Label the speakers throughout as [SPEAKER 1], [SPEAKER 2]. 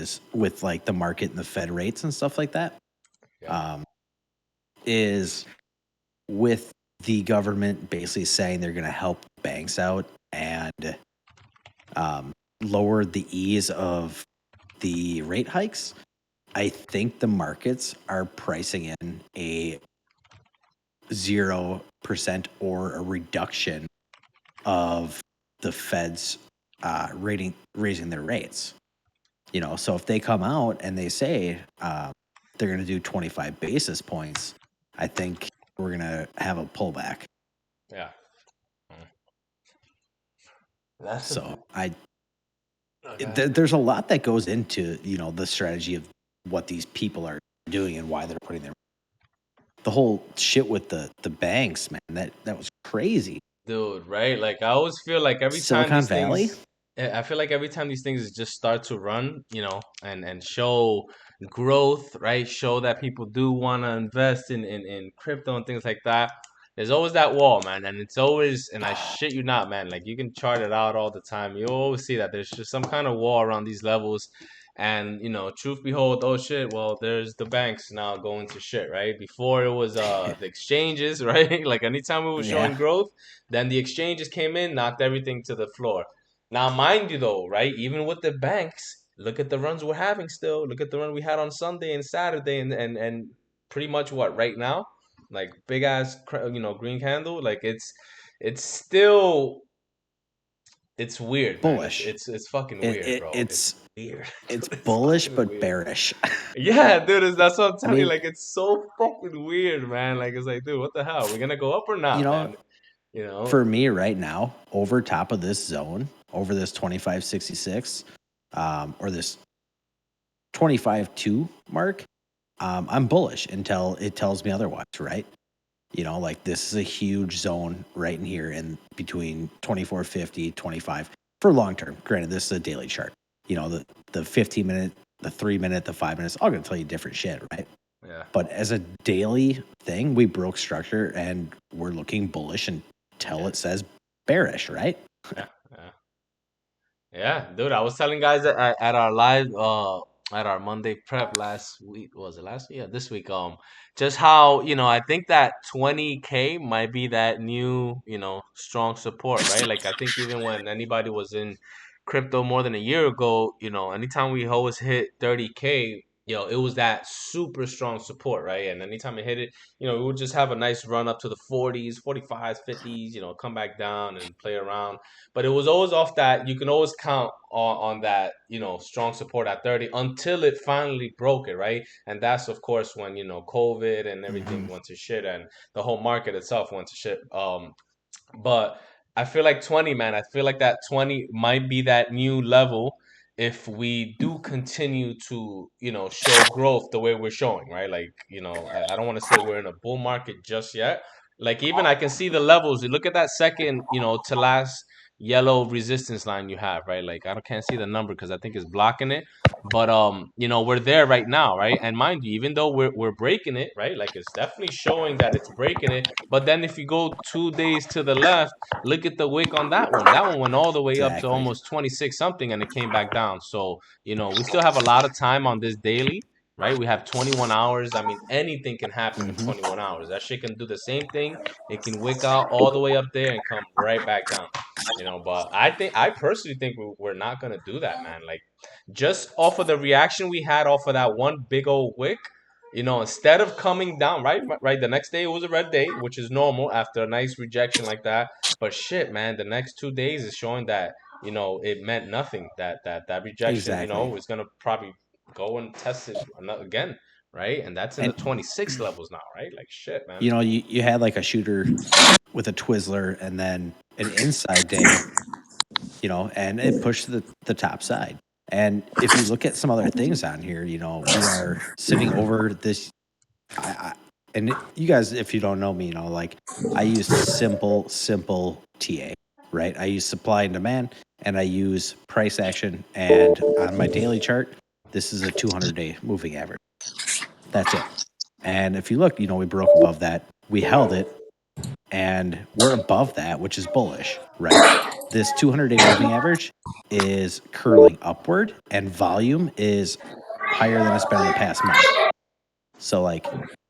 [SPEAKER 1] changes with like the market and the Fed rates and stuff like that.
[SPEAKER 2] Yeah.
[SPEAKER 1] Is with the government basically saying they're going to help banks out and lower the ease of the rate hikes. I think the markets are pricing in a 0% or a reduction of the Fed's raising their rates. You know, so if they come out and they say they're going to do 25 basis points, I think we're going to have a pullback.
[SPEAKER 2] Yeah. That's
[SPEAKER 1] so there's a lot that goes into, you know, the strategy of what these people are doing and why they're putting the whole shit with the banks, man. That was crazy.
[SPEAKER 2] Dude, right? Like I always feel like every time
[SPEAKER 1] Silicon
[SPEAKER 2] these
[SPEAKER 1] Valley.
[SPEAKER 2] things I feel like every time these things just start to run, you know, and show growth, right? Show that people do want to invest in crypto and things like that. There's always that wall, man, and it's always, and I shit you not, man. Like you can chart it out all the time. You always see that there's just some kind of wall around these levels, and you know, truth behold, oh shit, well, there's the banks now going to shit, right? Before it was the exchanges, right? Like anytime we were
[SPEAKER 1] Yeah.
[SPEAKER 2] showing growth, then the exchanges came in, knocked everything to the floor. Now, mind you, though, right? Even with the banks, look at the runs we're having still. Look at the run we had on Sunday and Saturday, and pretty much what right now, like big ass, you know, green candle. Like it's still it's weird, man.
[SPEAKER 1] Bullish.
[SPEAKER 2] It's fucking weird, bro.
[SPEAKER 1] It's
[SPEAKER 2] Weird.
[SPEAKER 1] it's
[SPEAKER 2] It's
[SPEAKER 1] bullish
[SPEAKER 2] fucking
[SPEAKER 1] but
[SPEAKER 2] weird.
[SPEAKER 1] bearish.
[SPEAKER 2] Yeah, dude, that's what I'm
[SPEAKER 1] I
[SPEAKER 2] telling you.
[SPEAKER 1] mean,
[SPEAKER 2] Like, it's so fucking weird, man. Like, it's like, dude, what the hell? We're gonna go up or
[SPEAKER 1] you
[SPEAKER 2] not,
[SPEAKER 1] know,
[SPEAKER 2] man? You know?
[SPEAKER 1] for me right now, over top of this zone, over this 2566, or this 25.2 mark, I'm bullish until it tells me otherwise, right? You know, like this is a huge zone right in here in between 24.50, 25 for long term. Granted, this is a daily chart. You know, the 15 minute, the 3 minute, the 5 minutes, all going to tell you different shit, right?
[SPEAKER 2] Yeah.
[SPEAKER 1] But as a daily thing, we broke structure and we're looking bullish until it says bearish, right?
[SPEAKER 2] Yeah. Yeah. Yeah, dude, I was telling guys at our live at our Monday prep last week, was it last week? Yeah, this week, just how, you know, I think that 20K might be that new, you know, strong support, right? Like I think even when anybody was in crypto more than a year ago, you know, anytime we always hit 30K, you know, it was that super strong support, right? And anytime it hit it, you know, we would just have a nice run up to the 40s, 45s, 50s, you know, come back down and play around, but it was always off that you can always count on that, you know, strong support at 30 until it finally broke it, right? And that's of course when, you know, COVID and everything went to shit and the whole market itself went to shit. But I feel like 20, man, I feel like that 20 might be that new level if we do continue to, you know, show growth the way we're showing, right? Like, you know, I don't want to say we're in a bull market just yet. Like even I can see the levels. You look at that second, you know, to last yellow resistance line you have, right? Like can't see the number because I think it's blocking it. But you know, we're there right now, right? And mind you, even though we're breaking it, right? Like it's definitely showing that it's breaking it. But then if you go 2 days to the left, look at the wick on that one. That one went all the way up to
[SPEAKER 1] Exactly.
[SPEAKER 2] almost 26 something and it came back down. So, you know, we still have a lot of time on this daily, right? We have 21 hours. I mean, anything can happen in 21 hours. That shit can do the same thing. It can wick out all the way up there and come right back down. You know, but I personally think we're not gonna do that, man. Like, just off of the reaction we had off of that one big old wick, you know, instead of coming down, right, the next day it was a red day, which is normal after a nice rejection like that. But shit, man, the next 2 days is showing that, you know, it meant nothing. That rejection, you
[SPEAKER 1] Exactly.
[SPEAKER 2] know, is gonna probably go and test it again, right? And that's in the
[SPEAKER 1] And
[SPEAKER 2] 26 levels now, right? Like shit, man.
[SPEAKER 1] you know, you had like a shooter with a Twizzler and then an inside day, you know, and it pushed to the top side. And if you look at some other things on here, you know, we are sitting over this. And you guys, if you don't know me, you know, like I use simple TA, right? I use supply and demand, and I use price action. And on my daily chart, this is a 200-day moving average. That's it. And if you look, you know, we broke above that. We held it, and we're above that, which is bullish, right? this 200-day moving average is curling upward, and volume is higher than it's been in the past month. So, like,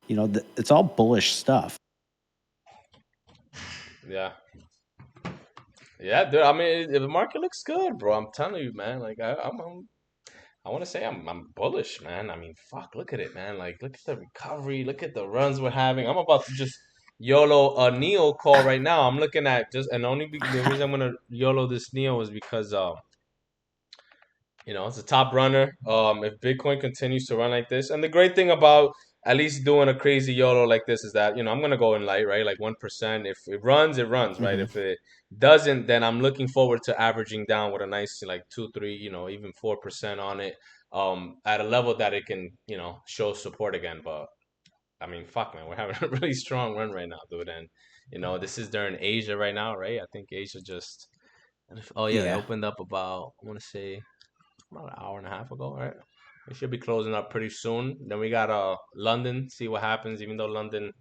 [SPEAKER 1] it's all bullish stuff.
[SPEAKER 2] Yeah. Yeah, dude. I mean, the market looks good, bro. I'm telling you, man. Like, I want to say I'm bullish, man. I mean, fuck, look at it, man. Like, look at the recovery. Look at the runs we're having. I'm about to just YOLO a Neo call right now. I'm looking at the reason I'm gonna YOLO this Neo is because it's a top runner. If Bitcoin continues to run like this, and the great thing about at least doing a crazy YOLO like this is that I'm gonna go in light, right? Like 1%. If it runs, it runs, right? If it doesn't, then I'm looking forward to averaging down with a nice like 2, 3, even 4% on it. At a level that it can, show support again. But I mean, fuck, man, we're having a really strong run right now, dude. And this is during Asia right now, right? I think Asia just. Oh yeah, they
[SPEAKER 1] Yeah.
[SPEAKER 2] opened up about I want to say about an hour and a half ago, right? We should be closing up pretty soon. Then we got London, see what happens. Even though London,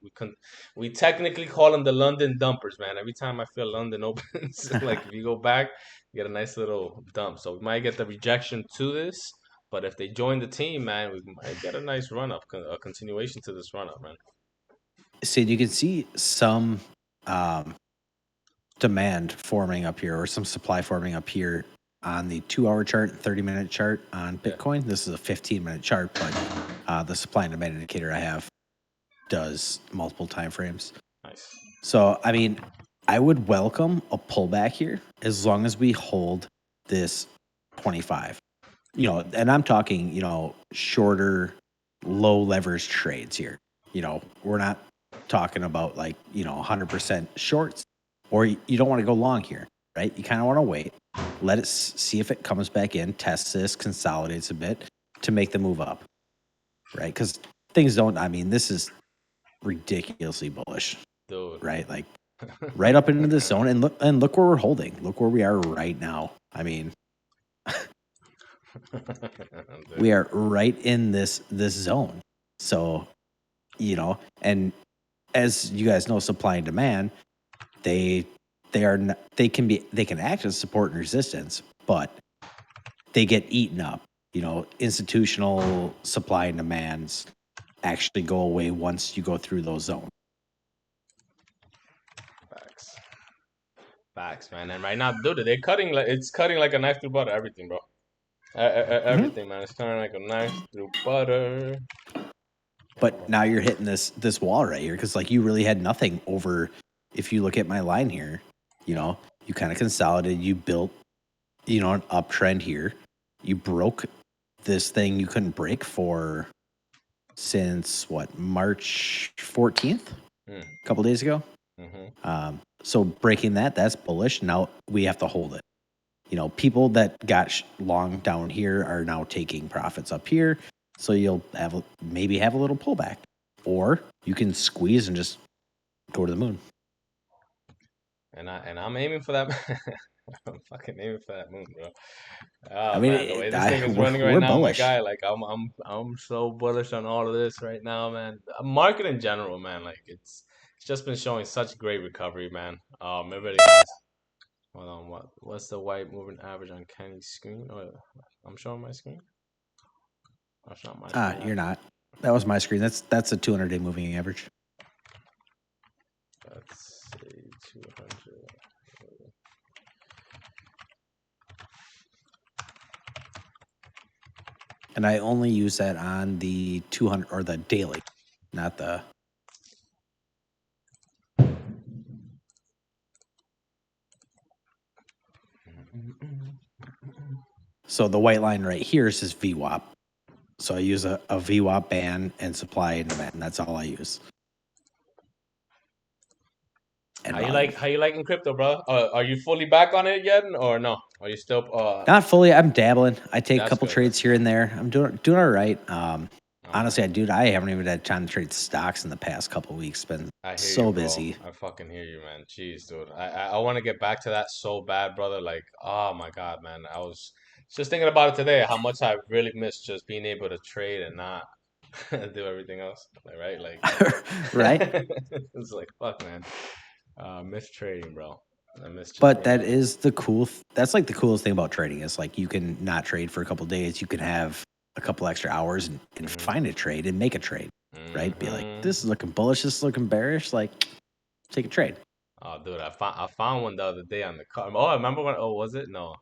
[SPEAKER 2] we technically call them the London dumpers, man. Every time I feel London opens, like if you go back, you get a nice little dump. So we might get the rejection to this, but if they join the team, man, we might get a nice run up, a continuation to this run up, man.
[SPEAKER 1] See, you can see some demand forming up here, or some supply forming up here on the 2-hour chart, 30-minute chart on Bitcoin. Yeah. This is a 15-minute chart, but the supply and demand indicator I have does multiple time frames.
[SPEAKER 2] Nice.
[SPEAKER 1] So, I mean, I would welcome a pullback here as long as we hold this 25. And I'm talking, shorter, low leverage trades here. We're not talking about 100% shorts, or you don't want to go long here, right? You kind of want to wait, let it see if it comes back in, test this, consolidates a bit to make the move up, right? Because this is ridiculously bullish,
[SPEAKER 2] dude.
[SPEAKER 1] Right? Like right up into this zone, and look where we're holding. Look where we are right now. I mean, we are right in this zone. So, and as you guys know, supply and demand, they can act as support and resistance, but they get eaten up. Institutional supply and demands actually go away once you go through those zones.
[SPEAKER 2] Facts, man. And right now, dude, they're cutting it's cutting like a knife through butter. Everything, bro. Everything, man. It's cutting like a knife through butter.
[SPEAKER 1] But now you're hitting this wall right here, because you really had nothing over. If you look at my line here, you kind of consolidated. You built, an uptrend here. You broke this thing you couldn't break for since March 14th, a couple days ago. So breaking that's bullish. Now we have to hold it. People that got long down here are now taking profits up here. So you'll maybe have a little pullback, or you can squeeze and just go to the moon.
[SPEAKER 2] And I'm aiming for that. I'm fucking aiming for that moon, bro.
[SPEAKER 1] I mean,
[SPEAKER 2] man, the way this thing is running right now, bullish. My guy, like I'm so bullish on all of this right now, man. Market in general, man, like it's just been showing such great recovery, man. It really has. Hold on, what's the white moving average on Kenny's screen? Oh, I'm showing my screen. That's not my screen.
[SPEAKER 1] You're not. That was my screen. That's a 200-day moving average.
[SPEAKER 2] Let's say 200.
[SPEAKER 1] And I only use that on the 200 or the daily, not the. So the white line right here says VWAP. So I use a VWAP band and supply and demand. That's all I use.
[SPEAKER 2] And how you liking crypto, bro? Are you fully back on it yet, or no? Are you still
[SPEAKER 1] not fully? I'm dabbling. I take a couple trades here and there. I'm doing all right. Honestly, I haven't even had time to trade stocks in the past couple of weeks. Been so busy.
[SPEAKER 2] I fucking hear you, man. Jeez, dude. I want to get back to that so bad, brother. Like, oh my god, man. I was just thinking about it today. How much I really miss just being able to trade and not do everything else. Right?
[SPEAKER 1] Right.
[SPEAKER 2] It's like fuck, man. Miss trading, bro. I missed you.
[SPEAKER 1] But that is the that's like the coolest thing about trading is like you can not trade for a couple days. You can have a couple extra hours and find a trade and make a trade, right? Be like, this is looking bullish, this is looking bearish. Like, take a trade.
[SPEAKER 2] Oh, dude, I found one the other day on the car. Oh, I remember when? Oh, was it? No.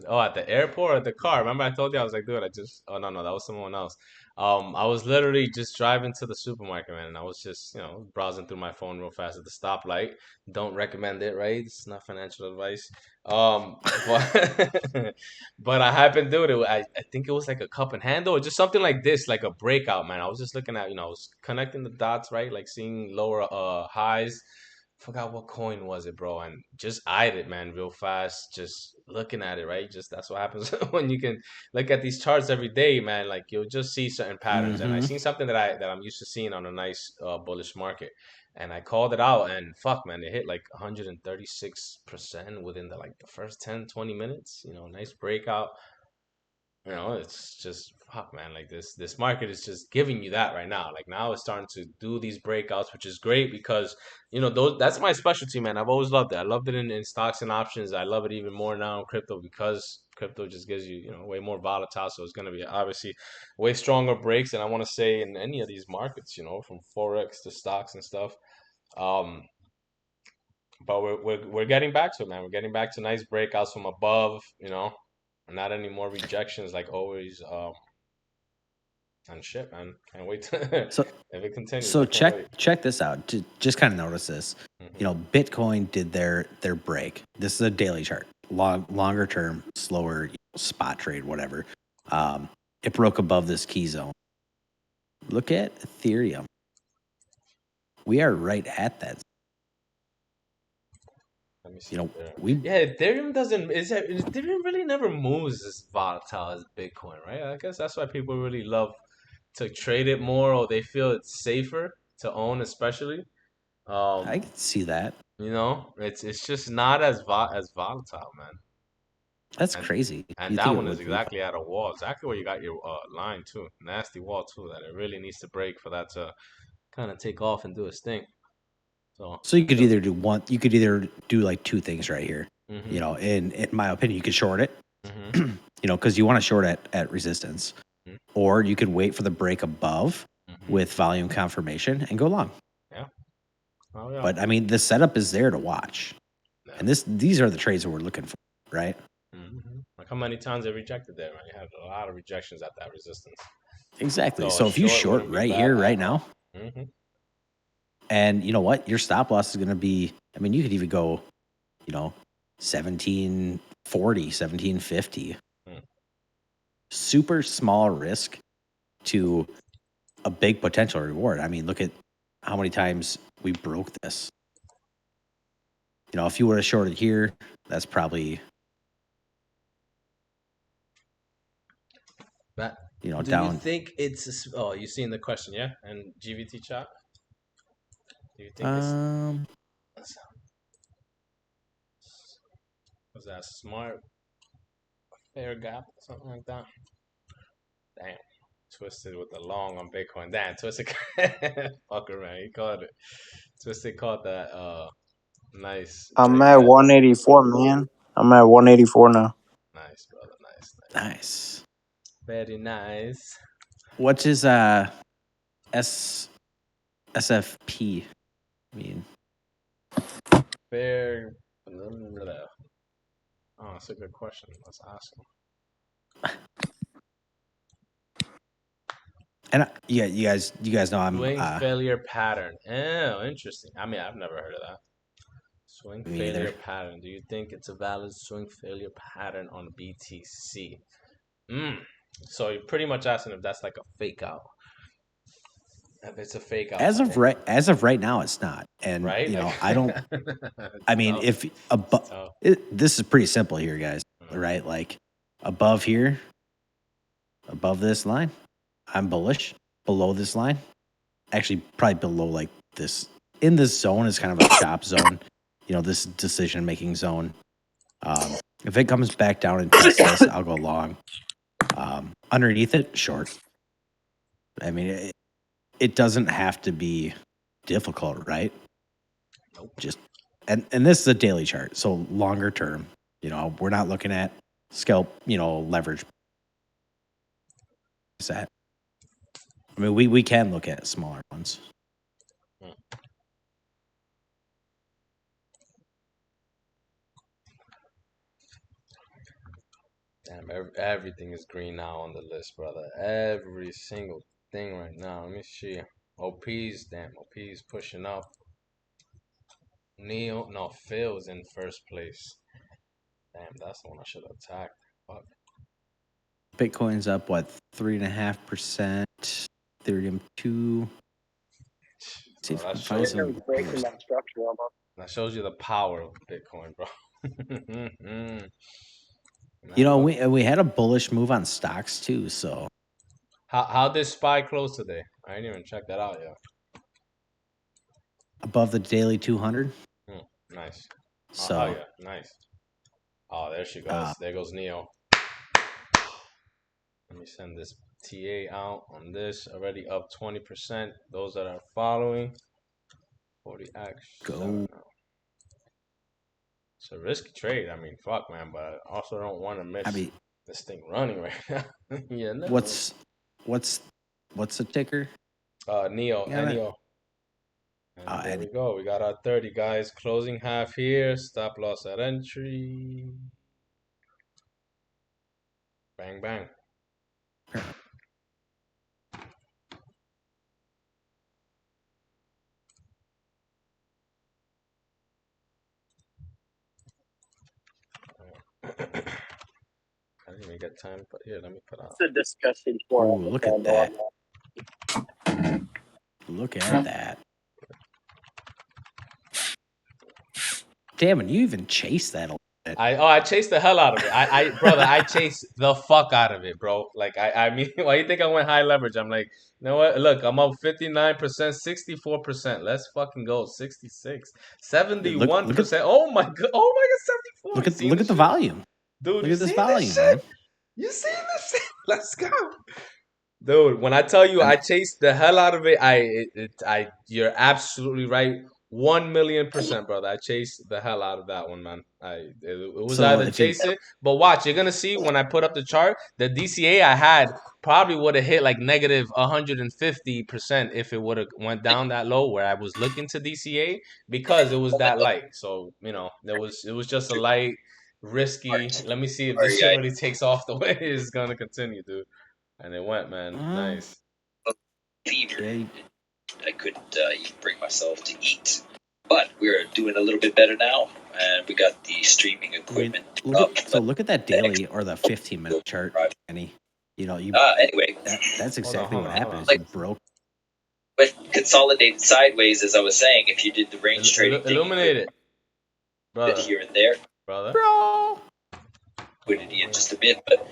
[SPEAKER 2] Oh, at the airport or at the car. Remember I told you I was like, dude, I just. Oh no, that was someone else. I was literally just driving to the supermarket, man, and I was just, browsing through my phone real fast at the stoplight. Don't recommend it, right? It's not financial advice. But but I happened, dude. I think it was like a cup and handle or just something like this, like a breakout, man. I was just looking at, I was connecting the dots, right? Like seeing lower highs. Forgot what coin was it, bro, and just eyed it, man, real fast. Just looking at it, right? Just that's what happens when you can look at these charts every day, man. Like you'll just see certain patterns, and I seen something that I'm used to seeing on a nice bullish market, and I called it out, and fuck, man, it hit like 136% within the first 10, 20 minutes. Nice breakout. It's just fuck, man. Like this market is just giving you that right now. Like now it's starting to do these breakouts, which is great because those that's my specialty, man. I've always loved it. I loved it in stocks and options. I love it even more now in crypto because crypto just gives you way more volatile. So it's gonna be obviously way stronger breaks than I want to say in any of these markets. From forex to stocks and stuff. Um, but we're getting back to it, man. We're getting back to nice breakouts from above. Not any more rejections like always. And shit, man. Can't wait to
[SPEAKER 1] So
[SPEAKER 2] if it continues.
[SPEAKER 1] so
[SPEAKER 2] I can't wait.
[SPEAKER 1] check this out. Just kind of notice this. Bitcoin did their break. This is a daily chart, longer term, slower spot trade, whatever. It broke above this key zone. Look at Ethereum. We are right at that.
[SPEAKER 2] Let me see.
[SPEAKER 1] We
[SPEAKER 2] Ethereum doesn't. Ethereum really never moves as volatile as Bitcoin, right? I guess that's why people really love to trade it more, or they feel it's safer to own, especially.
[SPEAKER 1] I can see that.
[SPEAKER 2] It's just not as volatile, man.
[SPEAKER 1] That's
[SPEAKER 2] And
[SPEAKER 1] crazy.
[SPEAKER 2] and
[SPEAKER 1] You
[SPEAKER 2] that
[SPEAKER 1] think it
[SPEAKER 2] one is
[SPEAKER 1] would be?
[SPEAKER 2] exactly at a wall, exactly where you got your line too, nasty wall too. That it really needs to break for that to kind of take off and do its thing.
[SPEAKER 1] So you could either do one. You could either do like two things right here. In my opinion, you could short it. Because you want to short at resistance, or you could wait for the break above with volume confirmation and go long.
[SPEAKER 2] Yeah. Oh yeah.
[SPEAKER 1] But I mean, the setup is there to watch, and these are the trades that we're looking for, right?
[SPEAKER 2] Like how many times they rejected there, man? You had a lot of rejections at that resistance.
[SPEAKER 1] Exactly. So if you short right here, right now, and you know what, your stop loss is going to be. I mean, you could even go, 1740, 1750. Super small risk to a big potential reward. I mean, look at how many times we broke this. If you would have shorted here, that's probably
[SPEAKER 2] that. Do
[SPEAKER 1] down.
[SPEAKER 2] you think it's? Oh, you seen the question, yeah? And GVT chat. Do you think it's? Was that smart fair gap, something like that? Damn. Twisted with the long on Bitcoin. Damn, Twisted fucker, man. He called it. Twisted caught that nice
[SPEAKER 3] I'm
[SPEAKER 2] big
[SPEAKER 3] at
[SPEAKER 2] gap.
[SPEAKER 3] 184, man. I'm at 184 now.
[SPEAKER 2] Nice, brother.
[SPEAKER 1] Nice.
[SPEAKER 2] Very nice.
[SPEAKER 1] What is SFP mean?
[SPEAKER 2] Fair. Oh, that's a good question. Let's ask him.
[SPEAKER 1] And yeah, you guys know I'm
[SPEAKER 2] Swing failure pattern. Oh, interesting. I mean, I've never heard of that. Swing
[SPEAKER 1] me
[SPEAKER 2] failure
[SPEAKER 1] either.
[SPEAKER 2] pattern. Do you think it's a valid swing failure pattern on BTC? So you're pretty much asking if that's like a fake out. If it's a fake out
[SPEAKER 1] As
[SPEAKER 2] pattern,
[SPEAKER 1] of right now, it's not. And
[SPEAKER 2] right?
[SPEAKER 1] I don't. I mean,
[SPEAKER 2] tough.
[SPEAKER 1] if above, this is pretty simple here, guys. Right? Like above here, above this line, I'm bullish. Below this line, actually, probably below like this. In this zone is kind of a chop zone. This decision making zone. If it comes back down and tests this, I'll go long. Underneath it, short. I mean, it doesn't have to be difficult, right?
[SPEAKER 2] Nope.
[SPEAKER 1] Just and this is a daily chart, so longer term. You know, we're not looking at scalp, you know, leverage. That. I mean, we can look at smaller ones.
[SPEAKER 2] Damn, everything is green now on the list, brother. Every single thing right now. Let me see. OP's, damn, OP's pushing up. Phil's in first place. Damn, that's the one I should have attacked. Fuck.
[SPEAKER 1] Bitcoin's up, what, 3.5%? Ethereum 2. See if we can find some.
[SPEAKER 4] Breaking that structure almost.
[SPEAKER 2] That shows you the power of Bitcoin, bro.
[SPEAKER 1] You know, we had a bullish move on stocks too. So
[SPEAKER 2] how did SPY close today? I didn't even check that out yet.
[SPEAKER 1] above the daily 200.
[SPEAKER 2] Nice.
[SPEAKER 1] So
[SPEAKER 2] oh yeah, nice. Oh, there she goes. There goes Neo. Let me send this TA out on this. Already up 20%. Those that are following. 40x.
[SPEAKER 1] go.
[SPEAKER 2] It's a risky trade. I mean, fuck, man. But I also don't want to miss this thing running right now. Yeah. No.
[SPEAKER 1] What's the ticker?
[SPEAKER 2] Neo. Neo. And there we go. We got our 30 guys. Closing half here. Stop loss at entry. Bang, bang. I didn't even get time, but here, let me put out.
[SPEAKER 4] It's a disgusting for.
[SPEAKER 1] Oh, look at that. Look at that. Damn it, you even chased that a little bit.
[SPEAKER 2] I chased the hell out of it. Brother, I chased the fuck out of it, bro. Like, I mean, why you think I went high leverage? I'm like, you know what? Look, I'm up 59%, 64%. Let's fucking go. 66, 71%. Oh my god. Oh my god, 74.
[SPEAKER 1] Look at the volume.
[SPEAKER 2] Dude,
[SPEAKER 1] look at this volume, man.
[SPEAKER 2] You see this shit? Let's go. Dude, when I tell you I chased the hell out of it, you're absolutely right. 1,000,000%, brother. I chased the hell out of that one, man. It was either chase it, but watch, you're gonna see when I put up the chart, the DCA I had probably would have hit like negative 150% if it would have went down that low where I was looking to DCA because it was that light. So, you know, it was just a light, risky. Let me see if this shit really takes off the way it's gonna continue, dude. And it went, man. Nice.
[SPEAKER 5] Fever. I couldn't even bring myself to eat. But we're doing a little bit better now, and we got the streaming equipment.
[SPEAKER 1] Look at that daily or the 15-minute chart, Kenny. You know,
[SPEAKER 5] anyway,
[SPEAKER 1] that's exactly what happened. Is you broke.
[SPEAKER 5] But consolidated sideways, as I was saying, if you did the range trading thing,
[SPEAKER 2] illuminate it, brother.
[SPEAKER 5] Here and there,
[SPEAKER 2] brother.
[SPEAKER 5] Liquidity in just a bit, but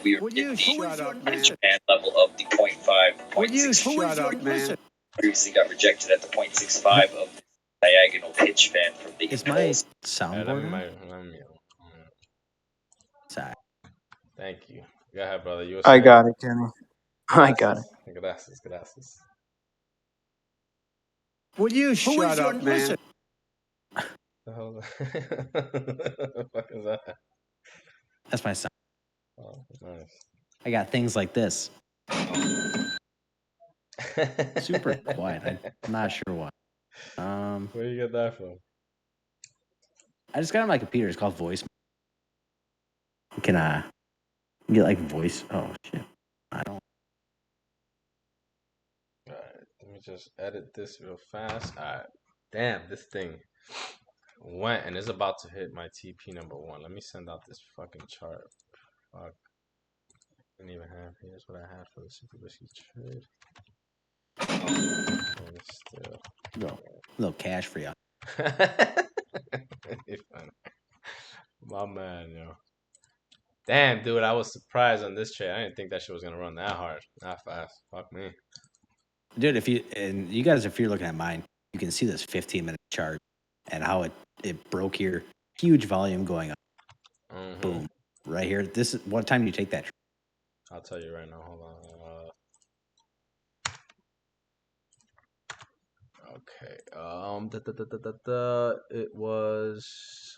[SPEAKER 5] we were in the range band level of the 0.5, 0.6. Previously got rejected at the 0.65 of the diagonal pitch band from the.
[SPEAKER 1] Is my soundboard?
[SPEAKER 2] Sorry. Thank you. Go ahead, brother.
[SPEAKER 3] I got it, Kenny. I got it.
[SPEAKER 2] Gracias.
[SPEAKER 6] Will you shut up, man?
[SPEAKER 2] The fuck is that?
[SPEAKER 1] That's my sound.
[SPEAKER 2] Oh, nice.
[SPEAKER 1] I got things like this. Super quiet. I'm not sure why.
[SPEAKER 2] Where you get that from?
[SPEAKER 1] I just got it on my computer. It's called Voice. You can get like voice. Oh shit. I don't.
[SPEAKER 2] Alright, let me just edit this real fast. Alright. Damn, this thing went and is about to hit my TP number 1. Let me send out this fucking chart. Fuck. I didn't even have. Here's what I had for the super risky trade.
[SPEAKER 1] A little cash for you.
[SPEAKER 2] My man, yo. Damn, dude, I was surprised on this trade. I didn't think that shit was gonna run that hard, that fast. Fuck me,
[SPEAKER 1] dude. If you're looking at mine, you can see this 15-minute chart and how it broke here. Huge volume going up. Boom, right here. This is what time do you take that trade?
[SPEAKER 2] I'll tell you right now. Hold on. Okay. Okay. It was,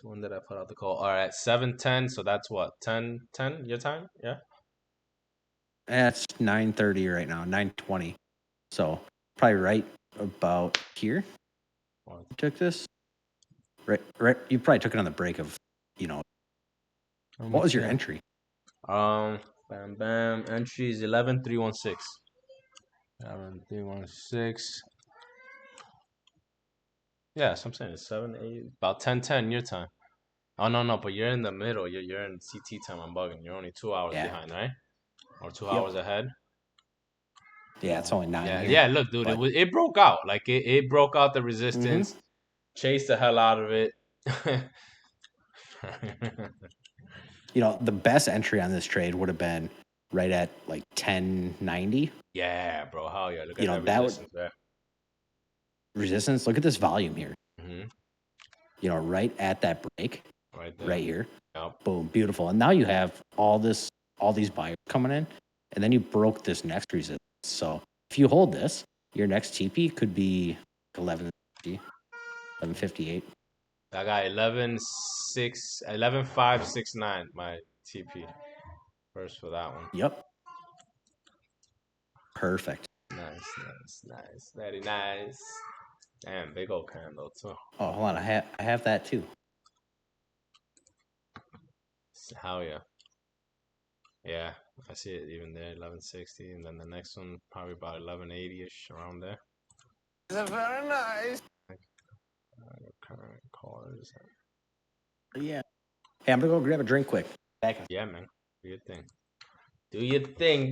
[SPEAKER 2] when did I put out the call? All right, 7:10. So that's what, 10 your time? Yeah.
[SPEAKER 1] It's 9:30 right now, 9:20. So probably right about here.
[SPEAKER 2] What?
[SPEAKER 1] Took this. Right. You probably took it on the break of, what was your entry?
[SPEAKER 2] Bam, bam. Entry is 11,316. 11,316. Yeah, so I'm saying it's 7, 8, about 10:10 your time. Oh no, but you're in the middle. You're in CT time. I'm bugging. You're only 2 hours behind, right? Or 2 hours ahead.
[SPEAKER 1] Yeah, it's only 9 here.
[SPEAKER 2] Yeah. Look, dude,
[SPEAKER 1] but
[SPEAKER 2] it broke out. Like it broke out the resistance, chased the hell out of it.
[SPEAKER 1] the best entry on this trade would have been right at like 1090.
[SPEAKER 2] Yeah, bro. Hell yeah. Look at that
[SPEAKER 1] That
[SPEAKER 2] resistance there.
[SPEAKER 1] Resistance. Look at this volume here.
[SPEAKER 2] Mhm.
[SPEAKER 1] Right at that break.
[SPEAKER 2] Right there.
[SPEAKER 1] Right here.
[SPEAKER 2] Yep.
[SPEAKER 1] Boom, beautiful. And now you have all these buyers coming in, and then you broke this next resistance. So if you hold this, your next TP could be 1158.
[SPEAKER 2] I got 11,569 my TP first for that one.
[SPEAKER 1] Yep. Perfect.
[SPEAKER 2] Nice. Very nice. Damn, big old candle too.
[SPEAKER 1] Oh, hold on. I have that too.
[SPEAKER 2] Hell yeah. Yeah, I see it even there, 1160, and then the next one probably about 1180-ish around there.
[SPEAKER 6] Very nice.
[SPEAKER 2] Current callers.
[SPEAKER 1] Yeah. Hey, I'm gonna go grab a drink quick. Back.
[SPEAKER 2] Yeah, man. Do your thing. Do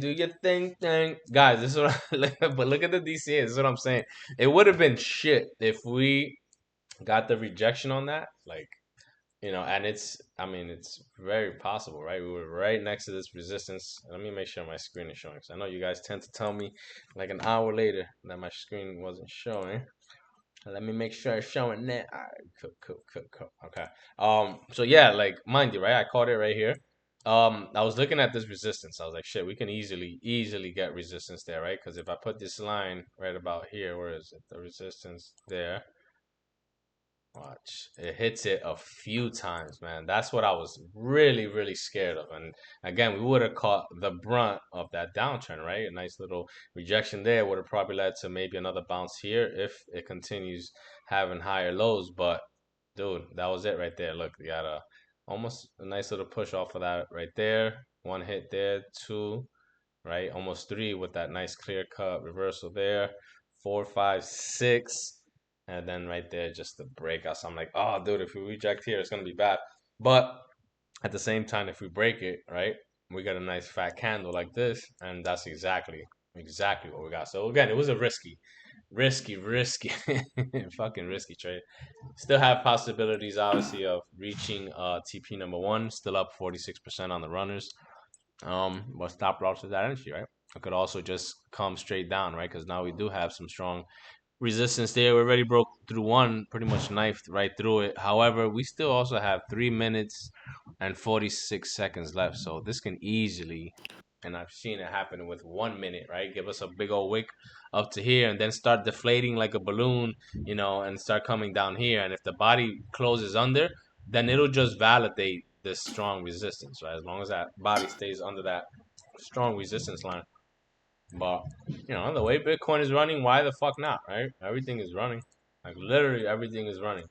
[SPEAKER 2] your thing. Guys, this is what but look at the DCA. This is what I'm saying. It would have been shit if we got the rejection on that. Like, and it's very possible, right? We were right next to this resistance. Let me make sure my screen is showing, because I know you guys tend to tell me like an hour later that my screen wasn't showing. Let me make sure it's showing that. All right, cool. Okay. So yeah, like, mind you, right? I caught it right here. I was looking at this resistance. I was like, shit, we can easily get resistance there, right? Because if I put this line right about here, where is it? The resistance there. Watch. It hits it a few times, man. That's what I was really scared of. And again, we would have caught the brunt of that downtrend, right? A nice little rejection there would have probably led to maybe another bounce here if it continues having higher lows. But dude, that was it right there. Look, we got almost a nice little push off of that right there. One hit there, two, right? Almost three with that nice clear cut reversal there. 4, 5, 6. And then right there, just the breakout. So I'm like, oh, dude, if we reject here, it's going to be bad. But at the same time, if we break it, right, we got a nice fat candle like this. And that's exactly what we got. So again, it was a risky, fucking risky trade. Still have possibilities, obviously, of reaching TP number 1. Still up 46% on the runners. But stop loss is that energy, right? It could also just come straight down, right? Because now we do have some strong resistance there. We already broke through one, pretty much knifed right through it. However, we still also have 3 minutes and 46 seconds left. So this can easily, and I've seen it happen with 1 minute, right? Give us a big old wick up to here and then start deflating like a balloon, and start coming down here. And if the body closes under, then it'll just validate this strong resistance, right? As long as that body stays under that strong resistance line. But the way Bitcoin is running, why the fuck not, right? Everything is running. Like, literally everything is running.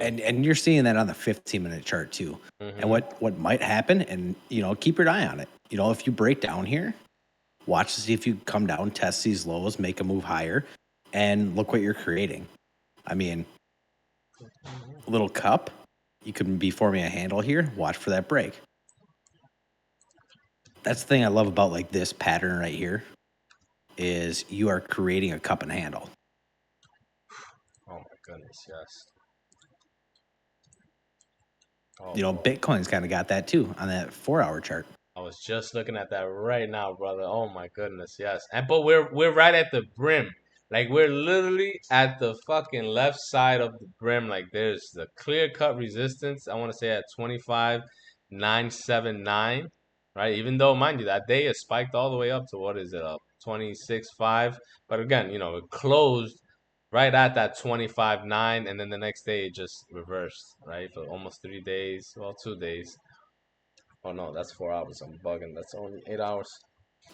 [SPEAKER 1] And you're seeing that on the 15-minute chart too. And what might happen, and keep your eye on it. If you break down here, watch to see if you come down, test these lows, make a move higher, and look what you're creating. I mean, a little cup, you could be forming a handle here. Watch for that break. That's the thing I love about like this pattern right here, is you are creating a cup and handle.
[SPEAKER 2] Oh my goodness, yes.
[SPEAKER 1] Bitcoin's kind of got that too on that 4-hour chart.
[SPEAKER 2] I was just looking at that right now, brother. Oh my goodness, yes. But we're right at the brim. Like, we're literally at the fucking left side of the brim. Like, there's the clear cut resistance. I want to say at 25,979, right? Even though, mind you, that day it spiked all the way up to, what is it, up 26.5. But again, it closed right at that 25.9, and then the next day it just reversed, right? For almost 3 days, well, 2 days. Oh no, that's 4 hours. I'm bugging. That's only 8 hours.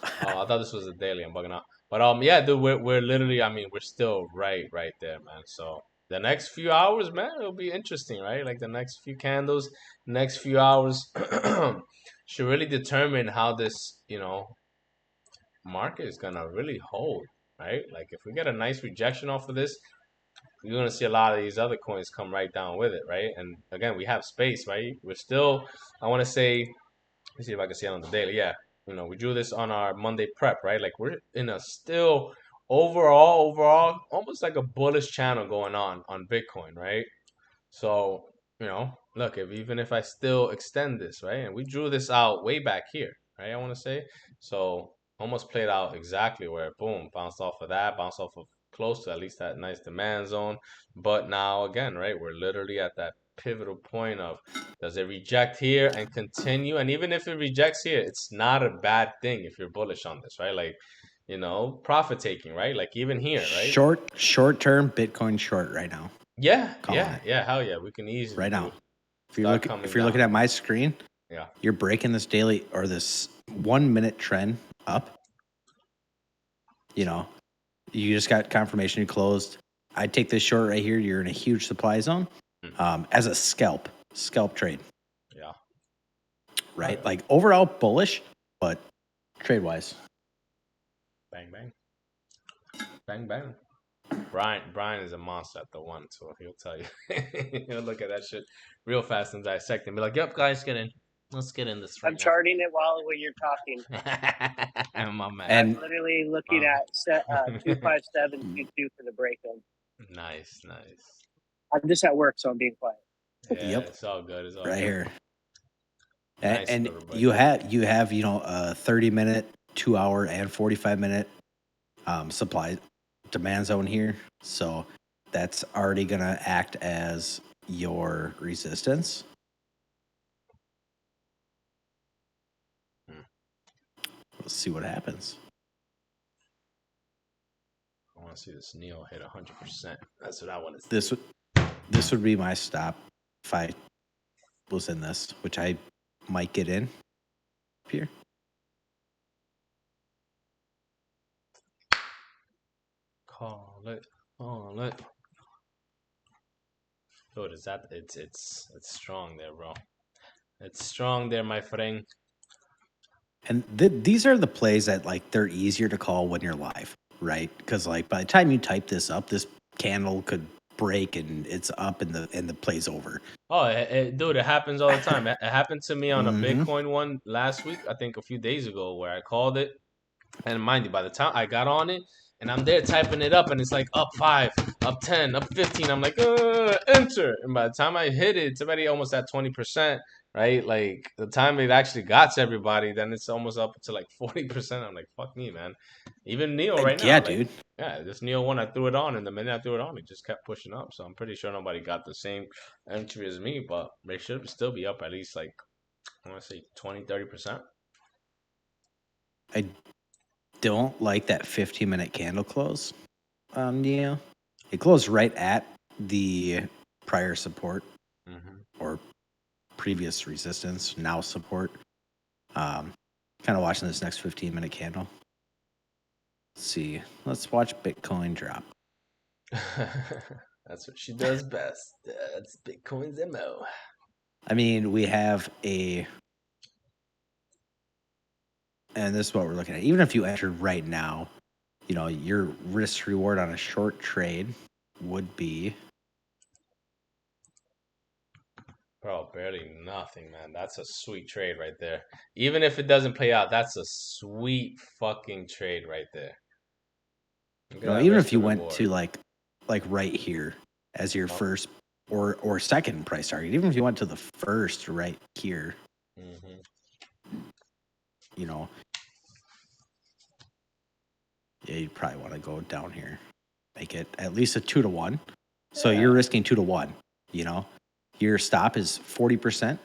[SPEAKER 2] I thought this was a daily. I'm bugging out. But yeah, dude, we're literally. I mean, we're still right there, man. So the next few hours, man, it'll be interesting, right? Like the next few candles, next few hours should really determine how this, market is gonna really hold, right? Like if we get a nice rejection off of this, you're gonna see a lot of these other coins come right down with it, right? And again, we have space, right? We're still. I want to say. Let me see if I can see it on the daily. Yeah, we drew this on our Monday prep, right? Like we're in a still overall, almost like a bullish channel going on Bitcoin, right? So, look, even if I still extend this, right? And we drew this out way back here, right? I want to say. So, almost played out exactly where boom, bounced off of that, bounced off of close to at least that nice demand zone. But now again, right? We're literally at that pivotal point of does it reject here and continue? And even if it rejects here, it's not a bad thing if you're bullish on this, right? Like, profit taking, right? Like even here, right?
[SPEAKER 1] Short term Bitcoin short right now.
[SPEAKER 2] Yeah,
[SPEAKER 1] Calling
[SPEAKER 2] yeah,
[SPEAKER 1] it.
[SPEAKER 2] yeah. Hell yeah, we can easily
[SPEAKER 1] Right now.
[SPEAKER 2] do.
[SPEAKER 1] If you're looking at my screen,
[SPEAKER 2] yeah,
[SPEAKER 1] you're breaking this daily or this 1 minute trend up. You just got confirmation you closed. I'd take this short right here. You're in a huge supply zone as a scalp trade.
[SPEAKER 2] Yeah.
[SPEAKER 1] Right? Like overall bullish, but trade wise.
[SPEAKER 2] Bang, bang. Bang, bang. Brian is a monster at the one, so he'll tell you. He'll look at that shit real fast and dissect and be like, yep, guys, let's get in this right
[SPEAKER 4] I'm charting it while you're talking.
[SPEAKER 2] My man.
[SPEAKER 1] And
[SPEAKER 4] I'm literally looking at 25722 for the break-in.
[SPEAKER 2] Nice.
[SPEAKER 4] I'm just at work, so I'm being quiet.
[SPEAKER 2] Yeah,
[SPEAKER 1] Yep.
[SPEAKER 2] it's all good. It's all
[SPEAKER 1] right
[SPEAKER 2] good.
[SPEAKER 1] here.
[SPEAKER 2] Nice,
[SPEAKER 1] and
[SPEAKER 2] everybody.
[SPEAKER 1] you have a 30-minute, 2-hour, and 45-minute supply demand zone here. So that's already gonna act as your resistance. Let's see what happens.
[SPEAKER 2] I want to see this Neo hit 100%. That's what I want to see.
[SPEAKER 1] This would be my stop if I was in this, which I might get in here.
[SPEAKER 2] Call it. Dude, it's strong there, bro. It's strong there, my friend.
[SPEAKER 1] And these are the plays that they're easier to call when you're live, right? Because by the time you type this up, this candle could break and it's up and the play's over.
[SPEAKER 2] Oh, dude, it happens all the time. It happened to me on a
[SPEAKER 1] Mhm.
[SPEAKER 2] Bitcoin one last week, I think a few days ago, where I called it. And mind you, by the time I got on it, and I'm there typing it up, and it's like up 5, up 10, up 15. I'm like, enter. And by the time I hit it, it's already almost at 20%, right? Like the time it actually got to everybody, then it's almost up to like 40%. I'm like, fuck me, man. Even Neo right now.
[SPEAKER 1] Yeah, dude.
[SPEAKER 2] Yeah, this Neo one, I threw it on, and the minute I threw it on, it just kept pushing up. So I'm pretty sure nobody got the same entry as me, but they should still be up at least like, I want to say 20, 30%.
[SPEAKER 1] I don't like that 15-minute candle close, Neo. It closed right at the prior support or previous resistance, now support. Kind of watching this next 15-minute candle. Let's see. Let's watch Bitcoin drop.
[SPEAKER 2] That's what she does best. That's Bitcoin's MO.
[SPEAKER 1] I mean, we have and this is what we're looking at. Even if you entered right now, your risk reward on a short trade would be,
[SPEAKER 2] bro, barely nothing, man. That's a sweet trade right there. Even if it doesn't play out, that's a sweet fucking trade right there.
[SPEAKER 1] even if you went to like right here as your first or second price target, even if you went to the first right here, yeah, you'd probably want to go down here, make it at least a 2-to-1. So you're risking 2-to-1. Your stop is 40%,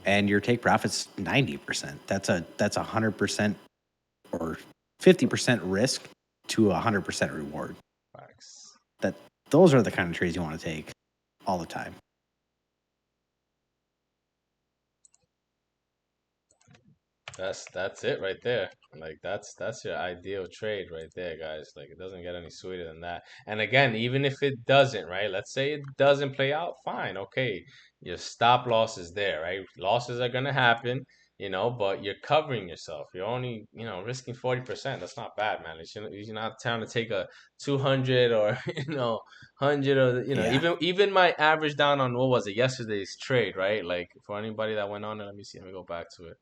[SPEAKER 1] and your take profit's 90%. That's 100% or 50% risk to 100% reward. those are the kind of trades you want to take all the time.
[SPEAKER 2] That's it right there. Like that's your ideal trade right there, guys. Like it doesn't get any sweeter than that. And again, even if it doesn't, right? Let's say it doesn't play out, fine, okay. Your stop loss is there, right? Losses are gonna happen, but you're covering yourself. You're only, risking 40%. That's not bad, man. You're not trying to take a 200 or 100 or
[SPEAKER 1] Yeah.
[SPEAKER 2] even my average down on what was it yesterday's trade, right? Like for anybody that went on it, let me see. Let me go back to it.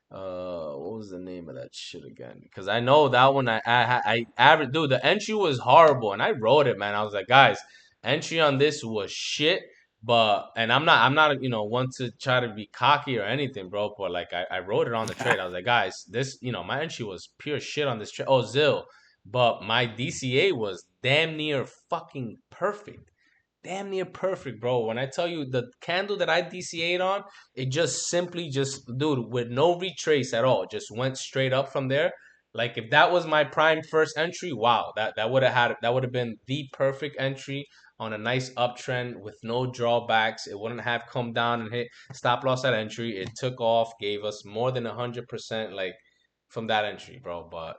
[SPEAKER 2] What was the name of that shit again? Because I know that one I average, dude, the entry was horrible and I wrote it, man. I was like, guys, entry on this was shit. But and I'm not one to try to be cocky or anything, bro. But like I wrote it on the trade. I was like, guys, this my entry was pure shit on this trade. Oh, Zill. But my DCA was damn near fucking perfect. Damn near perfect, bro. When I tell you the candle that I DCA'd on, it just simply dude, with no retrace at all, just went straight up from there. Like if that was my prime first entry, wow, that would have been the perfect entry on a nice uptrend with no drawbacks. It wouldn't have come down and hit stop loss at entry. It took off, gave us more than 100% like from that entry, bro. But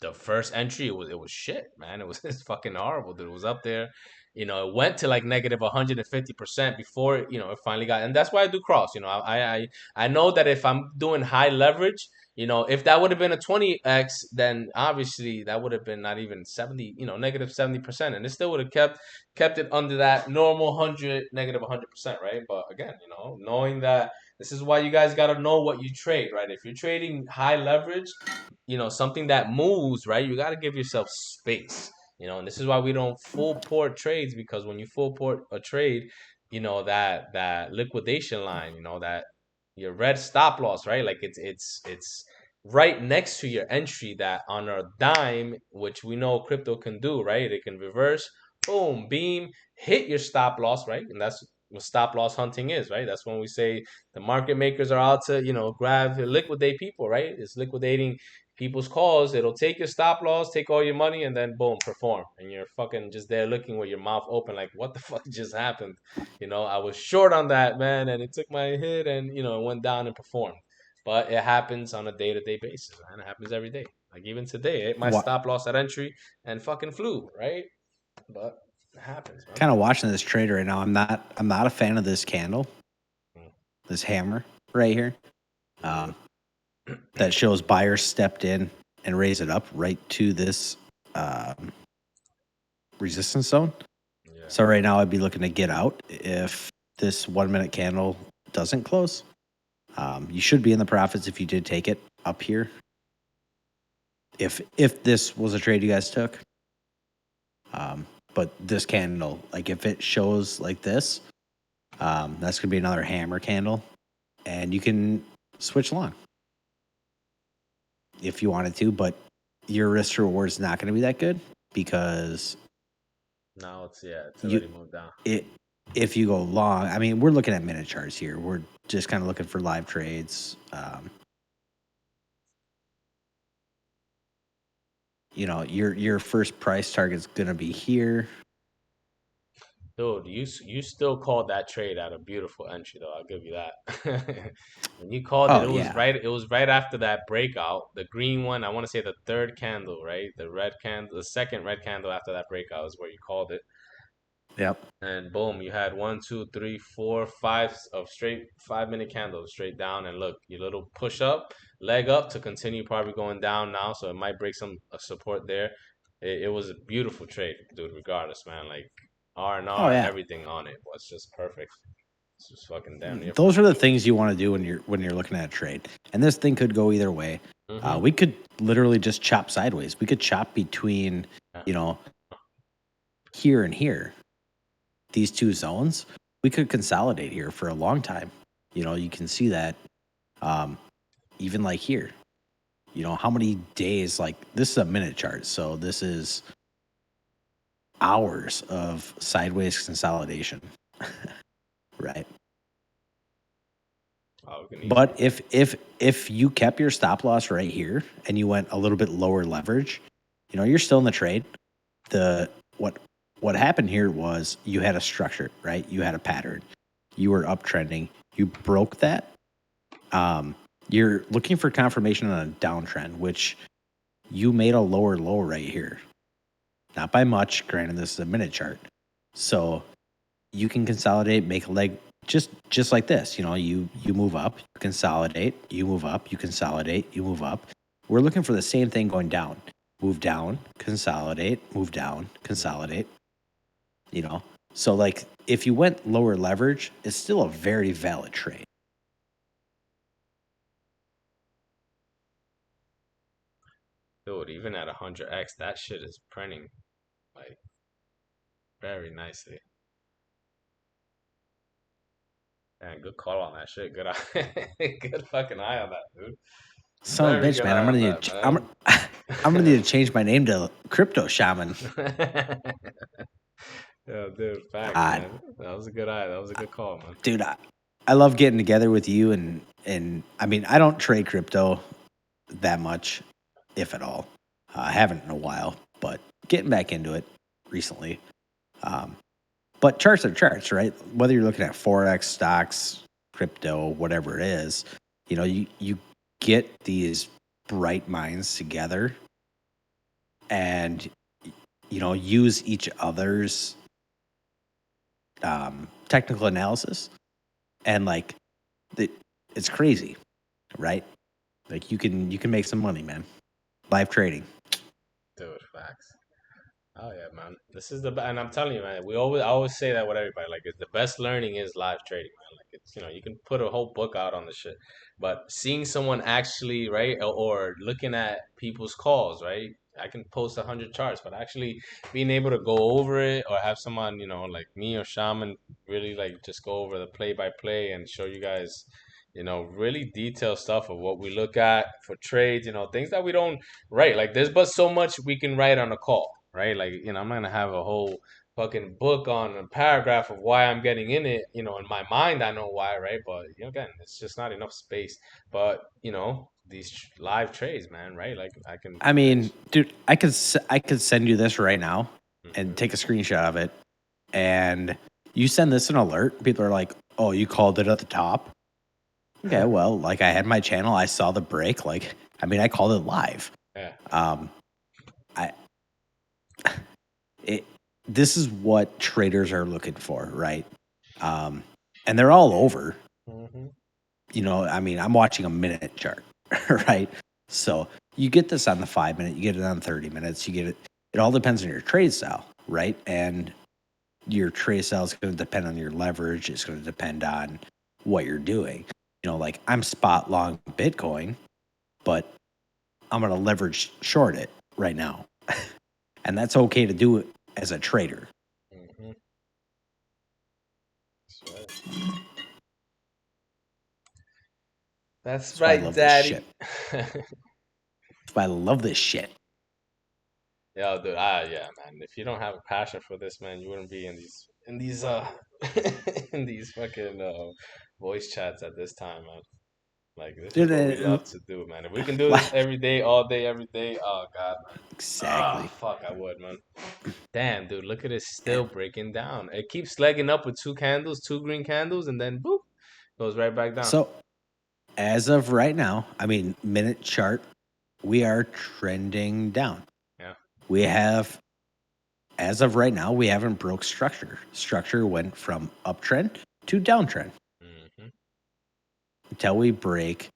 [SPEAKER 2] the first entry it was shit, man. It was it's fucking horrible, dude. It was up there. It went to like negative 150% before it finally got, and that's why I do cross. I know that if I'm doing high leverage, if that would have been a 20x, then obviously that would have been not even 70, negative 70%, and it still would have kept it under that normal 100, negative 100%, right? But again, knowing that this is why you guys got to know what you trade, right? If you're trading high leverage, something that moves, right, you got to give yourself space. And this is why we don't full port trades, because when you full port a trade, that liquidation line, that your red stop loss, right? Like it's right next to your entry that on a dime, which we know crypto can do, right? It can reverse, boom, beam, hit your stop loss, right? And that's what stop loss hunting is, right? That's when we say the market makers are out to, liquidate people, right? It's liquidating people's calls. It'll take your stop loss, take all your money, and then boom, perform. And you're fucking just there looking with your mouth open, like, what the fuck just happened? I was short on that, man, and it took my hit, and it went down and performed. But it happens on a day-to-day basis, man. It happens every day. Like even today, I hit my stop loss at entry and fucking flew, right? But it happens, man.
[SPEAKER 1] Kind of watching this trade right now. I'm not a fan of this candle, this hammer right here. That shows buyers stepped in and raised it up right to this resistance zone. Yeah. So right now I'd be looking to get out if this 1 minute candle doesn't close. You should be in the profits if you did take it up here. If this was a trade you guys took. But this candle, like if it shows like this, that's gonna be another hammer candle, and you can switch long if you wanted to, but your risk to reward is not going to be that good because
[SPEAKER 2] now it's already moved down.
[SPEAKER 1] If you go long, I mean, we're looking at minute charts here. We're just kind of looking for live trades. Your first price target is going to be here.
[SPEAKER 2] Dude, you still called that trade at a beautiful entry, though. I'll give you that. When you called it, it was right after that breakout. The green one, I want to say the third candle, right? The red candle, the second red candle after that breakout is where you called it.
[SPEAKER 1] Yep.
[SPEAKER 2] And boom, you had 1, 2, 3, 4, 5 of straight 5-minute candles straight down. And look, your little push up, leg up to continue probably going down now. So it might break some support there. It was a beautiful trade, dude, regardless, man. Like, R&R, everything on it was just perfect. It's just fucking damn near.
[SPEAKER 1] Those are the things you want to do when you're looking at a trade. And this thing could go either way. Mm-hmm. We could literally just chop sideways. We could chop between, here and here. These two zones. We could consolidate here for a long time. You can see that even like here. How many days, like this is a minute chart. So this is hours of sideways consolidation. Right. But if you kept your stop loss right here and you went a little bit lower leverage, you're still in the trade. The what happened here was you had a structure, right? You had a pattern. You were uptrending. You broke that. You're looking for confirmation on a downtrend, which you made a lower low right here. Not by much. Granted, this is a minute chart. So you can consolidate, make a leg just like this. You know, you move up, you consolidate, you move up, you consolidate, you move up. We're looking for the same thing going down. Move down, consolidate, move down, consolidate. You know, so like if you went lower leverage, it's still a very valid trade.
[SPEAKER 2] Dude, even at 100x, that shit is printing like very nicely. Man, good call on that shit. Good eye. Good fucking eye on that, dude.
[SPEAKER 1] Son of a
[SPEAKER 2] Very
[SPEAKER 1] bitch,
[SPEAKER 2] good
[SPEAKER 1] man.
[SPEAKER 2] eye
[SPEAKER 1] I'm gonna
[SPEAKER 2] on
[SPEAKER 1] need
[SPEAKER 2] that,
[SPEAKER 1] I'm
[SPEAKER 2] man.
[SPEAKER 1] I'm gonna need to change my name to Crypto Shaman.
[SPEAKER 2] Yeah, dude, facts,
[SPEAKER 1] God,
[SPEAKER 2] man. That was a good eye. That was a good call, man.
[SPEAKER 1] dude, I love getting together with you and I mean I don't trade crypto that much, if at all. I haven't in a while, but getting back into it recently. But charts are charts, right? Whether you're looking at forex, stocks, crypto, whatever it is, you know, you get these bright minds together and you know use each other's technical analysis, and like it's crazy, right? Like you can make some money, man. Live trading.
[SPEAKER 2] Dude, facts. Oh yeah, man. This is and I'm telling you, man. I always say that with everybody. Like, the best learning is live trading, man. Like, it's you can put a whole book out on the shit, but seeing someone actually, right, or looking at people's calls, right. I can post 100 charts, but actually being able to go over it or have someone, like me or Shaman, really like just go over the play by play and show you guys, really detailed stuff of what we look at for trades, things that we don't write. Like, there's but so much we can write on a call, right? Like, I'm not gonna have a whole fucking book on a paragraph of why I'm getting in it. In my mind, I know why, right? But again, it's just not enough space. But these live trades, man, right? Like, I can.
[SPEAKER 1] I mean, dude, I could send you this right now and
[SPEAKER 2] Mhm.
[SPEAKER 1] take a screenshot of it, and you send this an alert. People are like, "Oh, you called it at the top." Okay, well, like I had my channel, I saw the break. Like, I mean, I called it live.
[SPEAKER 2] Yeah.
[SPEAKER 1] I it this is what traders are looking for, right? And they're all over.
[SPEAKER 2] Mm-hmm.
[SPEAKER 1] I mean, I'm watching a minute chart, right? So you get this on the 5 minute, you get it on 30 minutes, you get it. It all depends on your trade style, right? And your trade style is going to depend on your leverage. It's going to depend on what you're doing. Like I'm spot long Bitcoin, but I'm going to leverage short it right now. And that's okay to do it as a trader.
[SPEAKER 2] Mm-hmm. That's
[SPEAKER 1] That's why I
[SPEAKER 2] right,
[SPEAKER 1] love this
[SPEAKER 2] Daddy.
[SPEAKER 1] shit. That's why I love this shit.
[SPEAKER 2] Yeah, dude. Yeah, man. If you don't have a passion for this, man, you wouldn't be in these in these fucking voice chats at this time, man. Like, this is
[SPEAKER 1] Dude,
[SPEAKER 2] what we love to do, man. If we can do this every day, all day, every day, oh God, man.
[SPEAKER 1] exactly.
[SPEAKER 2] Oh, fuck, I would, man. Damn, dude, look at it still breaking down. It keeps legging up with two green candles, and then boop, goes right back down.
[SPEAKER 1] So as of right now, I mean, minute chart, we are trending down.
[SPEAKER 2] Yeah.
[SPEAKER 1] We have, as of right now, we haven't broke structure. Structure went from uptrend to downtrend
[SPEAKER 2] Mm-hmm.
[SPEAKER 1] until we break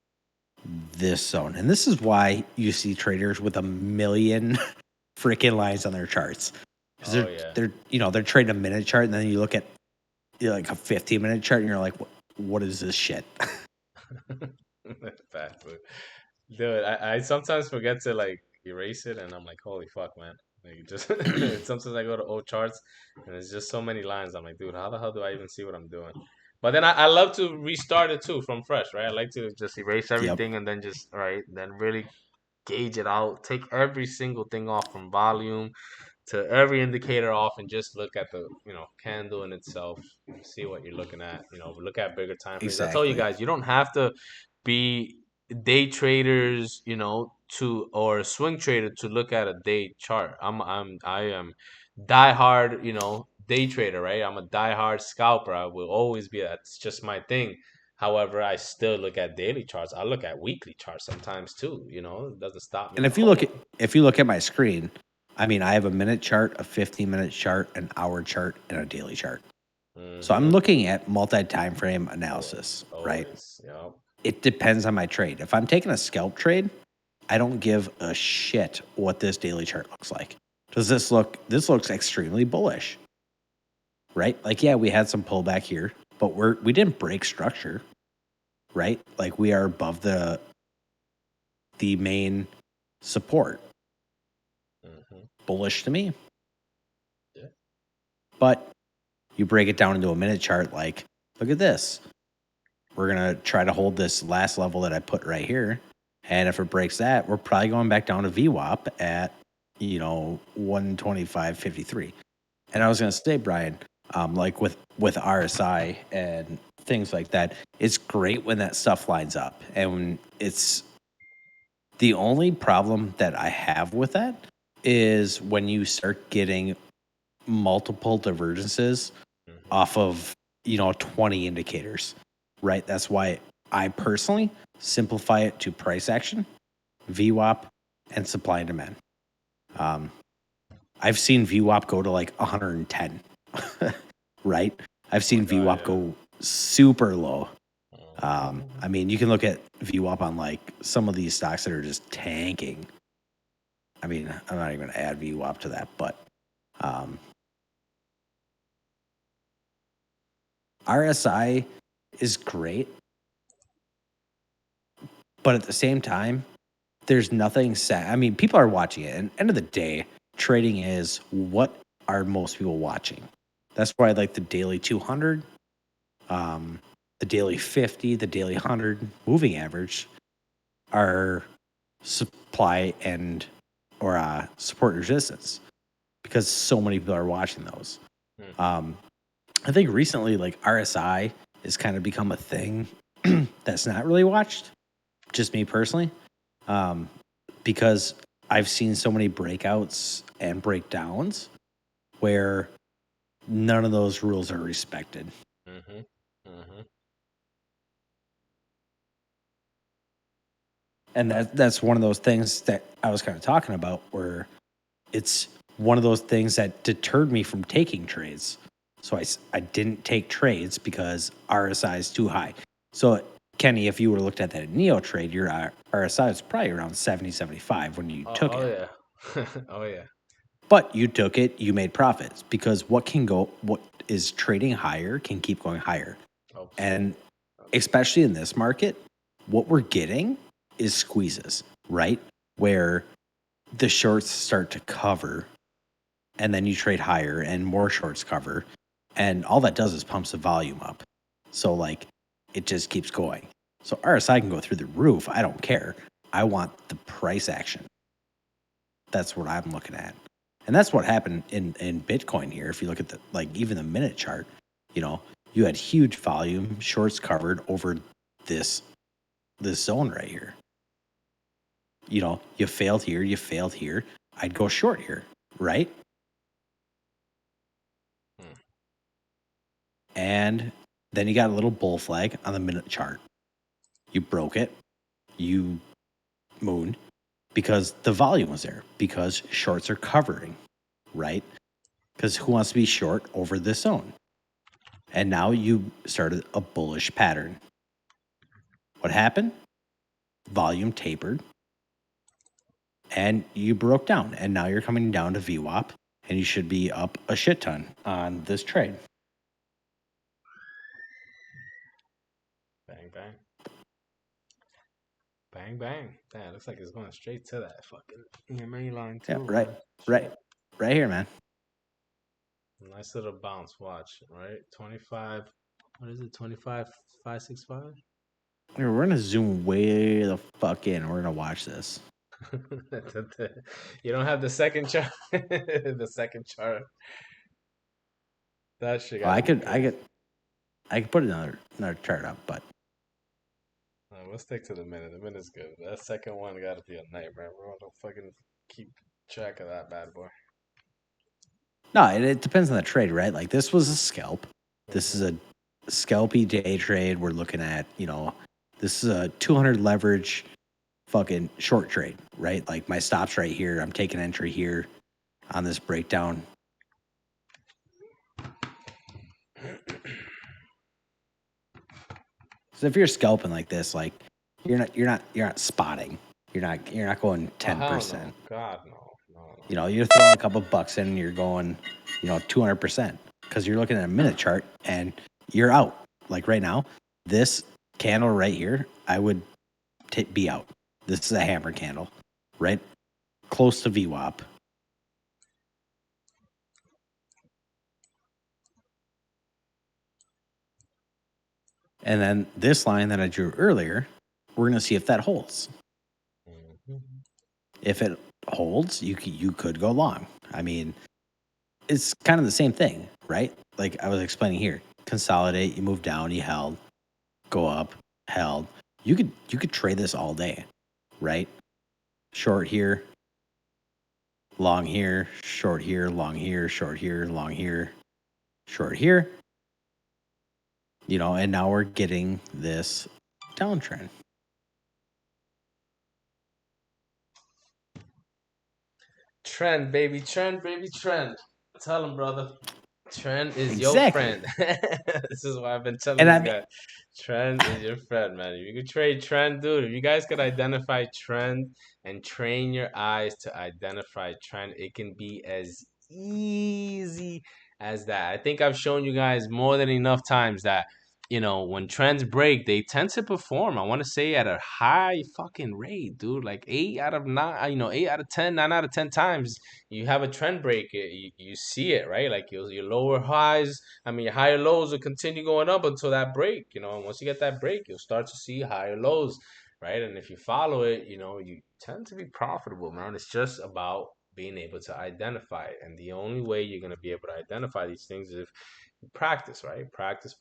[SPEAKER 1] this zone. And this is why you see traders with a million freaking lines on their charts. Because they're trading a minute chart, and then you look at like a 15-minute chart, and you're like, what is this shit?
[SPEAKER 2] Facts, dude. I sometimes forget to like erase it, and I'm like, holy fuck, man. Like, just sometimes I go to old charts, and there's just so many lines. I'm like, dude, how the hell do I even see what I'm doing? But then I love to restart it too from fresh, right? I like to just erase
[SPEAKER 1] Yep.
[SPEAKER 2] everything and then just then really gauge it out, take every single thing off from volume to every indicator off, and just look at the candle in itself, see what you're looking at. Look at bigger time frames. I tell you
[SPEAKER 1] Exactly.
[SPEAKER 2] guys, you don't have to be day traders, to or a swing trader to look at a day chart. I am diehard, day trader, right? I'm a diehard scalper. I will always be. That's just my thing. However, I still look at daily charts. I look at weekly charts sometimes too. It doesn't stop me
[SPEAKER 1] And
[SPEAKER 2] from.
[SPEAKER 1] if you look at my screen, I mean, I have a minute chart, a 15-minute chart, an hour chart, and a daily chart. So I'm looking at multi-time frame analysis, right?
[SPEAKER 2] Always, yeah.
[SPEAKER 1] It depends on my trade. If I'm taking a scalp trade, I don't give a shit what this daily chart looks like. This looks extremely bullish, right? Like, yeah, we had some pullback here, but we didn't break structure, right? Like, we are above the main support. Bullish to me.
[SPEAKER 2] Yeah.
[SPEAKER 1] But you break it down into a minute chart, like, look at this. We're going to try to hold this last level that I put right here. And if it breaks that, we're probably going back down to VWAP at, 125.53. And I was going to say, Brian, like with RSI and things like that, it's great when that stuff lines up. And when it's the only problem that I have with that is when you start getting multiple divergences off of 20 indicators, right? That's why I personally simplify it to price action, VWAP, and supply and demand. I've seen VWAP go to like 110, right? I've seen VWAP go super low. I mean, you can look at VWAP on like some of these stocks that are just tanking. I mean, I'm not even going to add VWAP to that, but RSI is great, but at the same time, there's nothing set. I mean, people are watching it, and end of the day, trading is what are most people watching. That's why I like the daily 200, the daily 50, the daily 100 moving average are supply and or support resistance because so many people are watching those. I think recently, like RSI has kind of become a thing that's not really watched, just me personally, because I've seen so many breakouts and breakdowns where none of those rules are respected. And that's one of those things that I was kind of talking about where it's one of those things that deterred me from taking trades. So I didn't take trades because RSI is too high. So, Kenny, if you would have looked at that Neo trade, your RSI was probably around 70, 75 when you took it.
[SPEAKER 2] Yeah. Oh, yeah.
[SPEAKER 1] But you took it, you made profits because what is trading higher can keep going higher. And especially in this market, what we're getting is squeezes, right? Where the shorts start to cover and then you trade higher and more shorts cover. And all that does is pumps the volume up. So like it just keeps going. So RSI can go through the roof. I don't care. I want the price action. That's what I'm looking at. And that's what happened in Bitcoin here. If you look at even the minute chart, you had huge volume, shorts covered over this zone right here. You failed here. I'd go short here, right? And then you got a little bull flag on the minute chart. You broke it. You mooned because the volume was there, because shorts are covering, right? Because who wants to be short over this zone? And now you started a bullish pattern. What happened? Volume tapered and you broke down. And now you're coming down to VWAP and you should be up a shit ton on this trade.
[SPEAKER 2] Bang, bang. Bang, bang. Damn, looks like it's going straight to that fucking EMA line too.
[SPEAKER 1] Yeah, right here, man.
[SPEAKER 2] Nice little bounce. Watch, right? 25. What is it? 25,565.
[SPEAKER 1] We're gonna zoom way the fuck in. We're gonna watch this.
[SPEAKER 2] You don't have the second chart. The second chart. That shit.
[SPEAKER 1] I could put another chart up, but
[SPEAKER 2] Let's stick to the minute. The minute's good. That second one got to be a nightmare, bro. Don't fucking keep track of that bad boy.
[SPEAKER 1] No, it depends on the trade, right? Like this was a scalp. This is a scalpy day trade. We're looking at, this is a 200 leverage fucking short trade, right? Like my stop's right here. I'm taking entry here on this breakdown. So if you're scalping like this, like you're not spotting. You're not going 10%.
[SPEAKER 2] No. God, no.
[SPEAKER 1] You're throwing a couple bucks in and you're going, 200% because you're looking at a minute chart and you're out. Like right now, this candle right here, I would be out. This is a hammer candle, right? Close to VWAP. And then this line that I drew earlier, we're going to see if that holds. If it holds, you could go long. I mean, it's kind of the same thing, right? Like I was explaining here. Consolidate, you move down, you held, go up, held. You could trade this all day, right? Short here, long here, short here, long here, short here, long here, short here. And now we're getting this downtrend.
[SPEAKER 2] Trend, baby. Trend. Tell him, brother. Trend is your
[SPEAKER 1] Exactly.
[SPEAKER 2] friend. This is why I've been telling these guys. Trend is your friend, man. If you could trade trend, dude, if you guys could identify trend and train your eyes to identify trend, it can be as easy as that. I think I've shown you guys more than enough times that, when trends break, they tend to perform. I want to say at a high fucking rate, dude. Like 8 out of 9, 8 out of 10, 9 out of 10 times you have a trend break, you see it, right? Like your lower highs, your higher lows will continue going up until that break, and once you get that break, you'll start to see higher lows, right? And if you follow it, you tend to be profitable, man. It's just about being able to identify it. And the only way you're going to be able to identify these things is if you practice, right? Practice.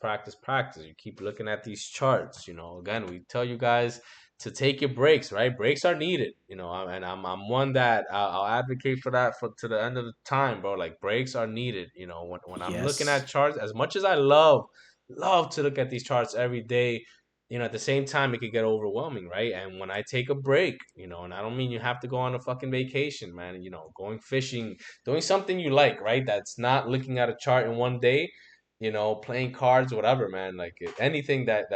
[SPEAKER 2] You keep looking at these charts, again, we tell you guys to take your breaks, right? Breaks are needed, and I'm one that I'll advocate for that to the end of the time, bro. Like breaks are needed, when I'm looking at charts, as much as I love to look at these charts every day, at the same time it could get overwhelming, right? And when I take a break, and I don't mean you have to go on a fucking vacation, man, going fishing, doing something you like, right? That's not looking at a chart in one day, playing cards, whatever, man. Like anything that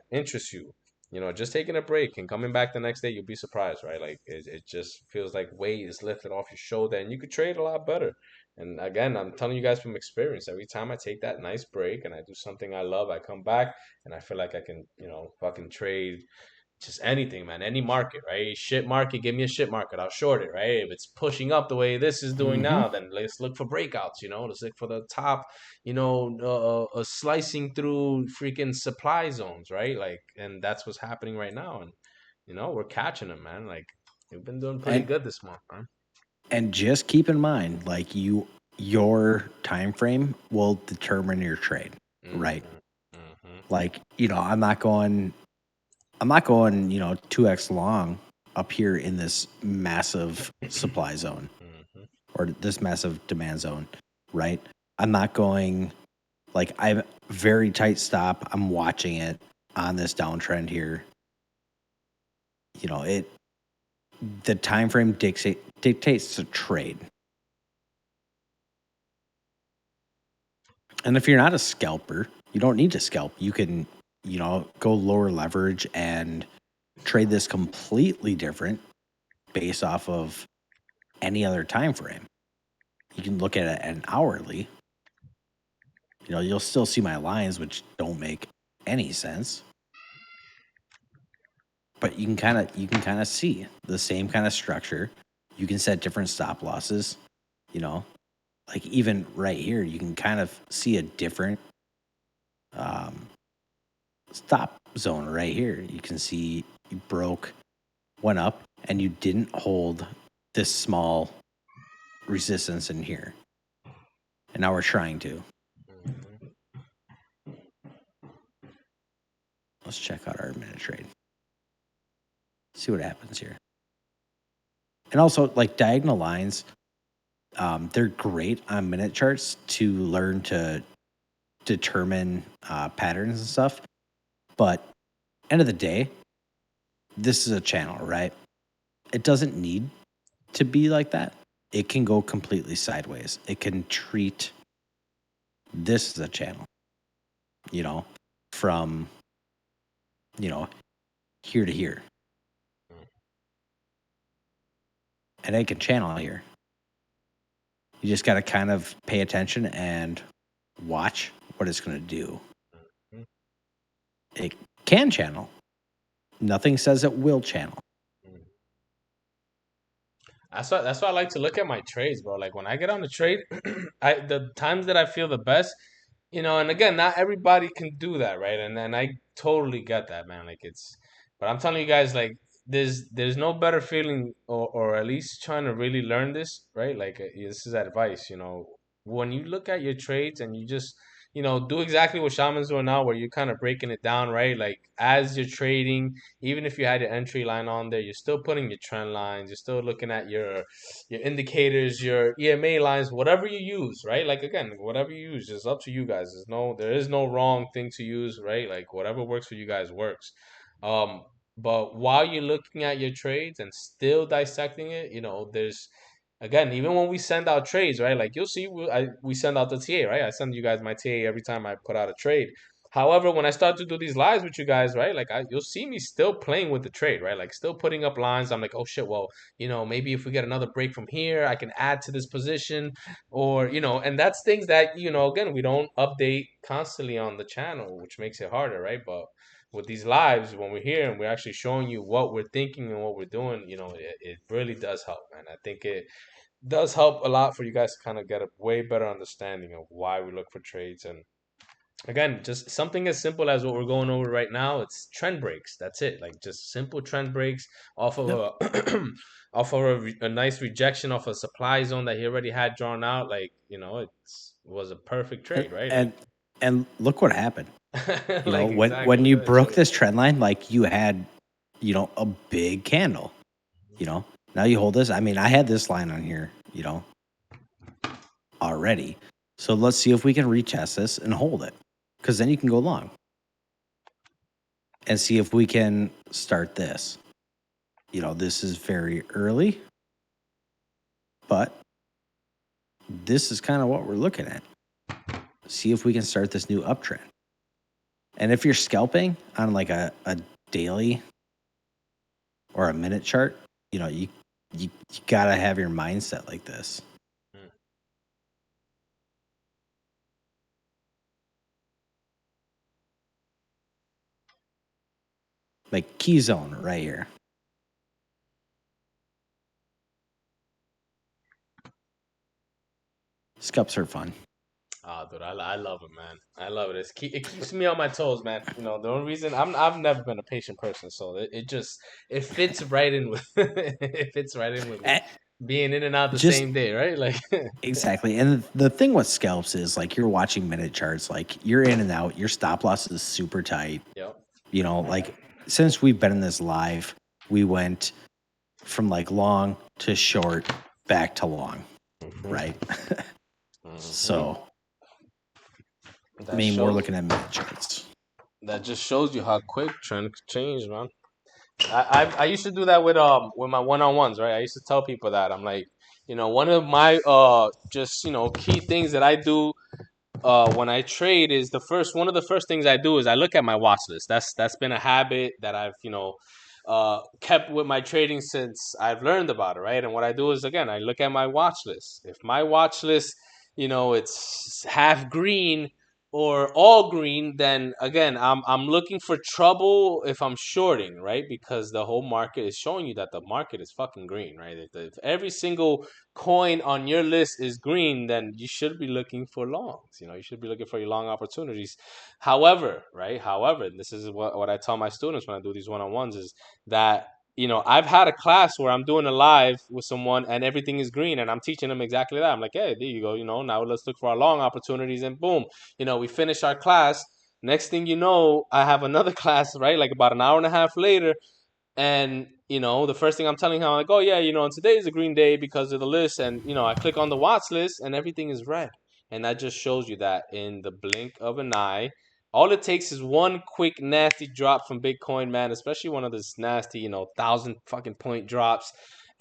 [SPEAKER 2] interests you, just taking a break and coming back the next day, you'll be surprised, right? Like it just feels like weight is lifted off your shoulder and you could trade a lot better. And again, I'm telling you guys from experience, every time I take that nice break and I do something I love, I come back and I feel like I can, fucking trade just anything, man. Any market, right? Shit market, give me a shit market. I'll short it, right? If it's pushing up the way this is doing now, then let's look for breakouts, let's look for the top, slicing through freaking supply zones, right? Like, and that's what's happening right now. And, we're catching them, man. Like, we've been doing pretty good this month, man.
[SPEAKER 1] And just keep in mind, like your time frame will determine your trade, right? Like, I'm not going, 2x long up here in this massive supply zone or this massive demand zone, right? I'm not going, like, I have very tight stop. I'm watching it on this downtrend here. The time frame dictates the trade. And if you're not a scalper, you don't need to scalp. You can, go lower leverage and trade this completely different based off of any other time frame. You can look at it at an hourly. You'll still see my lines, which don't make any sense. But you can kind of see the same kind of structure. You can set different stop losses. Like even right here, you can kind of see a different stop zone right here. You can see you broke, went up, and you didn't hold this small resistance in here. And now we're trying to. Let's check out our minute trade. See what happens here. And also, like diagonal lines, They're great on minute charts to learn to determine patterns and stuff. But end of the day, this is a channel, right? It doesn't need to be like that. It can go completely sideways. It can treat this as a channel, from, here to here. And it can channel here. You just got to kind of pay attention and watch what it's going to do. It can channel. Nothing says it will channel.
[SPEAKER 2] That's why I like to look at my trades, bro. Like when I get on the trade, the times that I feel the best, and again, not everybody can do that, right? And I totally get that, man. Like but I'm telling you guys, like there's no better feeling, or at least trying to really learn this, right? Like this is advice, when you look at your trades and you just do exactly what Shaman's doing now, where you're kind of breaking it down, right? Like as you're trading, even if you had your entry line on there, you're still putting your trend lines, you're still looking at your indicators, your EMA lines, whatever you use, right? Like again, whatever you use, it's up to you guys. There is no wrong thing to use, right? Like whatever works for you guys works. But while you're looking at your trades and still dissecting it, there's again, even when we send out trades, right? Like you'll see, we send out the TA, right? I send you guys my TA every time I put out a trade. However, when I start to do these lives with you guys, right? Like you'll see me still playing with the trade, right? Like still putting up lines. I'm like, oh shit, well, maybe if we get another break from here, I can add to this position, or and that's things that again, we don't update constantly on the channel, which makes it harder, right? But with these lives, when we're here and we're actually showing you what we're thinking and what we're doing, it really does help, man. I think it does help a lot for you guys to kind of get a way better understanding of why we look for trades. And again, just something as simple as what we're going over right now, it's trend breaks. That's it. Like just simple trend breaks off of a off of a nice rejection off a supply zone that he already had drawn out. Like it was a perfect trade, right?
[SPEAKER 1] And look what happened.
[SPEAKER 2] Like
[SPEAKER 1] when you broke this trend line, like you had, a big candle. Now you hold this. I mean, I had this line on here, already. So let's see if we can retest this and hold it, because then you can go long and see if we can start this. This is very early, but this is kind of what we're looking at. See if we can start this new uptrend. And if you're scalping on like a daily or a minute chart, you gotta have your mindset like this. Like key zone right here. Scalps are fun.
[SPEAKER 2] Oh, dude, I love it, man. I love it. It keeps me on my toes, man. The only reason I've never been a patient person, so it fits right in with it fits right in with me being in and out the same day, right? Like
[SPEAKER 1] exactly. And the thing with scalps is like you're watching minute charts, like you're in and out. Your stop loss is super tight.
[SPEAKER 2] Yep.
[SPEAKER 1] Like since we've been in this live, we went from like long to short back to long, right? So. We're looking at minute charts.
[SPEAKER 2] That just shows you how quick trend change, man. I used to do that with my one-on-ones, right? I used to tell people that I'm like, one of my just key things that I do when I trade is one of the first things I do is I look at my watch list. That's been a habit that I've kept with my trading since I've learned about it, right? And what I do is again I look at my watch list. If my watch list, it's half green or all green, then again I'm looking for trouble if I'm shorting, right? Because the whole market is showing you that the market is fucking green, right? If every single coin on your list is green, then you should be looking for longs. You should be looking for your long opportunities. However, and this is what I tell my students when I do these one-on-ones is that I've had a class where I'm doing a live with someone and everything is green and I'm teaching them exactly that. I'm like, hey, there you go. Now let's look for our long opportunities, and boom, we finish our class. Next thing you know, I have another class, right? Like about an hour and a half later, And the first thing I'm telling him, I'm like, oh yeah, and today is a green day because of the list, and I click on the watch list and everything is red, and that just shows you that in the blink of an eye, all it takes is one quick nasty drop from Bitcoin, man, especially one of those nasty 1,000 fucking point drops,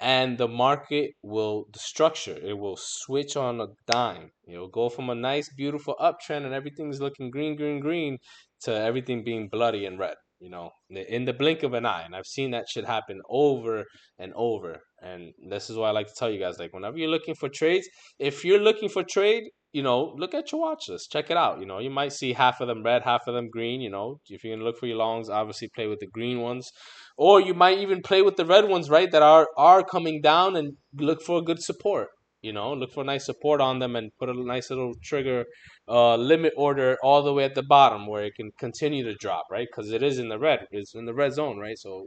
[SPEAKER 2] and the market will, the structure, it will switch on a dime. It'll go from a nice beautiful uptrend and everything's looking green, green, green, to everything being bloody and red, in the blink of an eye. And I've seen that shit happen over and over. And this is why I like to tell you guys, like, whenever you're looking for trades, if you're looking for trade, look at your watch list, check it out. You might see half of them red, half of them green. If you're gonna look for your longs, obviously play with the green ones, or you might even play with the red ones, right? That are coming down, and look for a good support. Look for a nice support on them and put a nice little trigger limit order all the way at the bottom where it can continue to drop, right? Because it is in the red. It's in the red zone, right? So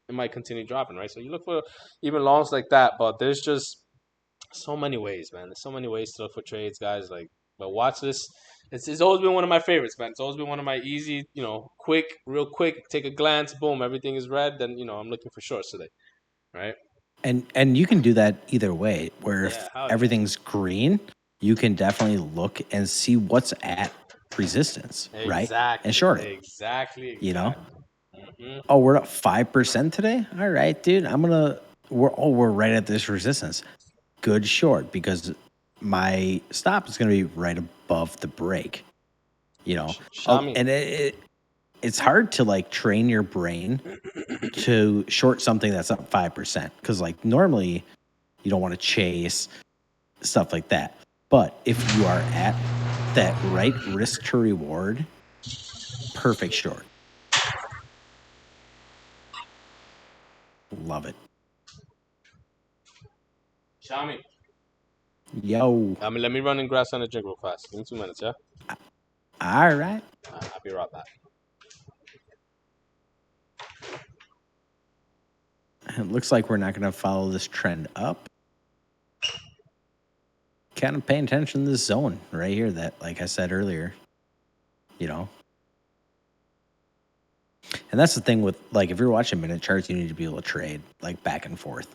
[SPEAKER 2] it might continue dropping, right? So you look for even longs like that, but there's just so many ways, man. There's so many ways to look for trades, guys. Like, but watch this. It's always been one of my favorites, man. It's always been one of my easy, quick, real quick, take a glance, boom, everything is red. Then I'm looking for shorts today, right?
[SPEAKER 1] And you can do that either way, where
[SPEAKER 2] Yeah,
[SPEAKER 1] if
[SPEAKER 2] hell yeah.
[SPEAKER 1] everything's green, you can definitely look and see what's at resistance, right?
[SPEAKER 2] Exactly.
[SPEAKER 1] And short it.
[SPEAKER 2] Exactly. Mm-hmm.
[SPEAKER 1] Oh, we're up 5% today? All right, dude. We're right at this resistance. Good short, because my stop is gonna be right above the break.
[SPEAKER 2] Shami.
[SPEAKER 1] And it's hard to like train your brain to short something that's up 5%, because like normally you don't want to chase stuff like that. But if you are at that right risk to reward, perfect short. Love it.
[SPEAKER 2] Shami.
[SPEAKER 1] Yo.
[SPEAKER 2] Let me run and grab some to drink real fast. Give me 2 minutes, yeah?
[SPEAKER 1] All right.
[SPEAKER 2] I'll be right back.
[SPEAKER 1] It looks like we're not going to follow this trend up. Kind of paying attention to this zone right here that, like I said earlier, And that's the thing with, like, if you're watching minute charts, you need to be able to trade, like, back and forth.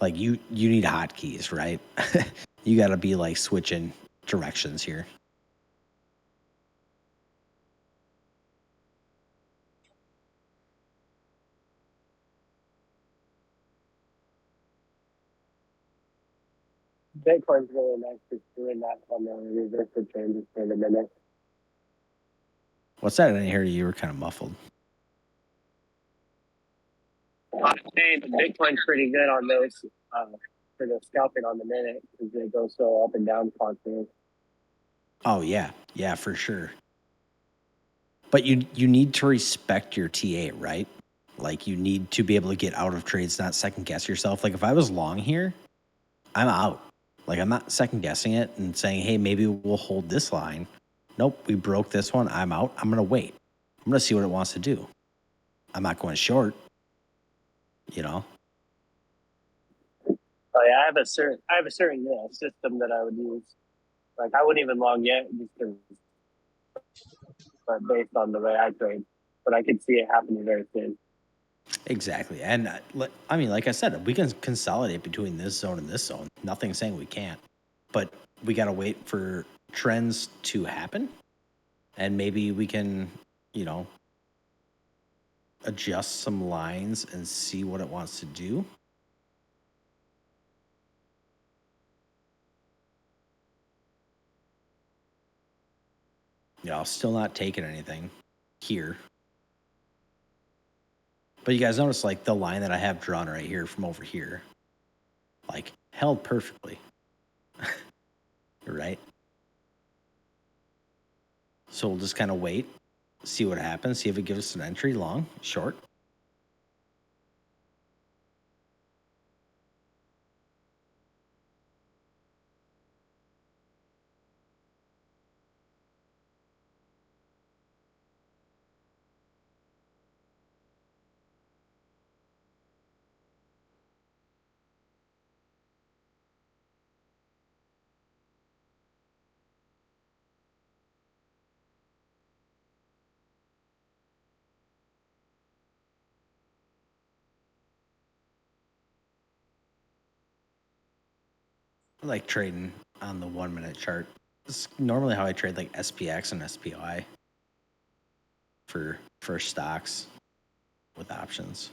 [SPEAKER 1] Like, you need hotkeys, right? You got to be, like, switching directions here.
[SPEAKER 4] Bitcoin's really nice for doing that on the reversal changes for the minute.
[SPEAKER 1] What's that? I didn't hear you. You were kind of muffled.
[SPEAKER 4] I'm saying Bitcoin's pretty good on those for the scalping on the minute because they go so up and down constantly.
[SPEAKER 1] Oh, yeah. Yeah, for sure. But you need to respect your TA, right? Like, you need to be able to get out of trades, not second guess yourself. Like, if I was long here, I'm out. Like, I'm not second guessing it and saying, hey, maybe we'll hold this line. Nope, we broke this one. I'm out. I'm going to wait. I'm going to see what it wants to do. I'm not going short,
[SPEAKER 4] Oh yeah, I have a certain system that I would use. Like I wouldn't even long yet because but based on the way I trade. But I could see it happening very soon.
[SPEAKER 1] Exactly. And I mean, like I said, we can consolidate between this zone and this zone. Nothing's saying we can't. But we got to wait for trends to happen. And maybe we can, adjust some lines and see what it wants to do. I'm still not taking anything here. But you guys notice, like, the line that I have drawn right here from over here, like, held perfectly. Right? So we'll just kind of wait, see what happens, see if it gives us an entry, long, short. like trading on the 1 minute chart. It's normally how I trade like SPX and SPY for stocks with options.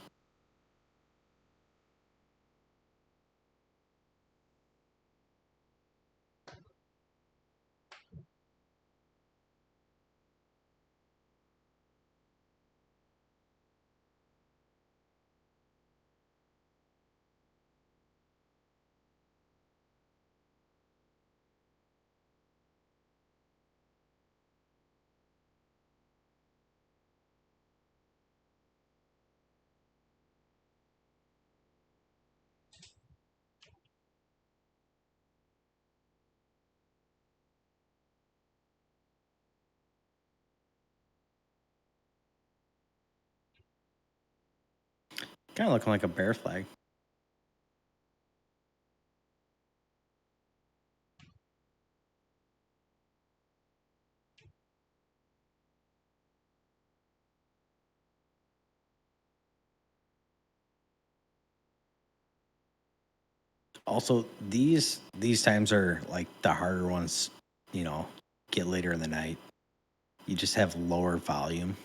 [SPEAKER 1] Kind of looking like a bear flag. Also, these times are like the harder ones, you know, get later in the night. You just have lower volume.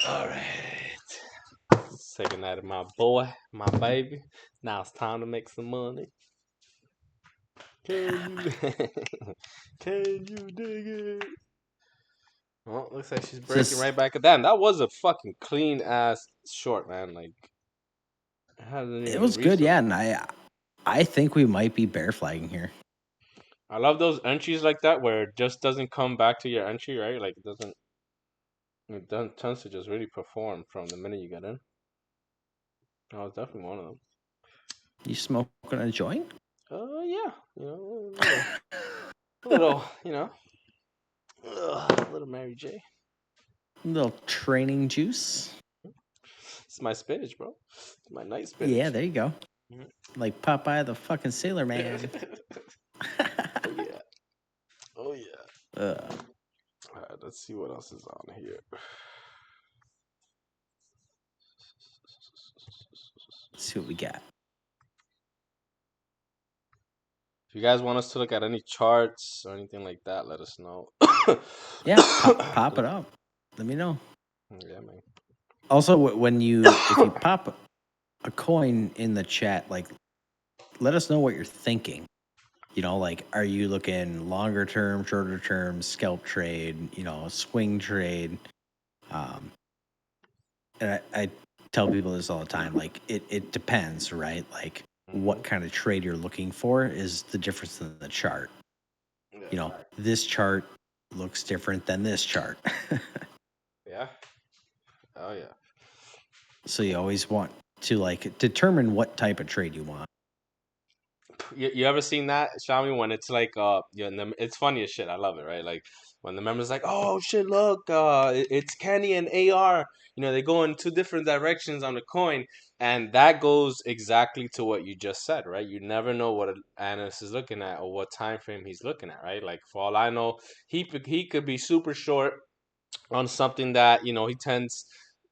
[SPEAKER 2] All right. Say goodnight to my boy, my baby. Now it's time to make some money. Can you, can you dig it? Well, looks like she's breaking right back at that. And that was a fucking clean ass short, man. Like,
[SPEAKER 1] it was good, yeah. And I think we might be bear flagging here.
[SPEAKER 2] I love those entries like that where it just doesn't come back to your entry, right? Like it tends to just really perform from the minute you get in. That was definitely one of them.
[SPEAKER 1] You smoking a joint?
[SPEAKER 2] Yeah, you know, a little, you know, a little Mary J.
[SPEAKER 1] A little training juice.
[SPEAKER 2] It's my spinach, bro. It's my night spinach.
[SPEAKER 1] Yeah, there you go. Like Popeye the fucking Sailor Man.
[SPEAKER 2] Oh yeah. Oh yeah. All right, let's see what else is on here.
[SPEAKER 1] Let's see what we got.
[SPEAKER 2] If you guys want us to look at any charts or anything like that, let us know.
[SPEAKER 1] Yeah, pop it up. Let me know.
[SPEAKER 2] Yeah, man.
[SPEAKER 1] Also, when if you pop a coin in the chat, like, let us know what you're thinking. You know, like, are you looking longer term, shorter term, scalp trade, you know, swing trade? And I tell people this all the time. Like, it depends, right? Like, what kind of trade you're looking for is the difference in the chart. You know, this chart looks different than this chart.
[SPEAKER 2] Yeah. Oh yeah.
[SPEAKER 1] So you always want to like determine what type of trade you want.
[SPEAKER 2] You ever seen that, Shami, when it's like it's funny as shit. I love it, right? Like when the members like, oh shit, look, it's Kenny and AR. You know, they go in two different directions on the coin, and that goes exactly to what you just said, right? You never know what an analyst is looking at or what time frame he's looking at, right? Like for all I know, he could be super short on something that, you know, he tends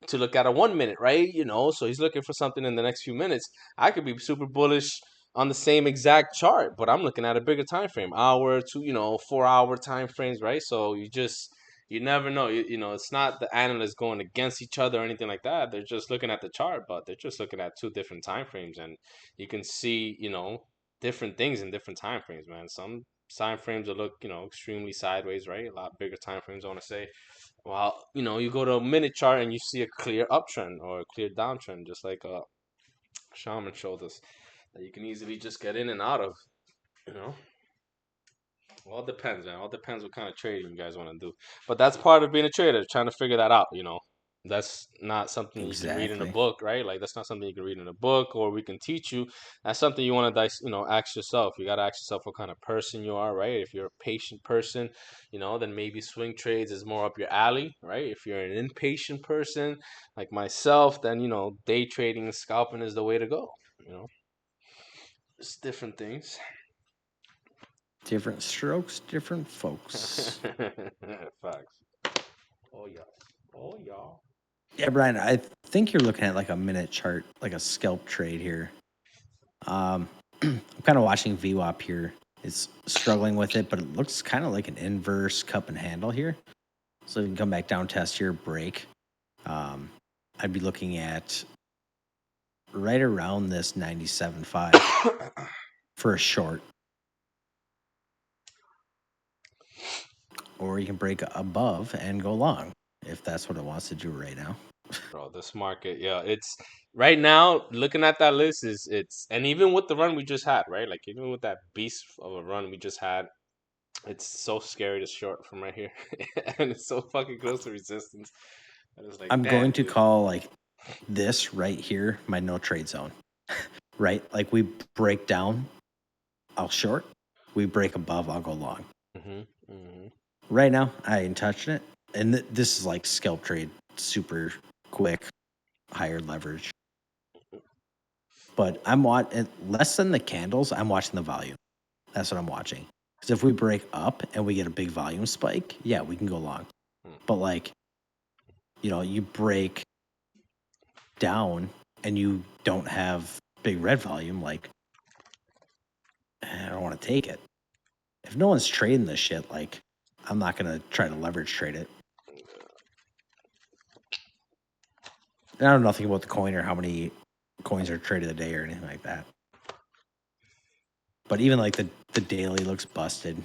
[SPEAKER 2] to look at a 1 minute, right? You know, so he's looking for something in the next few minutes. I could be super bullish on the same exact chart, but I'm looking at a bigger time frame, hour to, you know, 4 hour time frames, right? So you never know. You know, it's not the analysts going against each other or anything like that. They're just looking at the chart, but they're just looking at two different time frames, and you can see, you know, different things in different time frames, man. Some time frames will look, you know, extremely sideways, right? A lot bigger time frames, I want to say. Well, you know, you go to a minute chart and you see a clear uptrend or a clear downtrend, just like Shaman showed us, that you can easily just get in and out of, you know. All depends, man. All depends what kind of trading you guys want to do. But that's part of being a trader, trying to figure that out, you know. That's not something you can read in a
[SPEAKER 1] Exactly.
[SPEAKER 2] book, right? Like that's not something you can read in a book or we can teach you. That's something you want to, ask yourself. You got to ask yourself what kind of person you are, right? If you're a patient person, then maybe swing trades is more up your alley, right? If you're an impatient person like myself, then day trading and scalping is the way to go. It's different things.
[SPEAKER 1] Different strokes, different folks.
[SPEAKER 2] Facts. Oh yeah. Oh yeah.
[SPEAKER 1] Yeah, Brian, I think you're looking at like a minute chart, like a scalp trade here. I'm kind of watching VWAP here. It's struggling with it, but it looks kind of like an inverse cup and handle here. So you can come back down, test here, break. I'd be looking at right around this 97.5 for a short. Or you can break above and go long if that's what it wants to do right now.
[SPEAKER 2] Bro, this market, yeah, it's right now looking at that list and even with the run we just had, right? Like even with that beast of a run we just had, it's so scary to short from right here. And it's so fucking close to resistance. And it's like,
[SPEAKER 1] I'm
[SPEAKER 2] damn,
[SPEAKER 1] going to
[SPEAKER 2] dude.
[SPEAKER 1] call like this right here my no trade zone. Right? Like we break down, I'll short. We break above, I'll go long. Right now, I ain't touching it. And this is like scalp trade, super quick, higher leverage. But I'm watching less than the candles. I'm watching the volume. That's what I'm watching. Because if we break up and we get a big volume spike, yeah, we can go long. But like, you break down and you don't have big red volume, like, I don't want to take it. If no one's trading this shit, like, I'm not going to try to leverage trade it. I don't know nothing about the coin or how many coins are traded a day or anything like that. But even like the daily looks busted.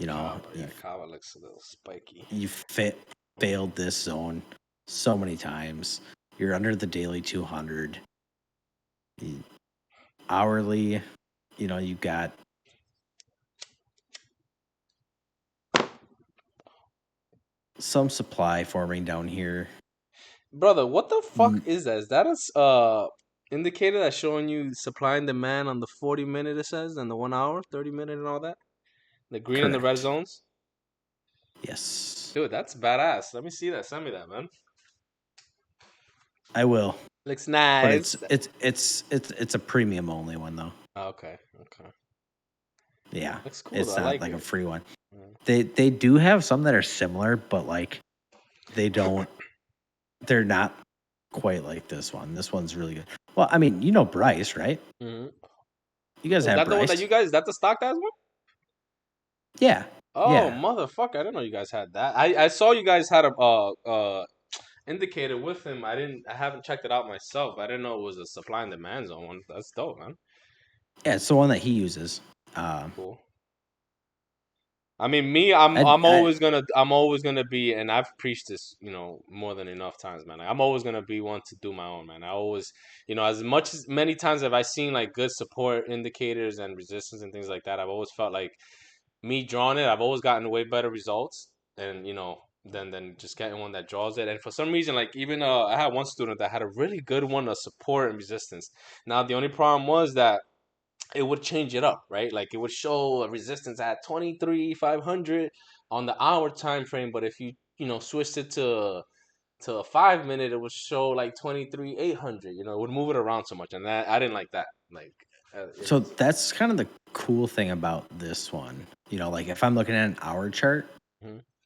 [SPEAKER 2] Kava looks a little spiky.
[SPEAKER 1] You failed this zone so many times. You're under the daily 200. Hourly, you got some supply forming down here.
[SPEAKER 2] Brother, what the fuck is that? Is that a indicator that's showing you supply and demand on the 40-minute, it says, and the 1 hour, 30-minute and all that? The green and the red zones?
[SPEAKER 1] Yes.
[SPEAKER 2] Dude, that's badass. Let me see that. Send me that, man.
[SPEAKER 1] I will.
[SPEAKER 2] Looks nice.
[SPEAKER 1] But it's a premium only one though.
[SPEAKER 2] Oh, okay.
[SPEAKER 1] Yeah.
[SPEAKER 2] Looks cool.
[SPEAKER 1] It's
[SPEAKER 2] I
[SPEAKER 1] not
[SPEAKER 2] like
[SPEAKER 1] a
[SPEAKER 2] it.
[SPEAKER 1] free one. They do have some that are similar, but like they're not quite like this one. This one's really good. Well, I mean, Bryce, right?
[SPEAKER 2] Mm-hmm.
[SPEAKER 1] You guys have
[SPEAKER 2] Is that
[SPEAKER 1] Bryce.
[SPEAKER 2] the one that you guys? Is that the stock guys one?
[SPEAKER 1] Yeah.
[SPEAKER 2] Oh,
[SPEAKER 1] yeah.
[SPEAKER 2] Motherfucker! I didn't know you guys had that. I saw you guys had a indicator with him. I haven't checked it out myself. I didn't know it was a supply and demand zone one. That's dope, man.
[SPEAKER 1] Yeah, it's the one that he uses.
[SPEAKER 2] Cool. I mean, me, I'm always gonna be, and I've preached this, more than enough times, man. Like, I'm always gonna be one to do my own, man. I always, many times have I seen like good support indicators and resistance and things like that. I've always felt like me drawing it, I've always gotten way better results, and than just getting one that draws it. And for some reason, like even I had one student that had a really good one of support and resistance. Now the only problem was that it would change it up, right? Like it would show a resistance at 23,500 on the hour time frame, but if you switched it to a 5 minute, it would show like 23,800. It would move it around so much, and that I didn't like that. Like,
[SPEAKER 1] so that's kind of the cool thing about this one. Like if I'm looking at an hour chart,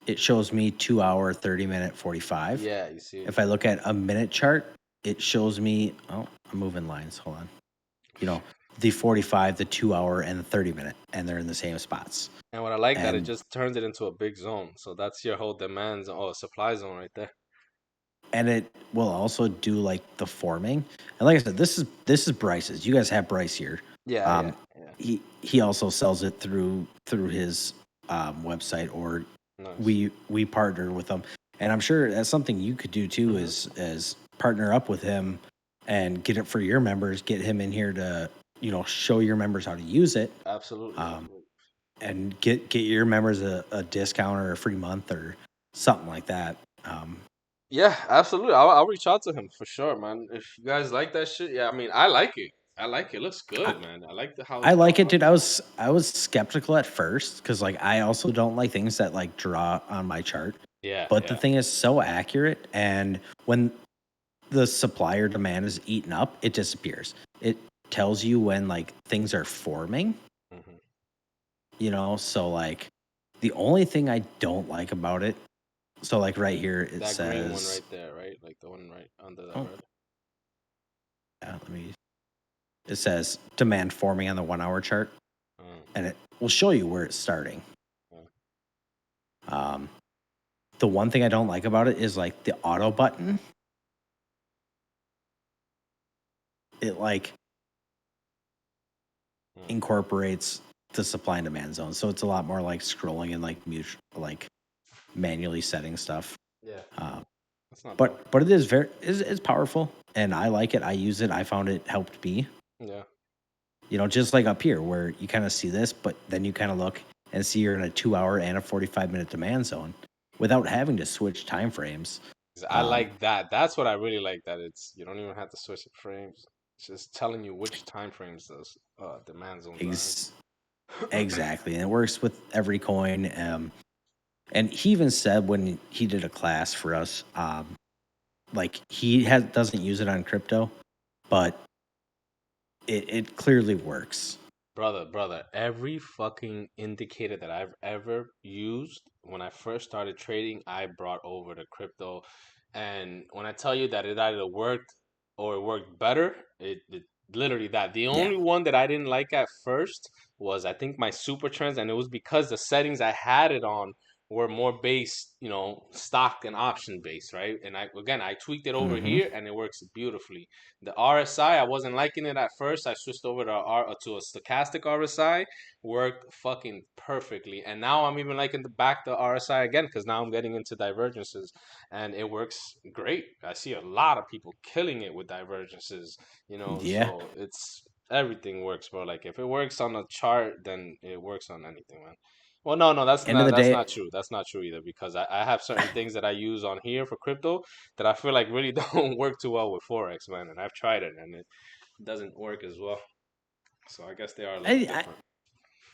[SPEAKER 1] it shows me 2 hour, 30-minute, 45.
[SPEAKER 2] Yeah, you see.
[SPEAKER 1] If I look at a minute chart, it shows me. Oh, I'm moving lines. Hold on. The 45, the 2 hour, and the 30-minute, and they're in the same spots.
[SPEAKER 2] And what I like that it just turns it into a big zone. So that's your whole demand zone, or supply zone right there.
[SPEAKER 1] And it will also do like the forming. And like I said, this is Bryce's. You guys have Bryce here.
[SPEAKER 2] Yeah.
[SPEAKER 1] He also sells it through his website, or nice. we partner with him. And I'm sure that's something you could do too, is partner up with him and get it for your members. Get him in here to show your members how to use it.
[SPEAKER 2] Absolutely.
[SPEAKER 1] And get your members a discount or a free month or something like that.
[SPEAKER 2] Yeah, absolutely. I'll reach out to him for sure, man. If you guys like that shit, yeah. I mean, I like it. I like it. It looks
[SPEAKER 1] I,
[SPEAKER 2] good, man. I like how
[SPEAKER 1] I
[SPEAKER 2] it's
[SPEAKER 1] like
[SPEAKER 2] drawn
[SPEAKER 1] it,
[SPEAKER 2] up.
[SPEAKER 1] dude. I was skeptical at first because like I also don't like things that like draw on my chart.
[SPEAKER 2] Yeah,
[SPEAKER 1] But the
[SPEAKER 2] yeah.
[SPEAKER 1] thing is so accurate, and when the supply or demand is eaten up, it disappears. It tells you when like things are forming,
[SPEAKER 2] Hmm.
[SPEAKER 1] you know. So like the only thing I don't like about it, so like right here it
[SPEAKER 2] That green one
[SPEAKER 1] says,
[SPEAKER 2] right there, right? Like the one right under that
[SPEAKER 1] oh
[SPEAKER 2] red.
[SPEAKER 1] yeah, it says demand forming on the 1 hour chart,
[SPEAKER 2] Mm,
[SPEAKER 1] and it will show you where it's starting.
[SPEAKER 2] mm,
[SPEAKER 1] Um, the one thing I don't like about it is like the auto button. It like
[SPEAKER 2] mm.
[SPEAKER 1] incorporates the supply and demand zone, so it's a lot more like scrolling and like like manually setting stuff.
[SPEAKER 2] Yeah,
[SPEAKER 1] Uh,
[SPEAKER 2] that's not bad.
[SPEAKER 1] but it is it's powerful, and I like it. I use it. I found it helped me.
[SPEAKER 2] Yeah,
[SPEAKER 1] You know, just like up here where you kind of see this, but then you kind of look and see you're in a 2 hour and a 45-minute demand zone without having to switch time frames.
[SPEAKER 2] 'cause I like that. That's what I really like. That it's you don't even have to switch the frames. It's just telling you which time frames those demand zones are
[SPEAKER 1] Ex-
[SPEAKER 2] in.
[SPEAKER 1] exactly, and it works with every coin. And he even said when he did a class for us, like he doesn't use it on crypto, but it clearly works.
[SPEAKER 2] Brother, every fucking indicator that I've ever used when I first started trading, I brought over to crypto. And when I tell you that it either worked or it worked better, it literally that. The
[SPEAKER 1] Yeah.
[SPEAKER 2] only one that I didn't like at first was I think my super trends, and it was because the settings I had it on were more based, stock and option based, right? And I tweaked it over
[SPEAKER 1] Mm-hmm.
[SPEAKER 2] here and it works beautifully. The RSI, I wasn't liking it at first. I switched over to a stochastic RSI, worked fucking perfectly. And now I'm even liking the RSI again because now I'm getting into divergences and it works great. I see a lot of people killing it with divergences,
[SPEAKER 1] Yeah.
[SPEAKER 2] so it's everything works, bro. Like if it works on a chart, then it works on anything, man. Well, no, that's
[SPEAKER 1] End of
[SPEAKER 2] not
[SPEAKER 1] the
[SPEAKER 2] that's
[SPEAKER 1] day,
[SPEAKER 2] not true. That's not true either because I have certain things that I use on here for crypto that I feel like really don't work too well with Forex, man. And I've tried it and it doesn't work as well. So I guess they are a little
[SPEAKER 1] I
[SPEAKER 2] different.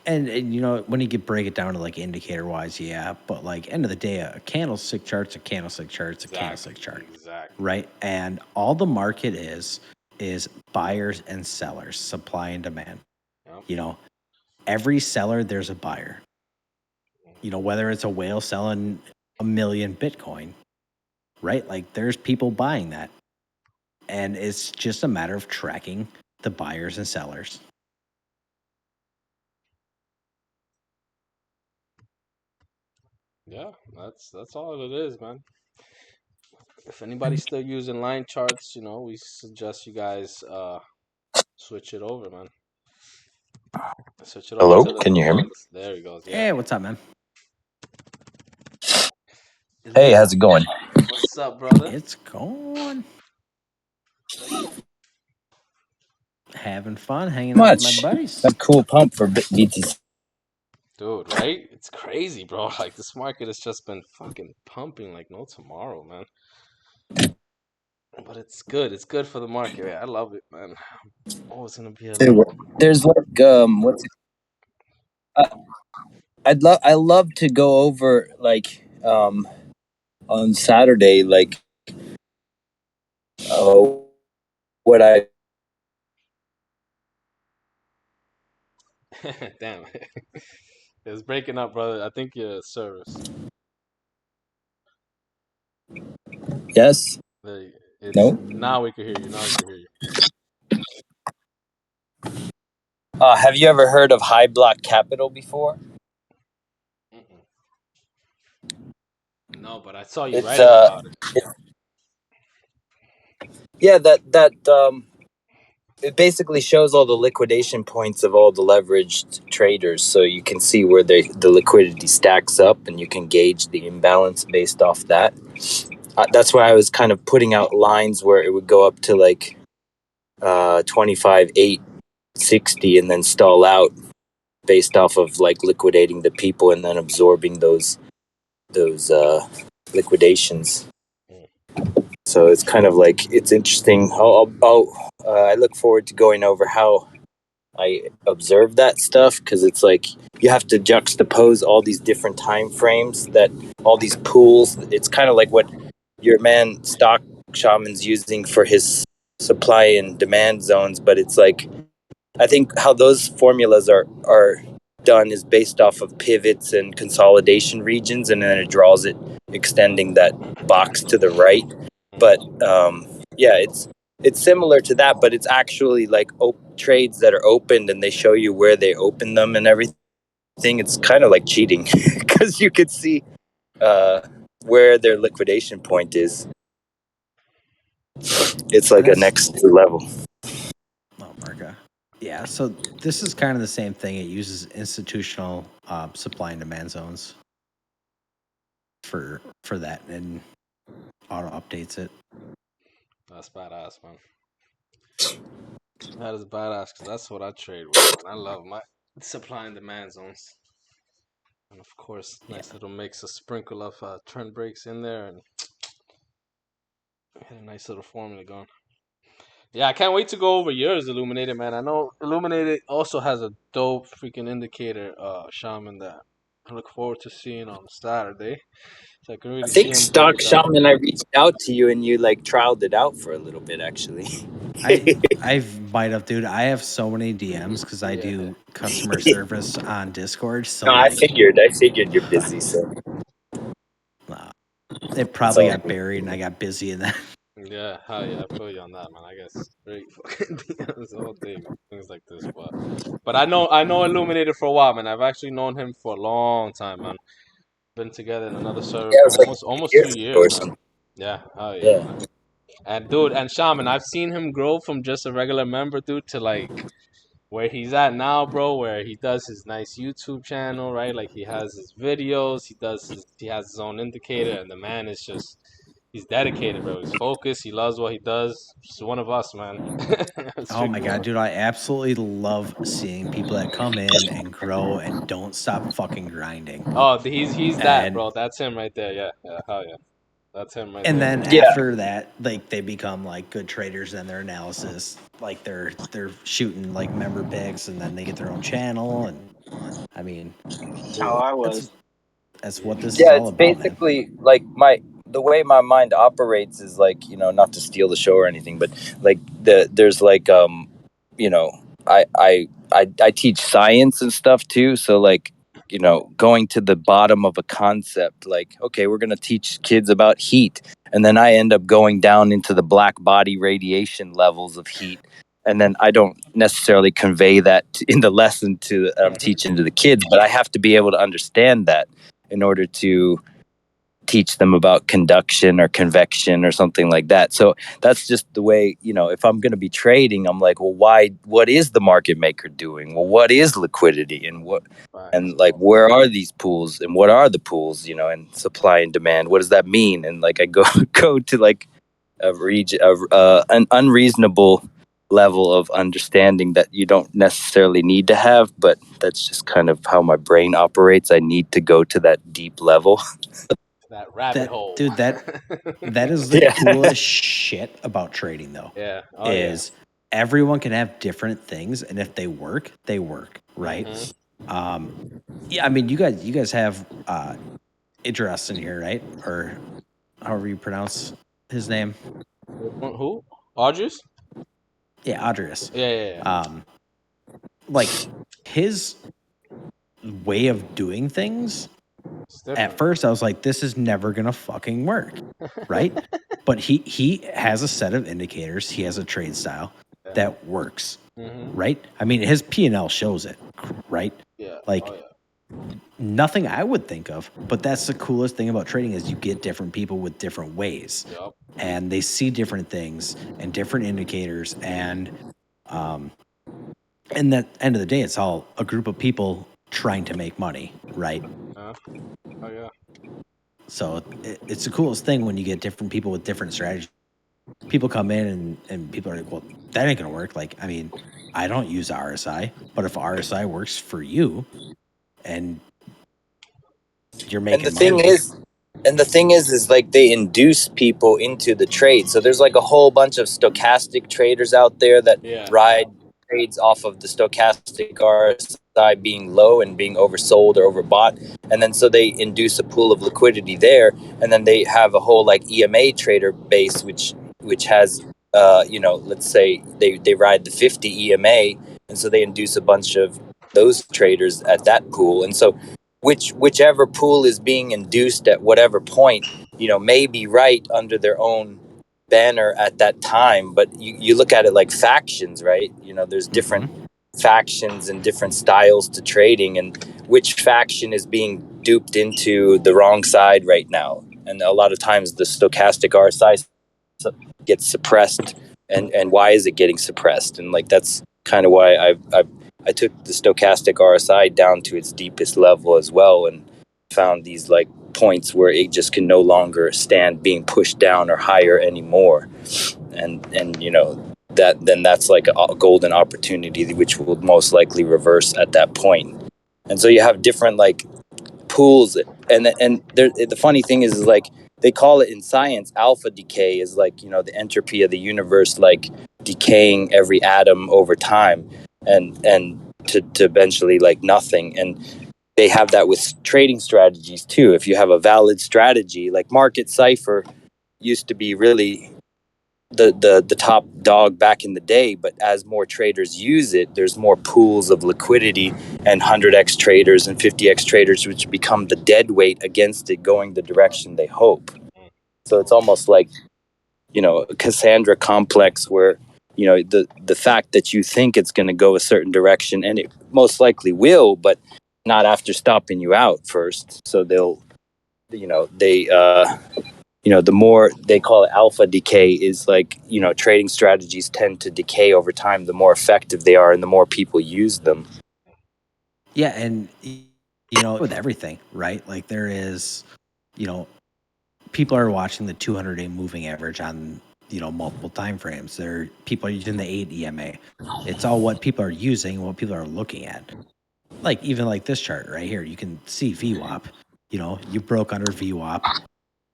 [SPEAKER 1] and you know when you get break it down to like indicator wise, yeah. But like end of the day, a candlestick chart's a candlestick chart. It's a
[SPEAKER 2] Exactly.
[SPEAKER 1] candlestick chart,
[SPEAKER 2] Exactly.
[SPEAKER 1] right? And all the market is buyers and sellers, supply and demand.
[SPEAKER 2] Yeah.
[SPEAKER 1] You know, every seller there's a buyer. You know, whether it's a whale selling 1 million Bitcoin, right? Like there's people buying that. And it's just a matter of tracking the buyers and sellers.
[SPEAKER 2] Yeah, that's all it is, man. If anybody's still using line charts, we suggest you guys switch it over, man. Switch it over
[SPEAKER 5] Hello,
[SPEAKER 2] to the
[SPEAKER 5] can you hear me?
[SPEAKER 2] months. There he goes. Yeah.
[SPEAKER 1] Hey, what's up, man?
[SPEAKER 5] Hey, how's it going?
[SPEAKER 2] What's up, brother?
[SPEAKER 1] It's going. Having fun, hanging out with my
[SPEAKER 5] Much.
[SPEAKER 1] buddies.
[SPEAKER 5] That's a cool pump for BTC.
[SPEAKER 2] Dude, right? It's crazy, bro. Like this market has just been fucking pumping like no tomorrow, man. But it's good. It's good for the market. I love it, man. Oh, it's gonna be a little.
[SPEAKER 5] There's like what's it? I love to go over like on Saturday like uh what I
[SPEAKER 2] Damn. It's breaking up, brother. I think your service.
[SPEAKER 5] yes
[SPEAKER 2] It's
[SPEAKER 5] no
[SPEAKER 2] now we can hear you. Now we can hear you.
[SPEAKER 5] have you ever heard of High Block Capital before?
[SPEAKER 2] Mm-mm. No, but I saw you
[SPEAKER 5] It's
[SPEAKER 2] writing about it.
[SPEAKER 5] yeah that it basically shows all the liquidation points of all the leveraged traders, so you can see where the liquidity stacks up, and you can gauge the imbalance based off that. That's why I was kind of putting out lines where it would go up to like 25, 8, 60, and then stall out based off of like liquidating the people and then absorbing those liquidations.
[SPEAKER 3] So it's kind of like, it's interesting. I look forward to going over how I observe that stuff, because it's like you have to juxtapose all these different time frames, that all these pools. It's kind of like what your man StockShaman's using for his supply and demand zones, but it's like, I think how those formulas are done is based off of pivots and consolidation regions, and then it draws it extending that box to the right. But yeah, it's similar to that, but it's actually like trades that are opened, and they show you where they open them and everything. It's kind of like cheating, because you could see where their liquidation point is. It's like a next level.
[SPEAKER 1] Oh, Marca. Yeah, so this is kind of the same thing. It uses institutional supply and demand zones for that, and auto updates it.
[SPEAKER 2] That's badass, man. That is badass, because that's what I trade with, man. I love my supply and demand zones. And of course, nice little mix, a sprinkle of trend breaks in there, and a nice little formula going. Yeah, I can't wait to go over yours, Illuminated, man. I know Illuminated also has a dope freaking indicator, Shaman, that I look forward to seeing on Saturday. So I can really
[SPEAKER 3] I think
[SPEAKER 2] see him break it down.
[SPEAKER 3] StockShaman, I reached out to you and you like trialed it out for a little bit, actually.
[SPEAKER 1] I might have, dude. I have so many DMs because I do customer service on Discord. So
[SPEAKER 3] No, I
[SPEAKER 1] like,
[SPEAKER 3] figured you're busy, so
[SPEAKER 1] it probably
[SPEAKER 3] So-
[SPEAKER 1] got buried, and I got busy in that.
[SPEAKER 2] Yeah, hell yeah, I feel you on that, man. I guess great fucking DMs all day, things like this, but I know Illuminated for a while, man. I've actually known him for a long time, man. Been together in another server
[SPEAKER 3] Yeah, it
[SPEAKER 2] for
[SPEAKER 3] was like
[SPEAKER 2] almost 2
[SPEAKER 3] years ago
[SPEAKER 2] years,
[SPEAKER 3] or
[SPEAKER 2] man.
[SPEAKER 3] something.
[SPEAKER 2] Yeah, hell yeah,
[SPEAKER 3] Yeah.
[SPEAKER 2] man. And dude, and Shaman, I've seen him grow from just a regular member, dude, to like where he's at now, bro, where he does his nice YouTube channel, right? Like he has his videos, he has his own indicator, and the man is just, he's dedicated, bro. He's focused, he loves what he does. He's one of us, man.
[SPEAKER 1] Oh my god, dude, I absolutely love seeing people that come in and grow and don't stop fucking grinding.
[SPEAKER 2] Oh, he's that,
[SPEAKER 1] And-
[SPEAKER 2] bro. That's him right there. Yeah, hell yeah. That's him right
[SPEAKER 1] And
[SPEAKER 2] there.
[SPEAKER 1] then after that, like they become like good traders in their analysis. Like they're shooting like member picks, and then they get their own channel. And I mean,
[SPEAKER 4] How I was.
[SPEAKER 1] that's what this is all
[SPEAKER 3] It's
[SPEAKER 1] about,
[SPEAKER 3] basically like the way my mind operates is like, not to steal the show or anything, but like there's like I teach science and stuff too, so like going to the bottom of a concept, like, okay, we're going to teach kids about heat, and then I end up going down into the black body radiation levels of heat, and then I don't necessarily convey that in the lesson to I'm teaching to the kids, but I have to be able to understand that in order to teach them about conduction or convection or something like that. So that's just the way, if I'm going to be trading, I'm like, well, what is the market maker doing? Well, what is liquidity, and like, where are these pools, and what are the pools, and supply and demand? What does that mean? And like, I go to like an unreasonable level of understanding that you don't necessarily need to have, but that's just kind of how my brain operates. I need to go to that deep level.
[SPEAKER 2] That rabbit hole.
[SPEAKER 1] Dude, that is the coolest shit about trading, though.
[SPEAKER 2] Yeah.
[SPEAKER 1] Everyone can have different things, and if they work, they work, right? Yeah, I mean, you guys have Idris in here, right? Or however you pronounce his name.
[SPEAKER 2] Who? Audrey's?
[SPEAKER 1] Yeah, Idris.
[SPEAKER 2] Yeah.
[SPEAKER 1] Like his way of doing things. At first, I was like, "This is never gonna fucking work," right? But he has a set of indicators. He has a trade style that works, right? I mean, his P&L shows it, right?
[SPEAKER 2] Yeah.
[SPEAKER 1] Like nothing I would think of. But that's the coolest thing about trading is you get different people with different ways, and they see different things and different indicators, and that end of the day, it's all a group of people trying to make money, right? So it's the coolest thing when you get different people with different strategies. People come in and people are like, well, that ain't going to work. Like, I mean, I don't use RSI, but if RSI works for you and you're making
[SPEAKER 3] And the thing
[SPEAKER 1] money,
[SPEAKER 3] is, And the thing is like they induce people into the trade. So there's like a whole bunch of stochastic traders out there that ride trades off of the stochastic RSI being low and being oversold or overbought. And then so they induce a pool of liquidity there. And then they have a whole like EMA trader base, which has, let's say they ride the 50 EMA. And so they induce a bunch of those traders at that pool. And so whichever pool is being induced at whatever point, may be right under their own banner at that time. But you look at it like factions, right? There's different factions and different styles to trading, and which faction is being duped into the wrong side right now. And a lot of times the stochastic RSI gets suppressed, and why is it getting suppressed? And like that's kind of why I took the stochastic RSI down to its deepest level as well, and found these like points where it just can no longer stand being pushed down or higher anymore. And that's like a golden opportunity, which will most likely reverse at that point. And so you have different like pools, and the funny thing is like they call it in science alpha decay is like the entropy of the universe like decaying every atom over time and to eventually like nothing. And they have that with trading strategies too. If you have a valid strategy, like market cipher used to be really the top dog back in the day, but as more traders use it, there's more pools of liquidity and 100x traders and 50x traders, which become the dead weight against it going the direction they hope. So it's almost like a Cassandra complex where the fact that you think it's going to go a certain direction, and it most likely will, but not after stopping you out first. So they'll the more they call it alpha decay is like, trading strategies tend to decay over time the more effective they are and the more people use them.
[SPEAKER 1] Yeah, and with everything, right? Like there is, people are watching the 200-day moving average on, multiple time frames. People are using the 8 EMA. It's all what people are using, what people are looking at. Like even like this chart right here, you can see VWAP. You broke under VWAP,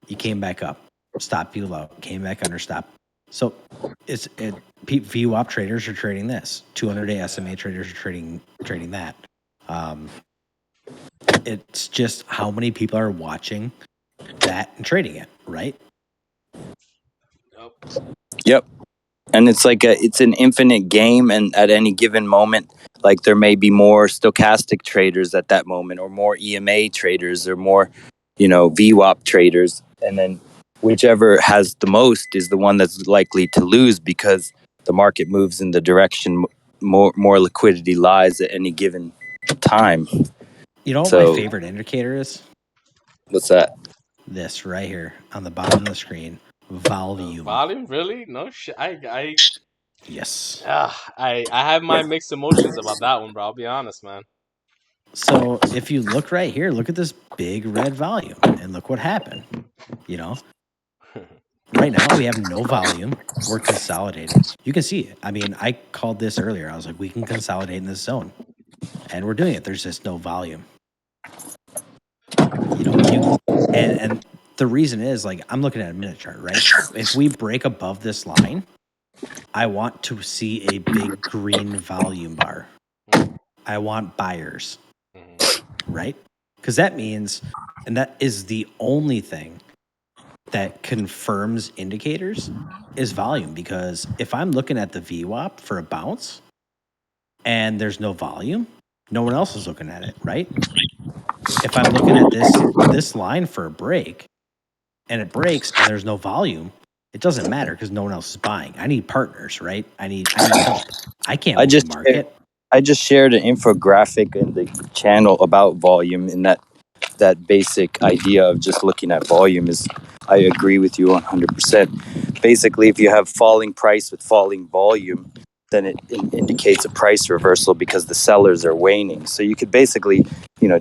[SPEAKER 1] you came back up, stop below, came back under stop. So VWAP traders are trading this. 200-day SMA traders are trading that. It's just how many people are watching that and trading it, right?
[SPEAKER 3] Yep. And it's like it's an infinite game, and at any given moment, like there may be more stochastic traders at that moment, or more EMA traders, or more, VWAP traders, and then whichever has the most is the one that's likely to lose because the market moves in the direction more liquidity lies at any given time.
[SPEAKER 1] What my favorite indicator is?
[SPEAKER 3] What's that?
[SPEAKER 1] This right here on the bottom of the screen. Volume.
[SPEAKER 2] Volume? Really? No shit.
[SPEAKER 1] Yes.
[SPEAKER 2] I have my mixed emotions about that one, bro. I'll be honest, man.
[SPEAKER 1] So if you look right here, look at this big red volume, and look what happened. Right now we have no volume. We're consolidating. You can see it. I mean, I called this earlier. I was like, we can consolidate in this zone, and we're doing it. There's just no volume. And the reason is, like, I'm looking at a minute chart, right? If we break above this line, I want to see a big green volume bar. I want buyers, right? Because that means, and that is the only thing that confirms indicators is volume. Because if I'm looking at the VWAP for a bounce and there's no volume, no one else is looking at it, right? If I'm looking at this line for a break and it breaks and there's no volume, it doesn't matter because no one else is buying. I need partners, right? I need help. I can't move the market.
[SPEAKER 3] I just shared an infographic in the channel about volume, and that basic idea of just looking at volume is, I agree with you 100%. Basically, if you have falling price with falling volume, then it indicates a price reversal because the sellers are waning. So you could basically,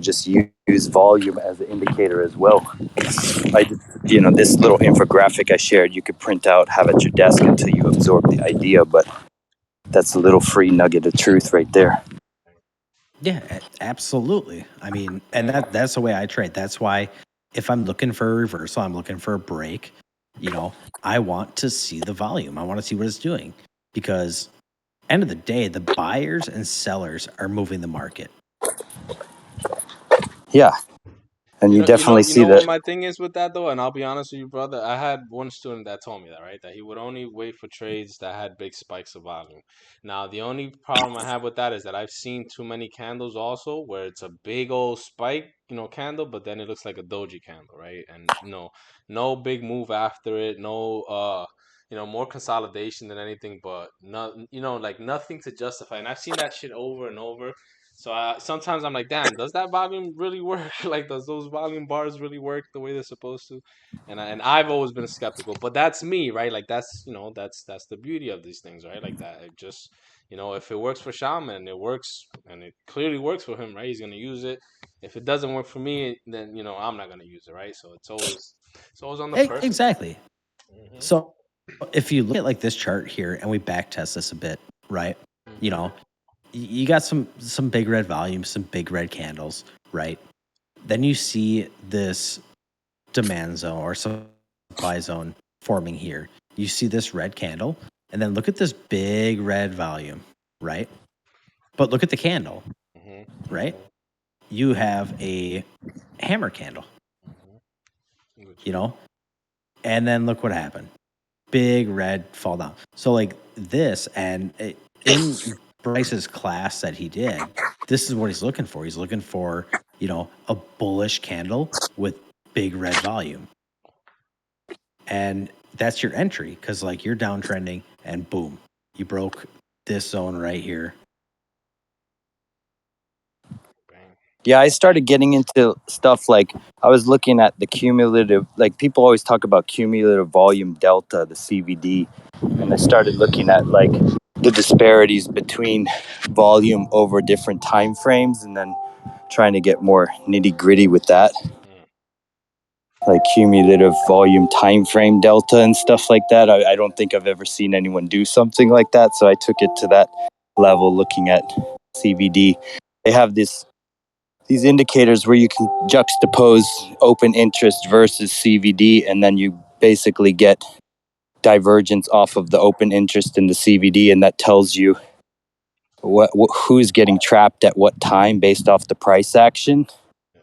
[SPEAKER 3] just use volume as an indicator as well. This little infographic I shared, you could print out, have at your desk until you absorb the idea, but that's a little free nugget of truth right there.
[SPEAKER 1] Yeah, absolutely. I mean, and that's the way I trade. That's why if I'm looking for a reversal, I'm looking for a break, I want to see the volume. I want to see what it's doing, because end of the day, the buyers and sellers are moving the market.
[SPEAKER 3] Yeah. And you definitely see
[SPEAKER 2] what
[SPEAKER 3] that.
[SPEAKER 2] my thing is with that though, and I'll be honest with you, brother. I had one student that told me that, right? That he would only wait for trades that had big spikes of volume. Now, the only problem I have with that is that I've seen too many candles also where it's a big old spike, candle, but then it looks like a doji candle, right? And no big move after it, no more consolidation than anything, but no, like nothing to justify. And I've seen that shit over and over. So sometimes I'm like, damn, does that volume really work? Like, does those volume bars really work the way they're supposed to? And I've always been skeptical, but that's me, right? Like that's the beauty of these things, right? Like that, it just if it works for Shaman, it works, and it clearly works for him, right? He's gonna use it. If it doesn't work for me, then I'm not gonna use it, right? So it's always on the person.
[SPEAKER 1] Exactly.
[SPEAKER 2] Mm-hmm.
[SPEAKER 1] So if you look at like this chart here and we back test this a bit, right?
[SPEAKER 2] Mm-hmm.
[SPEAKER 1] You got some big red volumes, some big red candles, right? Then you see this demand zone or supply zone forming here. You see this red candle, and then look at this big red volume, right? But look at the candle, right? You have a hammer candle, and then look what happened. Big red fall down. So like this, and in Bryce's class that he did, this is what he's looking for. He's looking for, a bullish candle with big red volume. And that's your entry, because like you're downtrending and boom, you broke this zone right here.
[SPEAKER 3] Yeah, I started getting into stuff like I was looking at the cumulative, like people always talk about cumulative volume delta, the CVD, and I started looking at like the disparities between volume over different time frames, and then trying to get more nitty gritty with that, like cumulative volume time frame delta and stuff like that. I don't think I've ever seen anyone do something like that, so I took it to that level, looking at CVD. They have these indicators where you can juxtapose open interest versus CVD, and then you basically get divergence off of the open interest in the CVD, and that tells you who's getting trapped at what time based off the price action.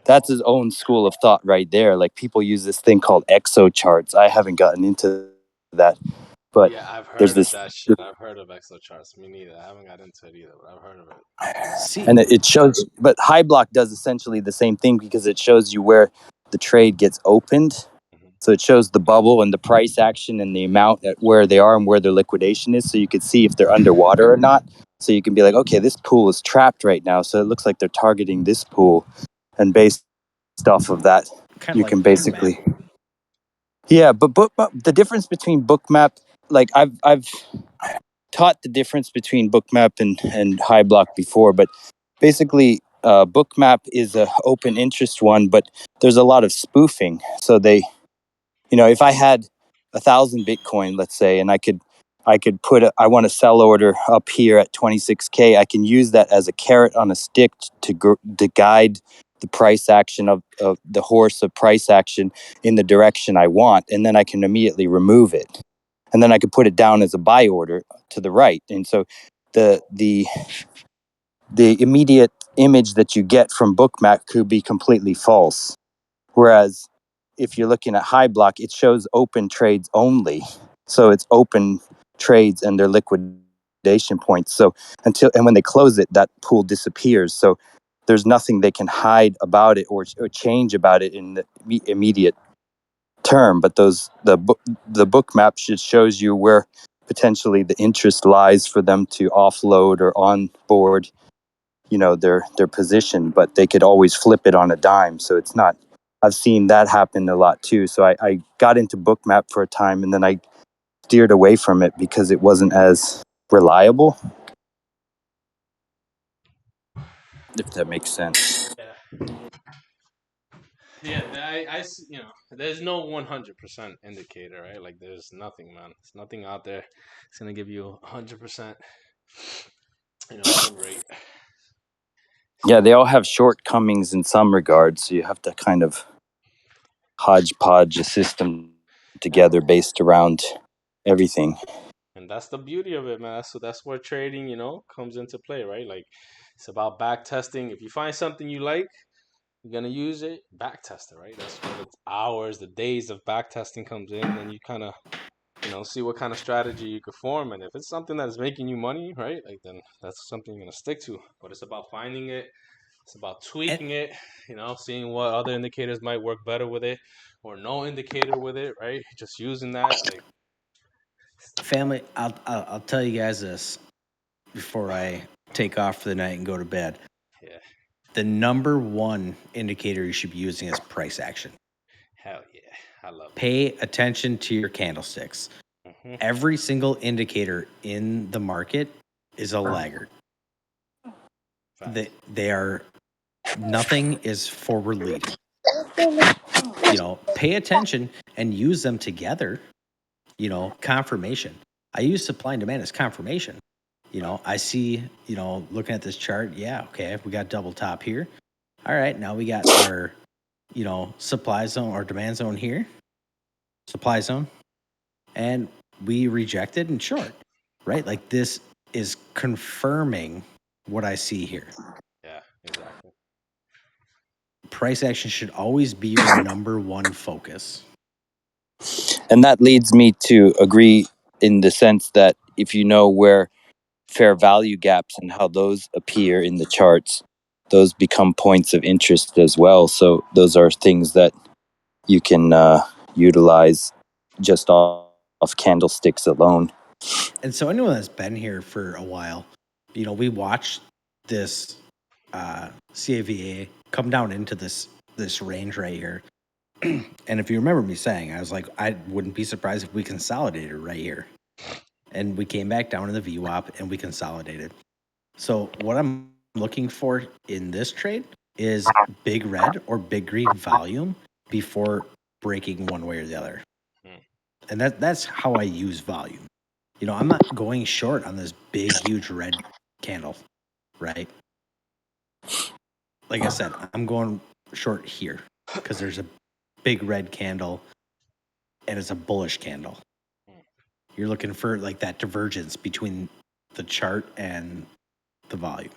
[SPEAKER 3] That's his own school of thought right there. Like people use this thing called exo charts. I haven't gotten into that, but
[SPEAKER 2] yeah, I've heard
[SPEAKER 3] there's
[SPEAKER 2] of
[SPEAKER 3] this.
[SPEAKER 2] that shit. I've heard of exo charts. Me neither. I haven't got into it either, but I've heard of it.
[SPEAKER 1] See,
[SPEAKER 3] And it shows, but high block does essentially the same thing, because it shows you where the trade gets opened. So it shows the bubble and the price action and the amount at where they are and where their liquidation is, so you can see if they're underwater or not. So you can be like, okay, this pool is trapped right now, so it looks like they're targeting this pool, and based off of that, you can basically. Yeah, but the difference between Bookmap, like I've taught the difference between Bookmap and High Block before, but basically Bookmap is a open interest one, but there's a lot of spoofing. So they, if I had 1,000 Bitcoin, let's say, and I could put I want a sell order up here at 26K, I can use that as a carrot on a stick to guide the price action of the horse of price action in the direction I want, and then I can immediately remove it, and then I could put it down as a buy order to the right. And so the immediate image that you get from Bookmap could be completely false, whereas if you're looking at High Block, it shows open trades only. So it's open trades and their liquidation points. So when they close it, that pool disappears. So there's nothing they can hide about it or change about it in the immediate term. But the Bookmap shows you where potentially the interest lies for them to offload or onboard, their position, but they could always flip it on a dime. So it's not. I've seen that happen a lot too. So I got into Bookmap for a time, and then I steered away from it because it wasn't as reliable, if that makes sense.
[SPEAKER 2] Yeah, there's no 100% indicator, right? Like, there's nothing, man. There's nothing out there. It's gonna give you 100%, win rate.
[SPEAKER 3] Yeah, they all have shortcomings in some regards, so you have to kind of hodgepodge a system together based around everything.
[SPEAKER 2] And that's the beauty of it, man. That's where trading, comes into play, right? Like it's about back testing. If you find something you like, you're gonna use it, back test it, right? That's where the hours, the days of back testing comes in, and you kind of, see what kind of strategy you could form. And if it's something that's making you money, right? Like then that's something you're gonna stick to. But it's about finding it. It's about tweaking it, seeing what other indicators might work better with it, or no indicator with it, right? Just using that, like
[SPEAKER 1] Family, I'll tell you guys this before I take off for the night and go to bed.
[SPEAKER 2] yeah,
[SPEAKER 1] The number one indicator you should be using is price action.
[SPEAKER 2] hell yeah, I love it.
[SPEAKER 1] Pay attention to your candlesticks.
[SPEAKER 2] Mm-hmm.
[SPEAKER 1] Every single indicator in the market is a laggard. They are, nothing is forward leading. Pay attention and use them together. Confirmation. I use supply and demand as confirmation. I see, looking at this chart, yeah, okay, we got double top here. All right, now we got our, supply zone or demand zone here, supply zone, and we rejected and short, right? Like this is confirming what I see here.
[SPEAKER 2] Yeah, exactly.
[SPEAKER 1] Price action should always be your number one focus.
[SPEAKER 3] And that leads me to agree in the sense that if you know where fair value gaps and how those appear in the charts, those become points of interest as well. So those are things that you can utilize just off candlesticks alone.
[SPEAKER 1] And so anyone that's been here for a while, we watched this CAVA come down into this range right here. And if you remember me saying, I was like, I wouldn't be surprised if we consolidated right here. And we came back down in the VWAP and we consolidated. So what I'm looking for in this trade is big red or big green volume before breaking one way or the other. And that's how I use volume. I'm not going short on this big, huge red candle, right? Like I said, I'm going short here because there's a big red candle and it's a bullish candle. You're looking for like that divergence between the chart and the volume.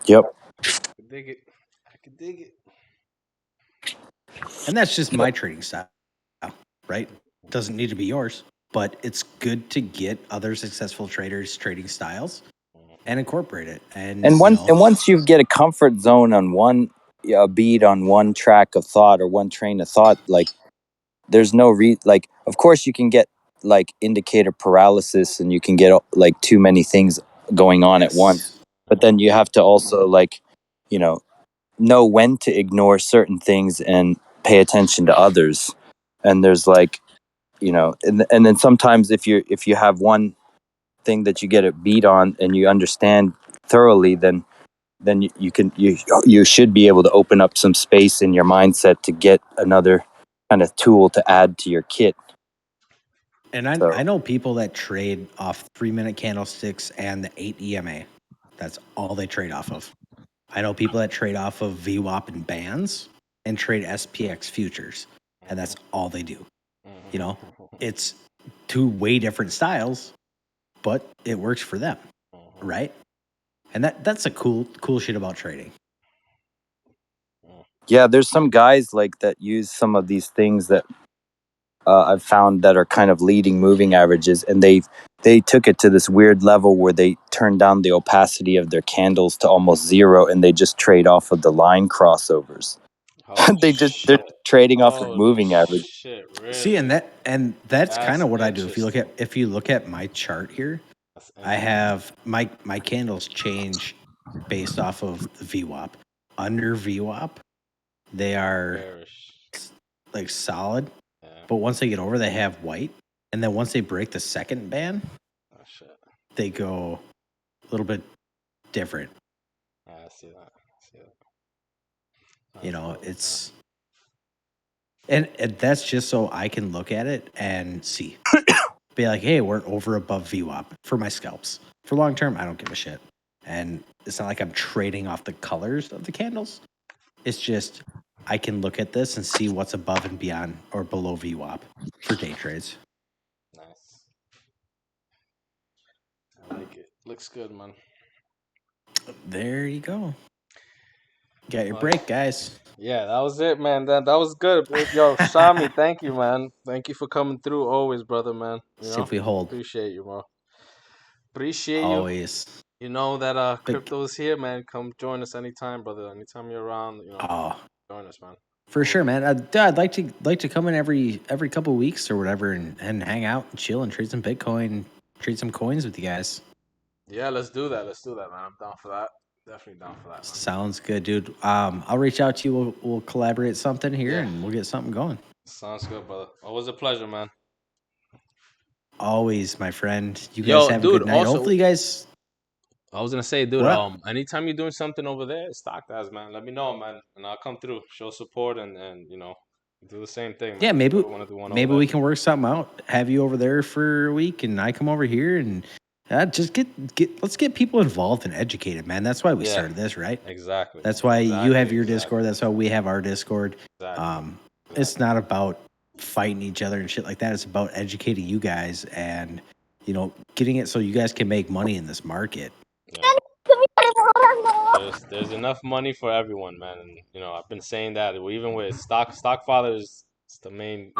[SPEAKER 3] Yep.
[SPEAKER 2] I can dig it. I can dig it.
[SPEAKER 1] And that's just my trading style, right? Doesn't need to be yours, but it's good to get other successful traders' trading styles and incorporate it. And
[SPEAKER 3] once you get a comfort zone on one beat on one track of thought or one train of thought, like there's no like of course you can get like indicator paralysis and you can get like too many things going on at once, but then you have to also like know when to ignore certain things and pay attention to others. And there's like and then sometimes if you have one thing that you get a beat on and you understand thoroughly, then you should be able to open up some space in your mindset to get another kind of tool to add to your kit.
[SPEAKER 1] And I know people that trade off 3-minute candlesticks and the 8 EMA. That's all they trade off of. I know people that trade off of VWAP and bands and trade SPX futures, and that's all they do. It's two way different styles, but it works for them, right? And that's a cool shit about trading.
[SPEAKER 3] Yeah, there's some guys like that use some of these things that I've found that are kind of leading moving averages, and they took it to this weird level where they turned down the opacity of their candles to almost zero, and they just trade off of the line crossovers. They're trading off of moving average.
[SPEAKER 2] Shit, really?
[SPEAKER 1] See, and that's kind of what I do. If you look at my chart here, I have my candles change based off of the VWAP. Under VWAP, they are like solid, but once they get over, they have white, and then once they break the second band, they go a little bit different.
[SPEAKER 2] I see that.
[SPEAKER 1] It's and that's just so I can look at it and see, be like, hey, we're over above VWAP for my scalps. For long term, I don't give a shit. And it's not like I'm trading off the colors of the candles. It's just I can look at this and see what's above and beyond or below VWAP for day trades.
[SPEAKER 2] Nice. I like it. Looks good, man.
[SPEAKER 1] There you go. Got your break, guys.
[SPEAKER 2] Yeah, that was it, man. That was good. Yo, Shami, thank you, man. Thank you for coming through always, brother, man.
[SPEAKER 1] See if we hold.
[SPEAKER 2] Appreciate you, bro. Appreciate
[SPEAKER 1] Always.
[SPEAKER 2] you. You know that crypto is here, man. Come join us anytime, brother. Anytime you're around, join us, man.
[SPEAKER 1] For sure, man. I'd like to come in every couple of weeks or whatever and hang out and chill and trade some Bitcoin, trade some coins with you guys.
[SPEAKER 2] Yeah, let's do that. Let's do that, man. I'm down for that. Definitely down for that, man.
[SPEAKER 1] Sounds good, dude. I'll reach out to you. We'll collaborate something here and we'll get something going.
[SPEAKER 2] Sounds good, brother. Always a pleasure, man.
[SPEAKER 1] Always, my friend. You guys have a good night.
[SPEAKER 2] Also,
[SPEAKER 1] hopefully, you guys.
[SPEAKER 2] I was gonna say, dude.
[SPEAKER 1] What?
[SPEAKER 2] Anytime you're doing something over there, StockShaman, man. Let me know, man, and I'll come through, show support, and do the same thing. Man.
[SPEAKER 1] Yeah, maybe we can work something out. Have you over there for a week, and I come over here, and just let's get people involved and educated, man. That's why we started this, right?
[SPEAKER 2] Exactly.
[SPEAKER 1] That's why you have your Discord. That's why we have our Discord.
[SPEAKER 2] Exactly.
[SPEAKER 1] It's not about fighting each other and shit like that. It's about educating you guys and getting it so you guys can make money in this market.
[SPEAKER 2] There's enough money for everyone, man. And I've been saying that even with Stockfather is the main,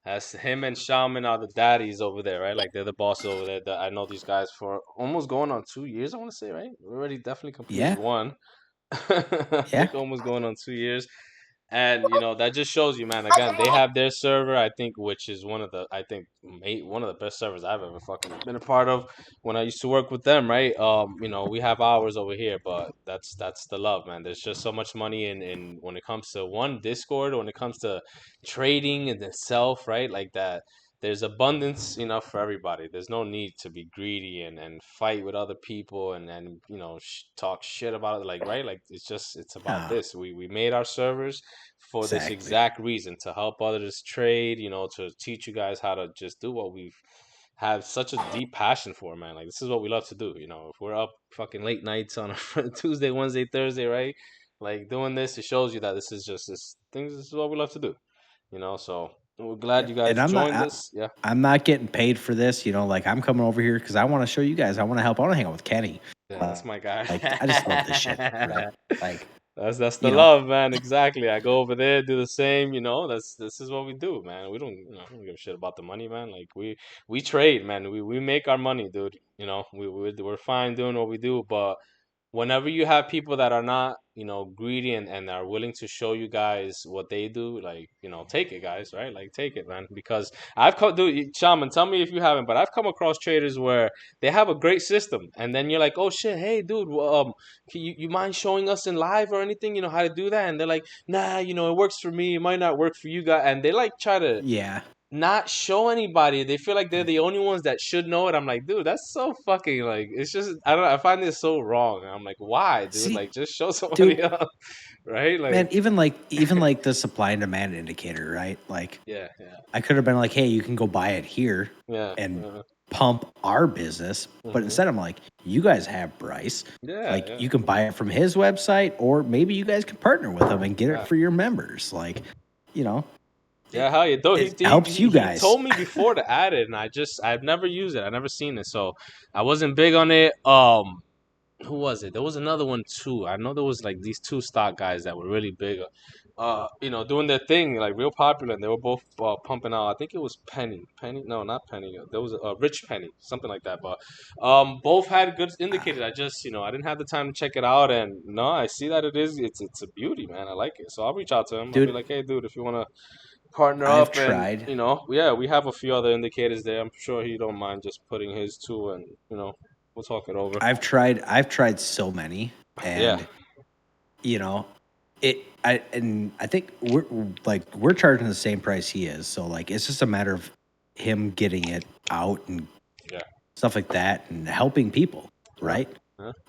[SPEAKER 2] as him and Shaman are the daddies over there, right? Like they're the bosses over there. I know these guys for almost going on 2 years, I want to say, right? We already definitely completed one. I think almost going on 2 years. And that just shows you, man. Again, they have their server, I think, which is one of the best servers I've ever fucking been a part of when I used to work with them, right? We have ours over here, but that's the love, man. There's just so much money in when it comes to one Discord, when it comes to trading and itself, right? Like that. There's abundance enough for everybody. There's no need to be greedy and fight with other people and talk shit about it, like, right? Like it's about this. We made our servers for this exact reason, to help others trade, to teach you guys how to just do what we've have such a deep passion for, man. Like this is what we love to do. If we're up fucking late nights on a Tuesday, Wednesday, Thursday, right? Like doing this, it shows you that this is what we love to do. So we're glad you guys joined us. Yeah,
[SPEAKER 1] I'm not getting paid for this. Like I'm coming over here because I want to show you guys. I want to help. I want to hang out with Kenny.
[SPEAKER 2] Yeah, that's my guy.
[SPEAKER 1] Like I just love this shit. Right? Like
[SPEAKER 2] that's the love, man. Exactly. I go over there, do the same. This is what we do, man. We don't give a shit about the money, man. Like we trade, man. We make our money, dude. We're fine doing what we do, but whenever you have people that are not, greedy and are willing to show you guys what they do, like, take it, guys, right? Like, take it, man. Because dude, Shaman, tell me if you haven't, but I've come across traders where they have a great system, and then you're like, oh shit, hey, dude, can you mind showing us in live or anything, how to do that? And they're like, nah, it works for me, it might not work for you guys, and they like try to not show anybody. They feel like they're the only ones that should know it. I'm like, dude, that's so fucking like. It's just I find this so wrong. I'm like, why, dude? Like, just show somebody else, right? Like,
[SPEAKER 1] man, even like the supply and demand indicator, right? Like,
[SPEAKER 2] yeah.
[SPEAKER 1] I could have been like, hey, you can go buy it here, and pump our business. But instead, I'm like, you guys have Bryce. You can buy it from his website, or maybe you guys can partner with him and get it for your members. Like,
[SPEAKER 2] Yeah, hell yeah. Though
[SPEAKER 1] it helps you guys.
[SPEAKER 2] He told me before to add it, and I've never used it. I've never seen it, so I wasn't big on it. Who was it? There was another one too. I know there was like these two stock guys that were really big, doing their thing, like real popular, and they were both pumping out. I think it was Penny. No, not Penny. There was a Rich Penny, something like that. But both had good indicators. I just, I didn't have the time to check it out, and no, I see that it's a beauty, man. I like it, so I'll reach out to him. Dude, I'll be like, hey, dude, if you wanna partner up,
[SPEAKER 1] tried.
[SPEAKER 2] And we have a few other indicators there. I'm sure he don't mind just putting his too, and we'll talk it over.
[SPEAKER 1] I've tried so many, and I think we're charging the same price he is, so like it's just a matter of him getting it out and stuff like that and helping people, right?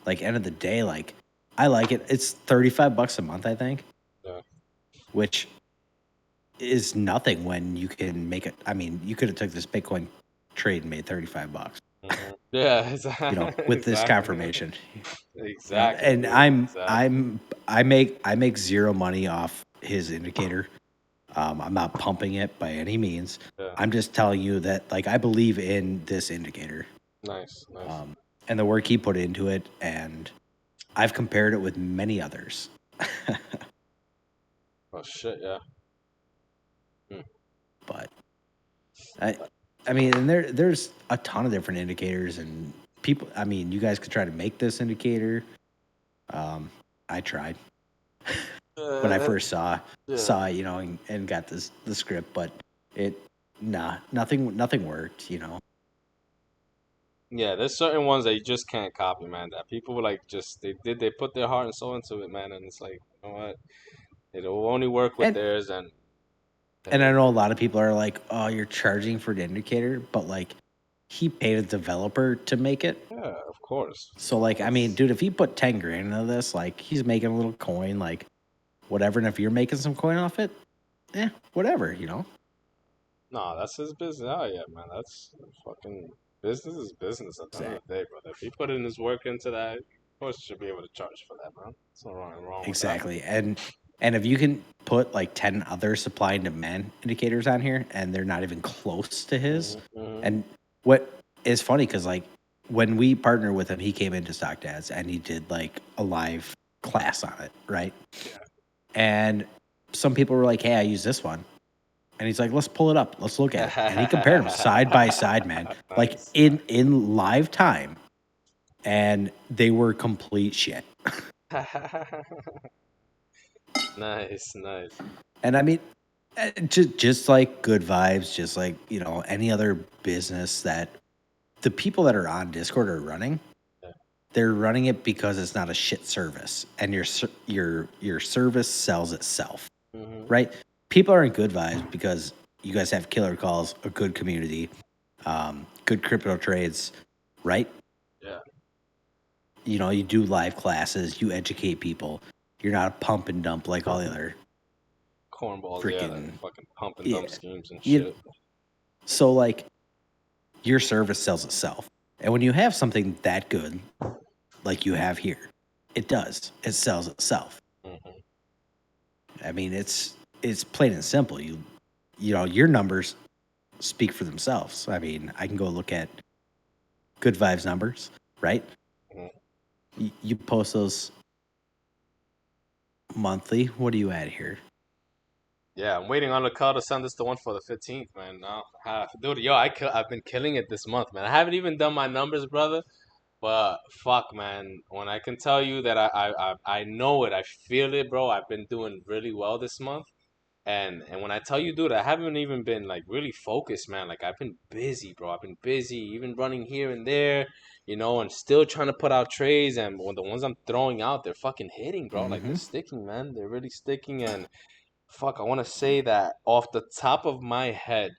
[SPEAKER 1] Like end of the day, like I like it. It's $35 a month, I think, which is nothing when you can make it. I mean, you could have took this Bitcoin trade and made $35.
[SPEAKER 2] Yeah,
[SPEAKER 1] you know, with this
[SPEAKER 2] exactly.
[SPEAKER 1] confirmation.
[SPEAKER 2] Exactly,
[SPEAKER 1] And
[SPEAKER 2] dude. Exactly.
[SPEAKER 1] I make zero money off his indicator. I'm not pumping it by any means.
[SPEAKER 2] Yeah.
[SPEAKER 1] I'm just telling you that, like, I believe in this indicator,
[SPEAKER 2] Nice.
[SPEAKER 1] and the work he put into it, and I've compared it with many others.
[SPEAKER 2] Oh shit, yeah.
[SPEAKER 1] But I mean, and there's a ton of different indicators, and people. I mean, you guys could try to make this indicator. I tried when I first saw it, you know, and got the script, but nothing worked, you know.
[SPEAKER 2] Yeah, there's certain ones that you just can't copy, man. That people like just they put their heart and soul into it, man, and it's like, you know what? It'll only work with
[SPEAKER 1] And
[SPEAKER 2] theirs, and
[SPEAKER 1] I know a lot of people are like, "Oh, you're charging for the indicator," but like, he paid a developer to make it.
[SPEAKER 2] yeah, of course.
[SPEAKER 1] So like, I mean, dude, if he put 10 grand into this, like, he's making a little coin, like, whatever. And if you're making some coin off it, whatever, you know.
[SPEAKER 2] No, that's his business. Oh yeah, man, that's fucking business is business at the end of the day, brother. If he put in his work into that, of course, you should be able to charge for that, man. There's no wrong with that.
[SPEAKER 1] Exactly. And if you can put like 10 other supply and demand indicators on here, and they're not even close to his, and what is funny, because like when we partnered with him, he came into Stock Dads and he did like a live class on it, right?
[SPEAKER 2] Yeah.
[SPEAKER 1] And some people were like, "Hey, I use this one," and he's like, "Let's pull it up, let's look at it," and he compared them side by side, man, like
[SPEAKER 2] Nice.
[SPEAKER 1] in live time, and they were complete shit.
[SPEAKER 2] Nice.
[SPEAKER 1] And I mean, just like Good Vibes, just like, you know, any other business that the people that are on Discord are running, they're running it because it's not a shit service, and your service sells itself, right? People are in Good Vibes because you guys have killer calls, a good community, good crypto trades, right?
[SPEAKER 2] Yeah.
[SPEAKER 1] You know, you do live classes, you educate people. You're not a pump and dump like all the other
[SPEAKER 2] Cornballs,
[SPEAKER 1] freaking
[SPEAKER 2] that fucking pump and dump schemes and
[SPEAKER 1] you-
[SPEAKER 2] shit.
[SPEAKER 1] So like, your service sells itself, and when you have something that good, like you have here, it does. It sells itself. I mean, it's plain and simple. You know, your numbers speak for themselves. I mean, I can go look at Good Vibes numbers, right? You post those monthly. What are you at here?
[SPEAKER 2] Yeah, I'm waiting on the call to send us the one for the 15th, man. Now, dude, yo, I've been killing it this month, man. I haven't even done my numbers, brother. But fuck, man, when I can tell you that I know it, I feel it, bro. I've been doing really well this month. And when I tell you, dude, I haven't even been like really focused, man. Like I've been busy, bro. I've been busy, even running here and there, you know, and still trying to put out trades. And when the ones I'm throwing out, they're fucking hitting, bro. Like they're sticking, man. They're really sticking. And fuck, I want to say that off the top of my head,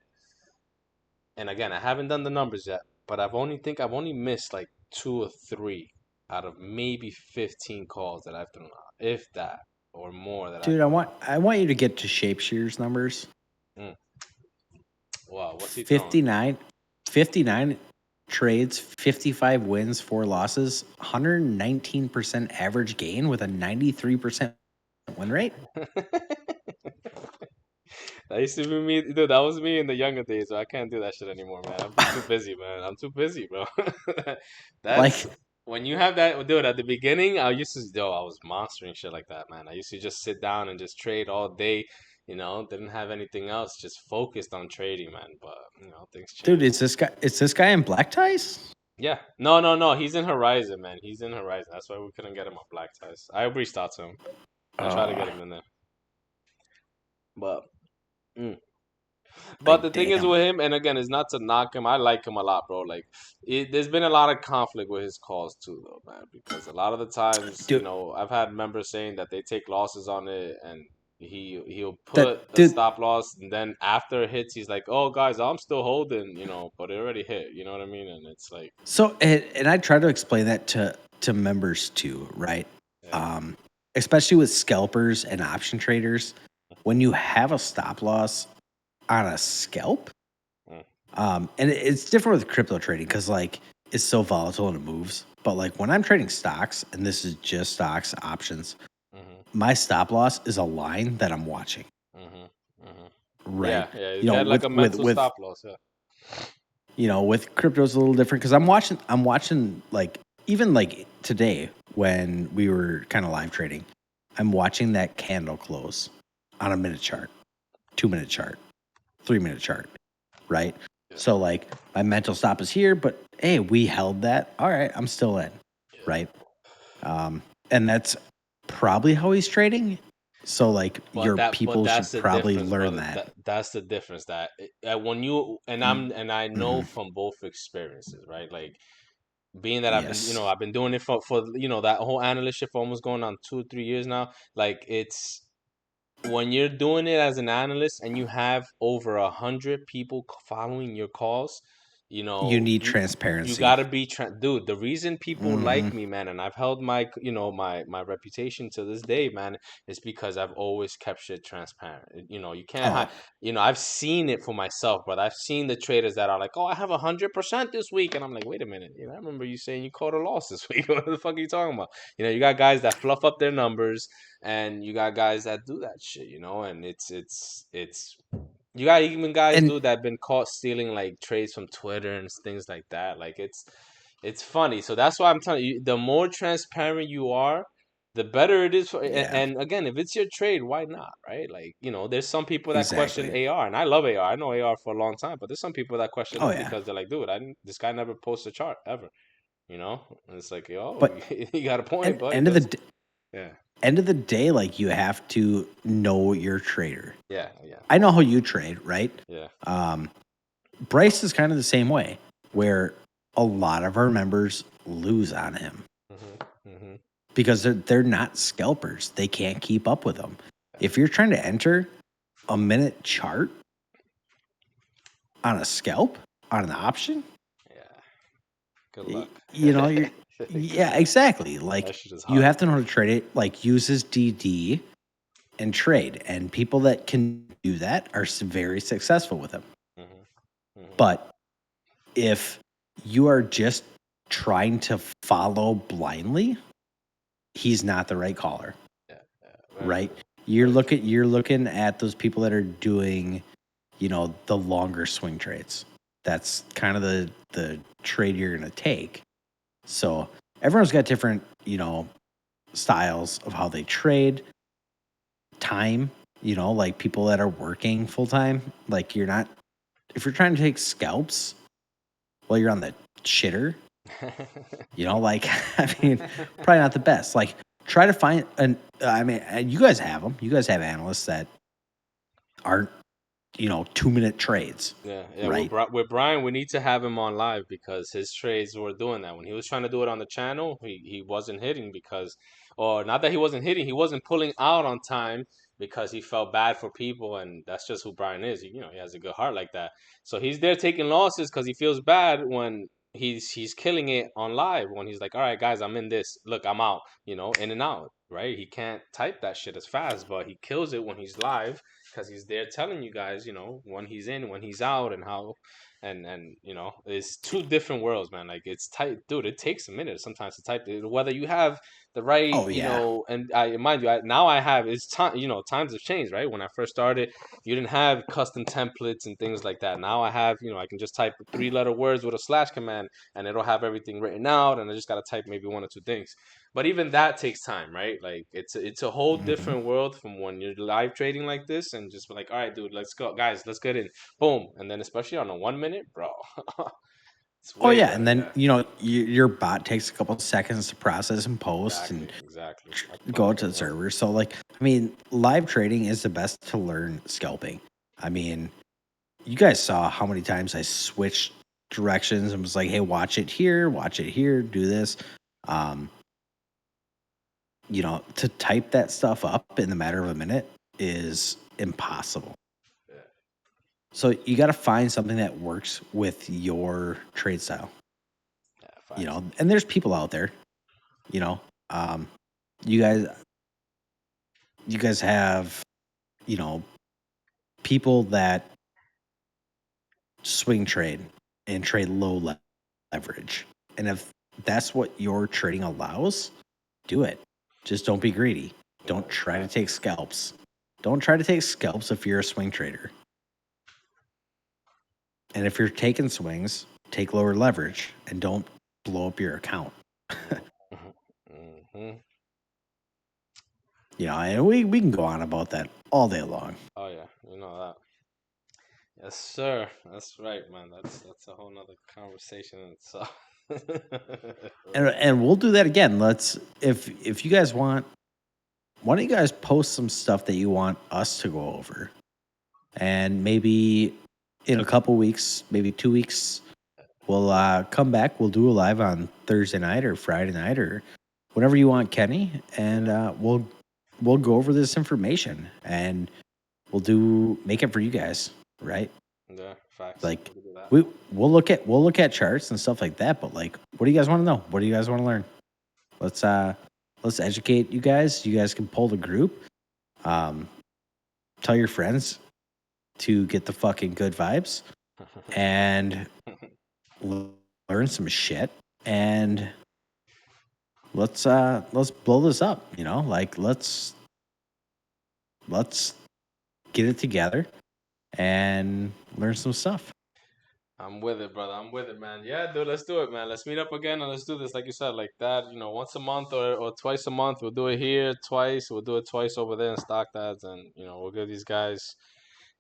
[SPEAKER 2] and again, I haven't done the numbers yet, but I've only missed like 2 or 3 out of maybe 15 calls that I've thrown out, if that, or more that
[SPEAKER 1] Dude,
[SPEAKER 2] I've
[SPEAKER 1] I want you to get to Shapeshear's numbers.
[SPEAKER 2] Wow, what's he throwing?
[SPEAKER 1] 59 trades, 55 wins, 4 losses, 119% average gain with a 93% win rate.
[SPEAKER 2] That used to be me, dude. That was me in the younger days. So I can't do that shit anymore, man. I'm too busy, man. I'm too busy, bro. That's
[SPEAKER 1] Like,
[SPEAKER 2] when you have that, dude. At the beginning, I was monstering shit like that, man. I used to just sit down and just trade all day. You know, didn't have anything else, just focused on trading, man. But you know, things change.
[SPEAKER 1] dude, is this guy in black ties?
[SPEAKER 2] Yeah, no. He's in Horizon, man. He's in Horizon. That's why we couldn't get him on Black Ties. I reached out to him. I tried to get him in there, but. But
[SPEAKER 1] Like,
[SPEAKER 2] the thing is
[SPEAKER 1] damn.
[SPEAKER 2] with him, and again, it's not to knock him. I like him a lot, bro. Like, there's been a lot of conflict with his calls too, though, man. Because a lot of the times,
[SPEAKER 1] Dude.
[SPEAKER 2] you know, I've had members saying that they take losses on it, and he'll put a stop loss, and then after it hits, he's like, "Oh, guys, I'm still holding," you know, but it already hit. You know what I mean? And it's like,
[SPEAKER 1] so, and I try to explain that to members too, right?
[SPEAKER 2] yeah.
[SPEAKER 1] Especially with scalpers and option traders, when you have a stop loss on a scalp, and it's different with crypto trading because, like, is so volatile and it moves. But like when I'm trading stocks, and this is just stocks options, my stop loss is a line that I'm watching. Right.
[SPEAKER 2] Yeah,
[SPEAKER 1] You
[SPEAKER 2] you
[SPEAKER 1] know,
[SPEAKER 2] got like a mental
[SPEAKER 1] with
[SPEAKER 2] stop loss. Yeah.
[SPEAKER 1] you know, with crypto it's a little different because I'm watching like even like today when we were kind of live trading, I'm watching that candle close on a minute chart, 2-minute chart, 3-minute chart, right? So like my mental stop is here, but hey, we held that. All right, I'm still in, right? And that's probably how he's trading. So like your
[SPEAKER 2] But
[SPEAKER 1] people should
[SPEAKER 2] that's the
[SPEAKER 1] probably
[SPEAKER 2] difference,
[SPEAKER 1] learn
[SPEAKER 2] brother.
[SPEAKER 1] that.
[SPEAKER 2] That's the difference. That when you and I know from both experiences, right? Like being that
[SPEAKER 1] Yes.
[SPEAKER 2] I've been doing it for that whole analyst shit for almost going on 2 or 3 years now. Like it's when you're doing it as an analyst and you have over 100 people following your calls,
[SPEAKER 1] You need
[SPEAKER 2] you
[SPEAKER 1] transparency.
[SPEAKER 2] gotta be dude. The reason people like me, man, and I've held my my reputation to this day, man, is because I've always kept shit transparent. You can't hide.
[SPEAKER 1] Oh,
[SPEAKER 2] I've seen it for myself, but I've seen the traders that are like, oh, I have 100% this week, and I'm like, wait a minute, I remember you saying you caught a loss this week. What the fuck are you talking about? You got guys that fluff up their numbers, and you got guys that do that shit, and it's you got even guys,
[SPEAKER 1] and
[SPEAKER 2] dude, that have been caught stealing like trades from Twitter and things like that. Like it's funny. So that's why I'm telling you, the more transparent you are, the better it is for.
[SPEAKER 1] yeah,
[SPEAKER 2] And again, if it's your trade, why not, right? Like there's some people that question
[SPEAKER 1] exactly.
[SPEAKER 2] AR, and I love AR. I know AR for a long time, but there's some people that question
[SPEAKER 1] Oh
[SPEAKER 2] him
[SPEAKER 1] yeah.
[SPEAKER 2] because they're like, dude, this guy never posts a chart ever, And it's like, yo,
[SPEAKER 1] But
[SPEAKER 2] you got a point,
[SPEAKER 1] and
[SPEAKER 2] but he does. Yeah,
[SPEAKER 1] end of the day, like you have to know your trader.
[SPEAKER 2] yeah, yeah,
[SPEAKER 1] I know how you trade, right?
[SPEAKER 2] yeah.
[SPEAKER 1] Bryce is kind of the same way, where a lot of our members lose on him because they're not scalpers. They can't keep up with them. If you're trying to enter a minute chart on a scalp on an option,
[SPEAKER 2] Yeah. Good luck.
[SPEAKER 1] you're
[SPEAKER 2] Good
[SPEAKER 1] yeah,
[SPEAKER 2] luck.
[SPEAKER 1] exactly. Like
[SPEAKER 2] That shit is
[SPEAKER 1] you
[SPEAKER 2] hard.
[SPEAKER 1] have to know how to trade it. Like use his DD and trade, and people that can do that are very successful with him. But if you are just trying to follow blindly, he's not the right caller,
[SPEAKER 2] Yeah,
[SPEAKER 1] right? You're looking at those people that are doing, the longer swing trades. That's kind of the trade you're going to take. So everyone's got different, styles of how they trade. Time, like people that are working full time, like if you're trying to take scalps while you're on the shitter, like, I mean, probably not the best. Like, try to find you guys have them. You guys have analysts that aren't, 2-minute trades,
[SPEAKER 2] Yeah, yeah.
[SPEAKER 1] right?
[SPEAKER 2] With Brian, we need to have him on live because his trades were doing that. When he was trying to do it on the channel, he wasn't hitting or not that he wasn't hitting, he wasn't pulling out on time because he felt bad for people, and that's just who Brian is. He has a good heart like that. So he's there taking losses because he feels bad when he's killing it on live. When he's like, all right, guys, I'm in this. Look, I'm out. In and out. Right? He can't type that shit as fast, but he kills it when he's live because he's there telling you guys, when he's in, when he's out, and how, and it's two different worlds, man. Like it's tight, dude. It takes a minute sometimes to type it, whether you have the right,
[SPEAKER 1] Oh yeah.
[SPEAKER 2] And I mind you, now I have it's time. Times have changed, right? When I first started, you didn't have custom templates and things like that. Now I have, I can just type 3-letter words with a slash command, and it'll have everything written out, and I just gotta type maybe 1 or 2 things. But even that takes time, right? Like it's a whole different world from when you're live trading like this and just be like, all right, dude, let's go, guys, let's get in, boom, and then especially on a 1 minute, bro, it's
[SPEAKER 1] Oh
[SPEAKER 2] way
[SPEAKER 1] yeah,
[SPEAKER 2] better.
[SPEAKER 1] and then
[SPEAKER 2] Yeah,
[SPEAKER 1] your bot takes a couple seconds to process and post
[SPEAKER 2] exactly,
[SPEAKER 1] and
[SPEAKER 2] exactly. I
[SPEAKER 1] go
[SPEAKER 2] fucking
[SPEAKER 1] to the
[SPEAKER 2] yeah.
[SPEAKER 1] server. So like, I mean, live trading is the best to learn scalping. I mean, you guys saw how many times I switched directions and was like, hey, watch it here, do this. To type that stuff up in the matter of a minute is impossible.
[SPEAKER 2] Yeah.
[SPEAKER 1] So you got to find something that works with your trade style.
[SPEAKER 2] Yeah, facts.
[SPEAKER 1] And there's people out there, you know, um, you guys have, people that swing trade and trade low leverage. And if that's what your trading allows, do it. Just don't be greedy. Don't try to take scalps. Don't try to take scalps if you're a swing trader. And if you're taking swings, take lower leverage and don't blow up your account. You know, and we can go on about that all day long.
[SPEAKER 2] Oh yeah, you know that. Yes, sir. That's right, man. That's a whole nother conversation in itself.
[SPEAKER 1] And we'll do that again. Let's if you guys want, why don't you guys post some stuff that you want us to go over, and maybe in a couple weeks, maybe 2 weeks, we'll come back. We'll do a live on Thursday night or Friday night or whenever you want, Kenny, and we'll go over this information and we'll make it for you guys, right?
[SPEAKER 2] Yeah, facts.
[SPEAKER 1] Like we'll look at charts and stuff like that, but like, what do you guys want to know? What do you guys want to learn? Let's educate you guys. You guys can pull the group. Tell your friends to get the fucking good vibes and learn some shit. And let's blow this up. You know, like let's get it together and learn some stuff.
[SPEAKER 2] I'm with it, brother. I'm with it, man. Yeah, dude, let's do it, man. Let's meet up again and let's do this, like you said, like that. You know, once a month or twice a month. We'll do it here twice. We'll do it twice over there in StockShaman, and you know, we'll give these guys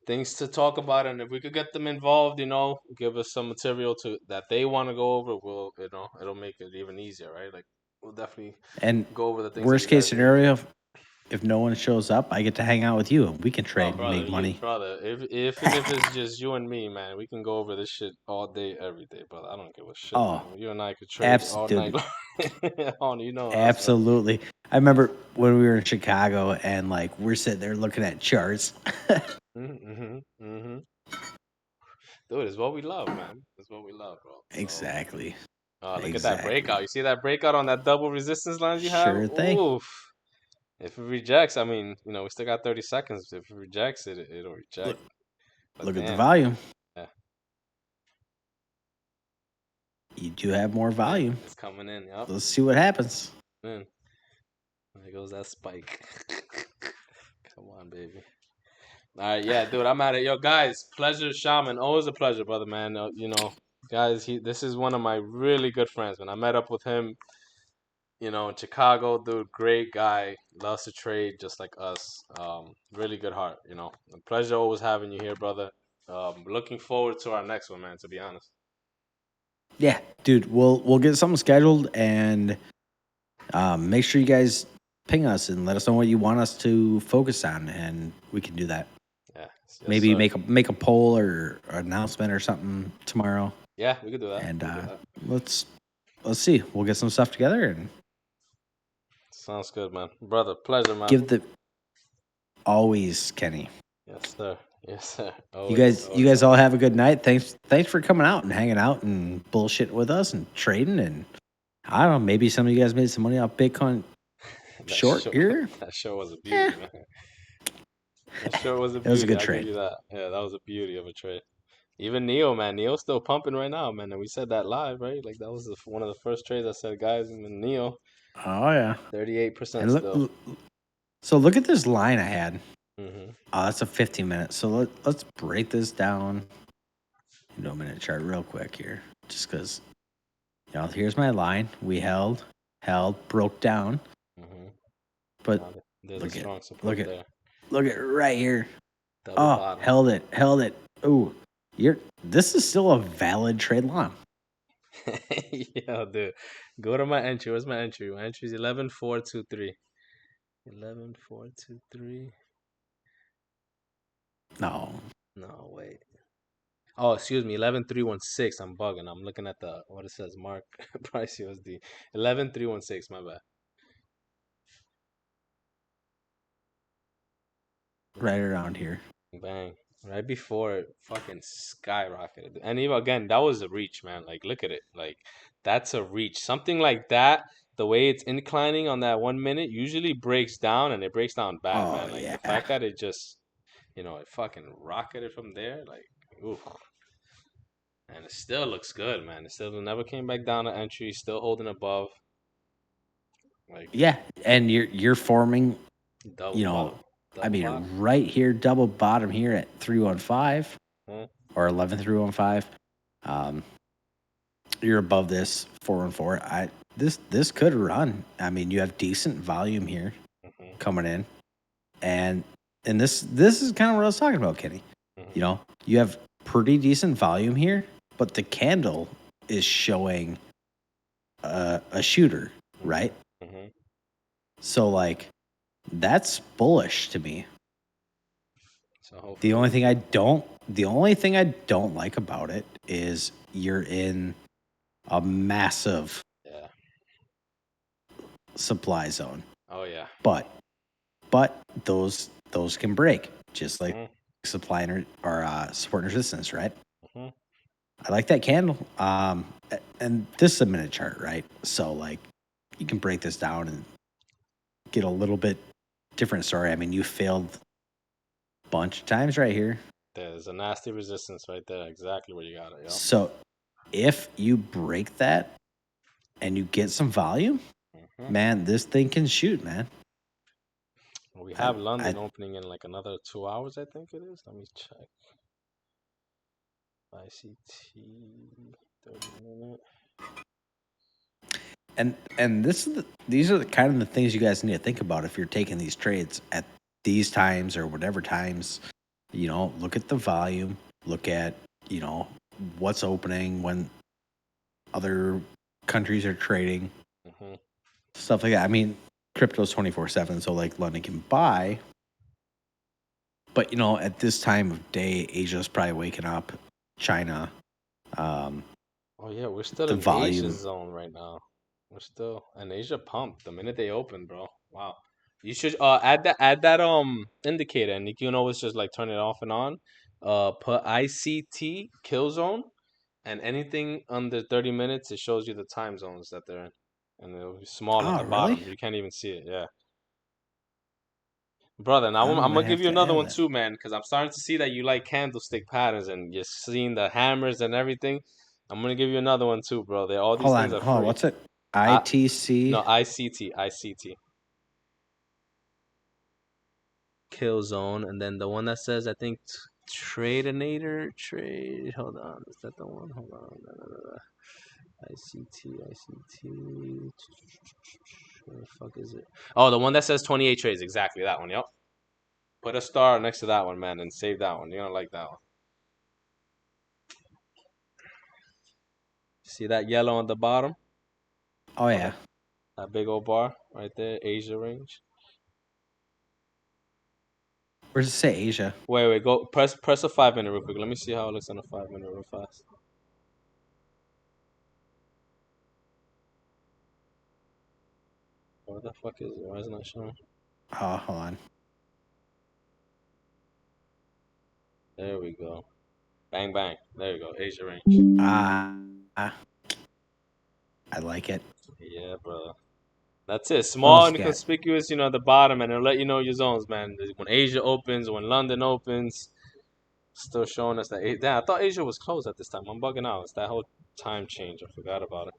[SPEAKER 2] things to talk about. And if we could get them involved, you know, give us some material that they want to go over, we'll, you know, it'll make it even easier, right? Like we'll definitely go over the things.
[SPEAKER 1] Worst case scenario, if no one shows up, I get to hang out with you and we can trade and make money.
[SPEAKER 2] Brother, if it's just you and me, man, we can go over this shit all day, every day, brother. I don't give a shit.
[SPEAKER 1] Oh,
[SPEAKER 2] man. You and I could trade all night long. You know,
[SPEAKER 1] absolutely. I remember when we were in Chicago and like we're sitting there looking at charts.
[SPEAKER 2] Dude, it's what we love, man. It's what we love, bro. So,
[SPEAKER 1] exactly.
[SPEAKER 2] Look at that breakout. You see that breakout on that double resistance lines you have?
[SPEAKER 1] Sure thing.
[SPEAKER 2] Oof. If it rejects, I mean, you know, we still got 30 seconds. If it rejects, it'll reject.
[SPEAKER 1] Look at the volume.
[SPEAKER 2] Yeah.
[SPEAKER 1] You do have more volume.
[SPEAKER 2] It's coming in. Yep.
[SPEAKER 1] Let's see what happens.
[SPEAKER 2] Man. There goes that spike. Come on, baby. All right, yeah, dude, I'm at it. Yo, guys, pleasure, Shaman. Always a pleasure, brother, man. You know, guys, this is one of my really good friends, man. I met up with him, you know, in Chicago, dude. Great guy, loves to trade just like us. Really good heart, you know. A pleasure always having you here, brother. Looking forward to our next one, man. To be honest.
[SPEAKER 1] Yeah, dude, we'll get something scheduled and make sure you guys ping us and let us know what you want us to focus on, and we can do that.
[SPEAKER 2] Yeah. Yes,
[SPEAKER 1] maybe
[SPEAKER 2] sir.
[SPEAKER 1] make a poll or an announcement or something tomorrow.
[SPEAKER 2] Yeah, we could do that.
[SPEAKER 1] And let's see. We'll get some stuff together and.
[SPEAKER 2] Sounds good, man. Brother, pleasure, man.
[SPEAKER 1] Always, Kenny.
[SPEAKER 2] Yes, sir. Yes, sir.
[SPEAKER 1] Always, you guys all have a good night. Thanks for coming out and hanging out and bullshitting with us and trading. And I don't know, maybe some of you guys made some money off Bitcoin here.
[SPEAKER 2] That show was a beauty, man. That show was a beauty.
[SPEAKER 1] It was a good trade.
[SPEAKER 2] Give you that. Yeah, that was a beauty of a trade. Even Neo, man. Neo's still pumping right now, man. And we said that live, right? Like that was one of the first trades I said, guys, in Neo.
[SPEAKER 1] Oh yeah.
[SPEAKER 2] 38% still.
[SPEAKER 1] So look at this line I had.
[SPEAKER 2] Mm-hmm.
[SPEAKER 1] Oh, that's a 15-minute. So let's break this down into a minute chart real quick here, just because. You know, here's my line. We held, broke down.
[SPEAKER 2] Mm-hmm.
[SPEAKER 1] But
[SPEAKER 2] look at
[SPEAKER 1] right here. Bottom. held it. Oh, this is still a valid trade line.
[SPEAKER 2] Yeah, dude. Go to my entry. Where's my entry? My entry is 11.423. 11.423.
[SPEAKER 1] No,
[SPEAKER 2] wait. Oh, excuse me, 11.316. I'm bugging. I'm looking at what it says. Mark price USD. 11.316. My bad.
[SPEAKER 1] Right around here.
[SPEAKER 2] Bang. Right before it fucking skyrocketed. And even again, that was a reach, man. Like, look at it. Like, that's a reach. Something like that, the way it's inclining on that 1 minute, usually breaks down, and it breaks down bad, man. Like, the fact that it just, you know, it fucking rocketed from there, like, oof. And it still looks good, man. It still never came back down to entry. Still holding above. Like
[SPEAKER 1] Yeah, and you're forming,
[SPEAKER 2] double
[SPEAKER 1] you know,
[SPEAKER 2] bottom,
[SPEAKER 1] I
[SPEAKER 2] double bottom.
[SPEAKER 1] mean, right here, double bottom here at 315
[SPEAKER 2] Huh?
[SPEAKER 1] or 11315. You're above this 414. This could run. I mean, you have decent volume here coming in, and this is kind of what I was talking about, Kenny. You know, you have pretty decent volume here, but the candle is showing a shooter, right? So like, that's bullish to me.
[SPEAKER 2] So
[SPEAKER 1] The only thing I don't like about it is you're in a massive supply zone.
[SPEAKER 2] Oh yeah.
[SPEAKER 1] But those can break just like supply or support and resistance, right? I like that candle. And this is a minute chart, right? So like you can break this down and get a little bit different story. I mean, you failed a bunch of times right here.
[SPEAKER 2] There's a nasty resistance right there. Exactly where you got it. Yep.
[SPEAKER 1] So if you break that and you get some volume, man, this thing can shoot, man.
[SPEAKER 2] We have London opening in like another 2 hours, I think it is. Let me check. ICT 30 minute.
[SPEAKER 1] And these are the kind of the things you guys need to think about if you're taking these trades at these times or whatever times. You know, look at the volume, look at, you know, what's opening when other countries are trading, stuff like that. I mean, crypto's 24/7, so like London can buy, but you know, at this time of day, Asia's probably waking up. China.
[SPEAKER 2] Oh yeah, we're still in Asia zone right now. We're still in Asia pump the minute they open, bro. Wow. You should add that indicator, and you can always just like turn it off and on. Put ICT kill zone, and anything under 30 minutes, it shows you the time zones that they're in, and it'll be small at the bottom. You can't even see it. Yeah. Brother, now I'm gonna give you another one too, man, because I'm starting to see that you like candlestick patterns and you're seeing the hammers and everything. I'm gonna give you another one too, bro. All these things are free.
[SPEAKER 1] Hold on, what's it? ITC?
[SPEAKER 2] No, ICT. Kill zone, and then the one that says I think Tradeinator trade. Hold on, is that the one? Hold on. ICT. Where the fuck is it? Oh, the one that says 28 trades. Exactly that one. Yep. Put a star next to that one, man, and save that one. You're gonna like that one. See that yellow on the bottom?
[SPEAKER 1] Oh yeah.
[SPEAKER 2] That big old bar right there, Asia range.
[SPEAKER 1] Where does it say Asia?
[SPEAKER 2] Wait, go press a 5 minute real quick. Let me see how it looks on a 5 minute real fast. What the fuck is it? Why is it not showing?
[SPEAKER 1] Oh, hold on.
[SPEAKER 2] There we go. Bang bang. There you go. Asia range.
[SPEAKER 1] I like it.
[SPEAKER 2] Yeah, bro. That's it. Small and conspicuous, you know, at the bottom, and it'll let you know your zones, man. When Asia opens, when London opens, still showing us that. Damn, I thought Asia was closed at this time. I'm bugging out. It's that whole time change. I forgot about it.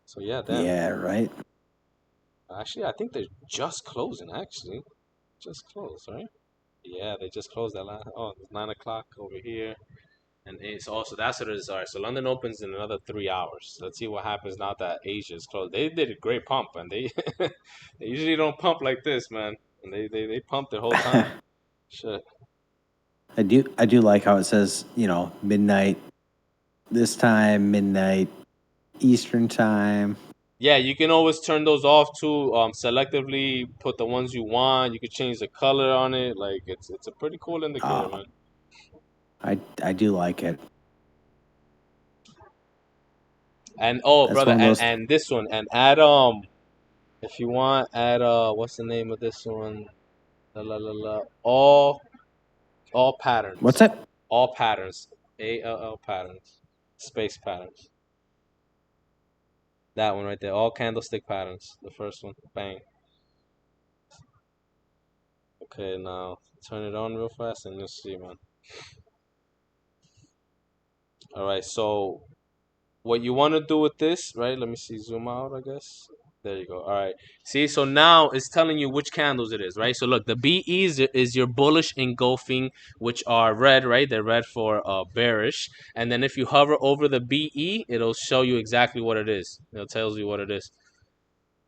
[SPEAKER 2] So yeah, damn.
[SPEAKER 1] Yeah, right.
[SPEAKER 2] Actually, I think they're just closing. Actually, just closed, right? Yeah, they just closed that last. Oh, it's 9 o'clock over here, and it's also that's what it is. All right, so London opens in another 3 hours. Let's see what happens now that Asia is closed. They did a great pump, and they they usually don't pump like this, man. And they pump their whole time. Shit.
[SPEAKER 1] I do like how it says, you know, midnight this time, midnight Eastern time.
[SPEAKER 2] Yeah, you can always turn those off too. Selectively put the ones you want. You can change the color on it. Like it's a pretty cool indicator, man.
[SPEAKER 1] I do like it.
[SPEAKER 2] And brother, and this one, and add if you want, add what's the name of this one? All patterns.
[SPEAKER 1] What's that?
[SPEAKER 2] All patterns. ALL patterns. Space patterns. That one right there. All candlestick patterns. The first one. Bang. Okay, now turn it on real fast and you'll see, man. All right, so what you want to do with this, right? Let me see, zoom out, I guess. There you go. All right. See, so now it's telling you which candles it is, right? So look, the BE is your bullish engulfing, which are red, right? They're red for bearish. And then if you hover over the BE, it'll show you exactly what it is. It tells you what it is.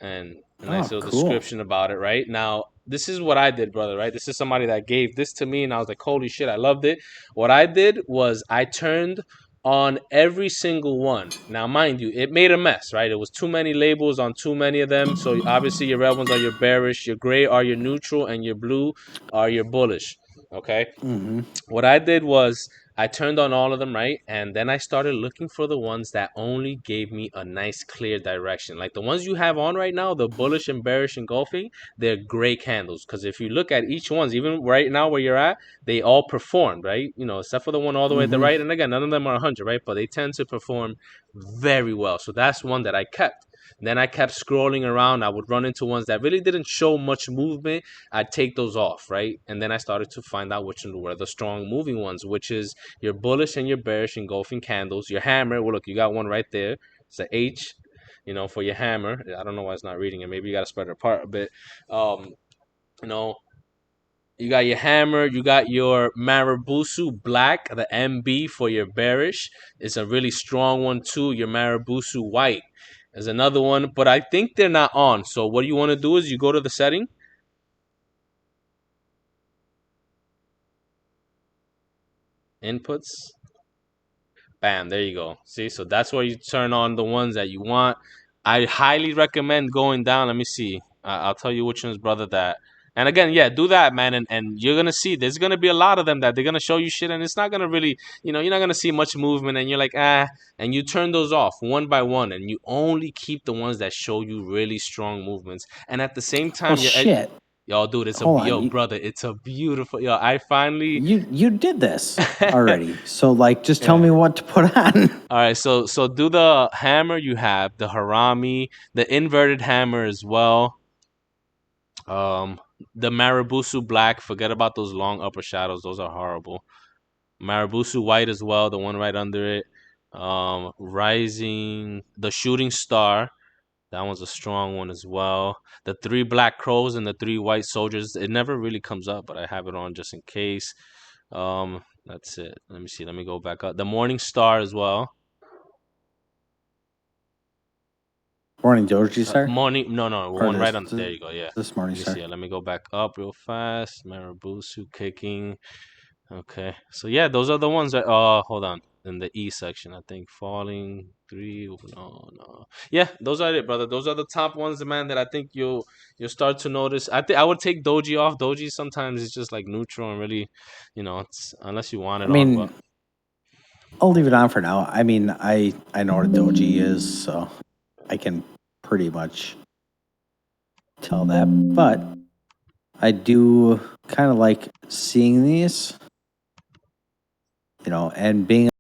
[SPEAKER 2] And a nice little description about it, right? Now, this is what I did, brother, right? This is somebody that gave this to me, and I was like, holy shit, I loved it. What I did was I turned on every single one. Now, mind you, it made a mess, right? It was too many labels on too many of them. So obviously your red ones are your bearish, your gray are your neutral, and your blue are your bullish. Okay. What I did was I turned on all of them, right? And then I started looking for the ones that only gave me a nice clear direction. Like the ones you have on right now, the bullish and bearish engulfing, they're gray candles. Because if you look at each ones, even right now where you're at, they all performed, right? You know, except for the one all the way at the right. And again, none of them are 100, right? But they tend to perform very well. So that's one that I kept. Then I kept scrolling around. I would run into ones that really didn't show much movement. I'd take those off, right? And then I started to find out which were the strong moving ones, which is your bullish and your bearish engulfing candles. Your hammer, well, look, you got one right there. It's an H, you know, for your hammer. I don't know why it's not reading it. Maybe you got to spread it apart a bit. You know, you got your hammer, you got your Marabusu Black, the MB for your bearish. It's a really strong one too. Your Marabusu White is another one, but I think they're not on. So what you want to do is you go to the setting. Inputs. Bam, there you go. See, so that's where you turn on the ones that you want. I highly recommend going down. Let me see. I'll tell you which ones, brother, that. And again, yeah, do that, man. And you're going to see there's going to be a lot of them that they're going to show you shit. And it's not going to really, you know, you're not going to see much movement. And you're like, ah. And you turn those off one by one. And you only keep the ones that show you really strong movements. And at the same time,
[SPEAKER 1] shit.
[SPEAKER 2] Yo, dude, it's brother, it's a beautiful. Yo, I finally.
[SPEAKER 1] You did this already. So like, just tell me what to put on.
[SPEAKER 2] All right, so do the hammer. You have the harami, the inverted hammer as well. The Marabusu Black. Forget about those long upper shadows; those are horrible. Marabusu White as well, the one right under it. Rising, the Shooting Star. That one's a strong one as well. The 3 black crows and the 3 white soldiers. It never really comes up, but I have it on just in case. That's it. Let me see. Let me go back up. The Morning Star as well.
[SPEAKER 1] Morning Doji Star?
[SPEAKER 2] Morning. No. One right on. There you go. Yeah.
[SPEAKER 1] This Morning Star.
[SPEAKER 2] Let me go back up real fast. Marabusu kicking. Okay. So yeah, those are the ones that. Hold on. In the E section, I think falling 3. No. Yeah, those are it, brother. Those are the top ones, man. That I think you'll start to notice. I think I would take Doji off. Doji sometimes it's just like neutral and really, you know, it's unless you want it on. But
[SPEAKER 1] I'll leave it on for now. I mean, I know what a Doji is, so I can pretty much tell that. But I do kind of like seeing these, you know, and being